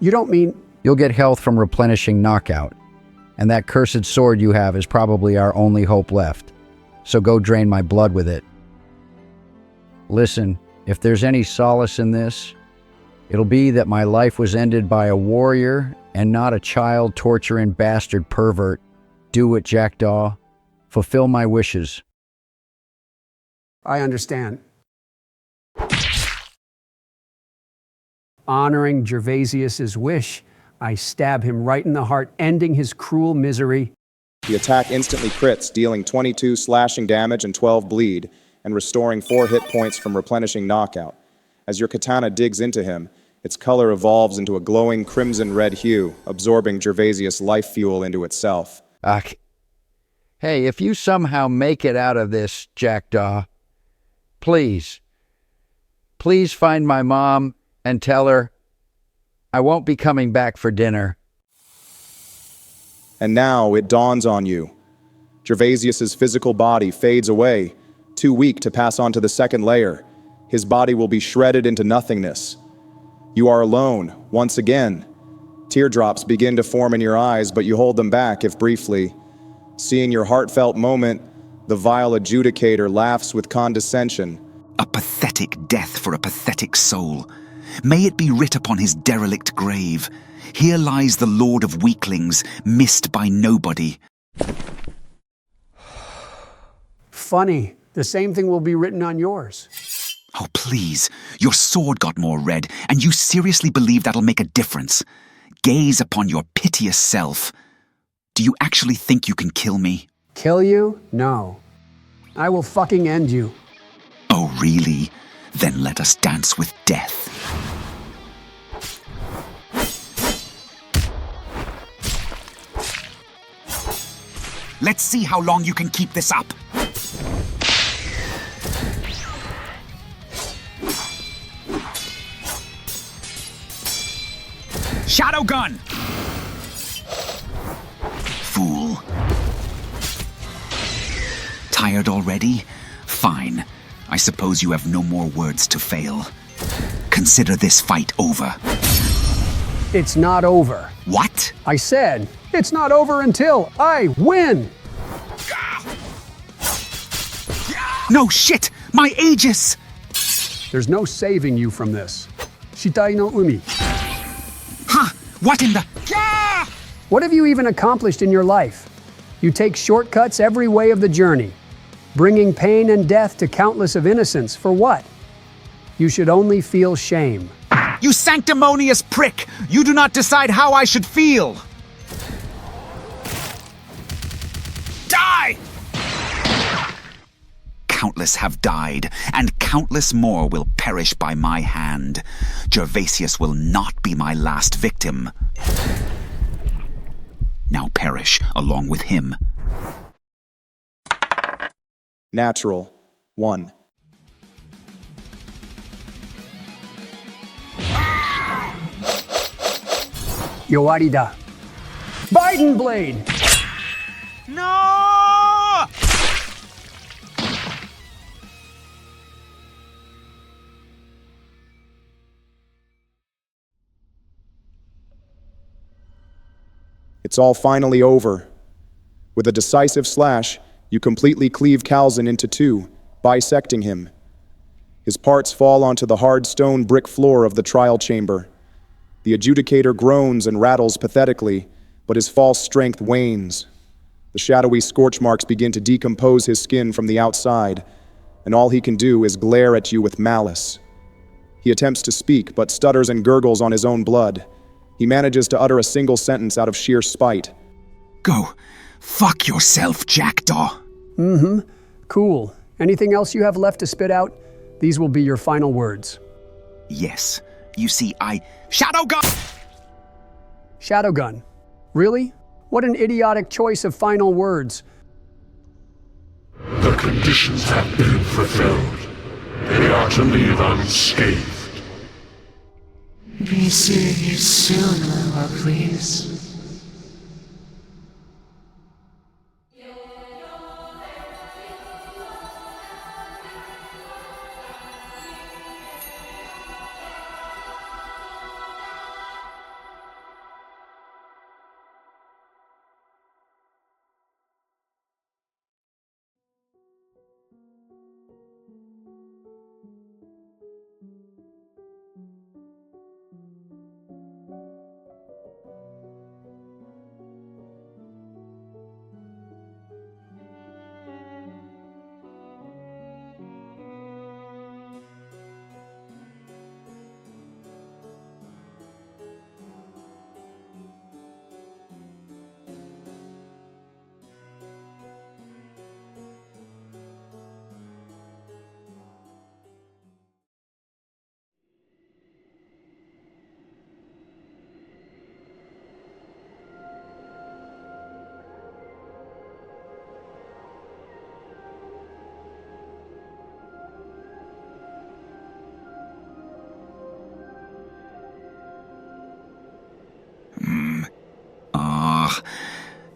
You don't mean... You'll get health from replenishing knockout. And that cursed sword you have is probably our only hope left. So go drain my blood with it. Listen, if there's any solace in this, it'll be that my life was ended by a warrior and not a child-torturing bastard pervert. Do it, Jackdaw. Fulfill my wishes. I understand. Honoring Gervasius's wish, I stab him right in the heart, ending his cruel misery. The attack instantly crits, dealing 22 slashing damage and 12 bleed, and restoring 4 hit points from replenishing knockout. As your katana digs into him, its color evolves into a glowing crimson-red hue, absorbing Gervasius' life fuel into itself. Hey, if you somehow make it out of this, Jackdaw, please find my mom and tell her I won't be coming back for dinner. And now it dawns on you. Gervasius' physical body fades away, too weak to pass on to the second layer. His body will be shredded into nothingness. You are alone, once again. Teardrops begin to form in your eyes, but you hold them back, if briefly. Seeing your heartfelt moment, the vile adjudicator laughs with condescension. A pathetic death for a pathetic soul. May it be writ upon his derelict grave. Here lies the Lord of Weaklings, missed by nobody. Funny. The same thing will be written on yours. Oh, please. Your sword got more red, and you seriously believe that'll make a difference? Gaze upon your piteous self. Do you actually think you can kill me? Kill you? No. I will fucking end you. Oh, really? Then let us dance with death. Let's see how long you can keep this up. Shadow gun! Fool. Tired already? Fine. I suppose you have no more words to fail. Consider this fight over. It's not over. What? I said, it's not over until I win! No shit! My Aegis! There's no saving you from this. Shitai no umi. What in the... What have you even accomplished in your life? You take shortcuts every way of the journey, bringing pain and death to countless of innocents. For what? You should only feel shame. You sanctimonious prick! You do not decide how I should feel! Die! Countless have died, and countless more will perish by my hand. Gervasius will not be my last victim. Now perish along with him. Natural. 1. Yoarida. Biden Blade! No! It's all finally over. With a decisive slash, you completely cleave Calzin into two, bisecting him. His parts fall onto the hard stone brick floor of the trial chamber. The adjudicator groans and rattles pathetically, but his false strength wanes. The shadowy scorch marks begin to decompose his skin from the outside, and all he can do is glare at you with malice. He attempts to speak, but stutters and gurgles on his own blood. He manages to utter a single sentence out of sheer spite. Go. Fuck yourself, Jackdaw. Cool. Anything else you have left to spit out? These will be your final words. Yes. You see, Shadowgun! Shadowgun. Really? What an idiotic choice of final words. The conditions have been fulfilled. They are to leave unscathed. Be seeing you soon, Lila, please.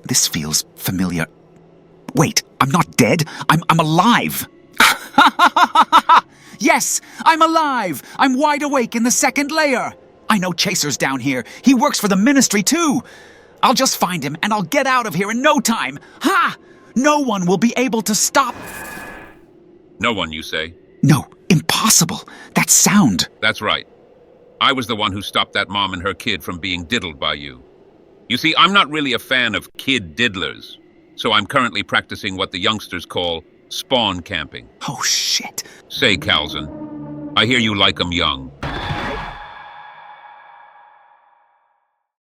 This feels familiar. Wait, I'm not dead. I'm alive. Yes, I'm alive. I'm wide awake in the second layer. I know Chaser's down here. He works for the Ministry too. I'll just find him and I'll get out of here in no time. Ha! No one will be able to stop. No one, you say? No, impossible. That sound. That's right. I was the one who stopped that mom and her kid from being diddled by you. You see, I'm not really a fan of kid diddlers, so I'm currently practicing what the youngsters call spawn camping. Oh, shit. Say, Calzin, I hear you like 'em young.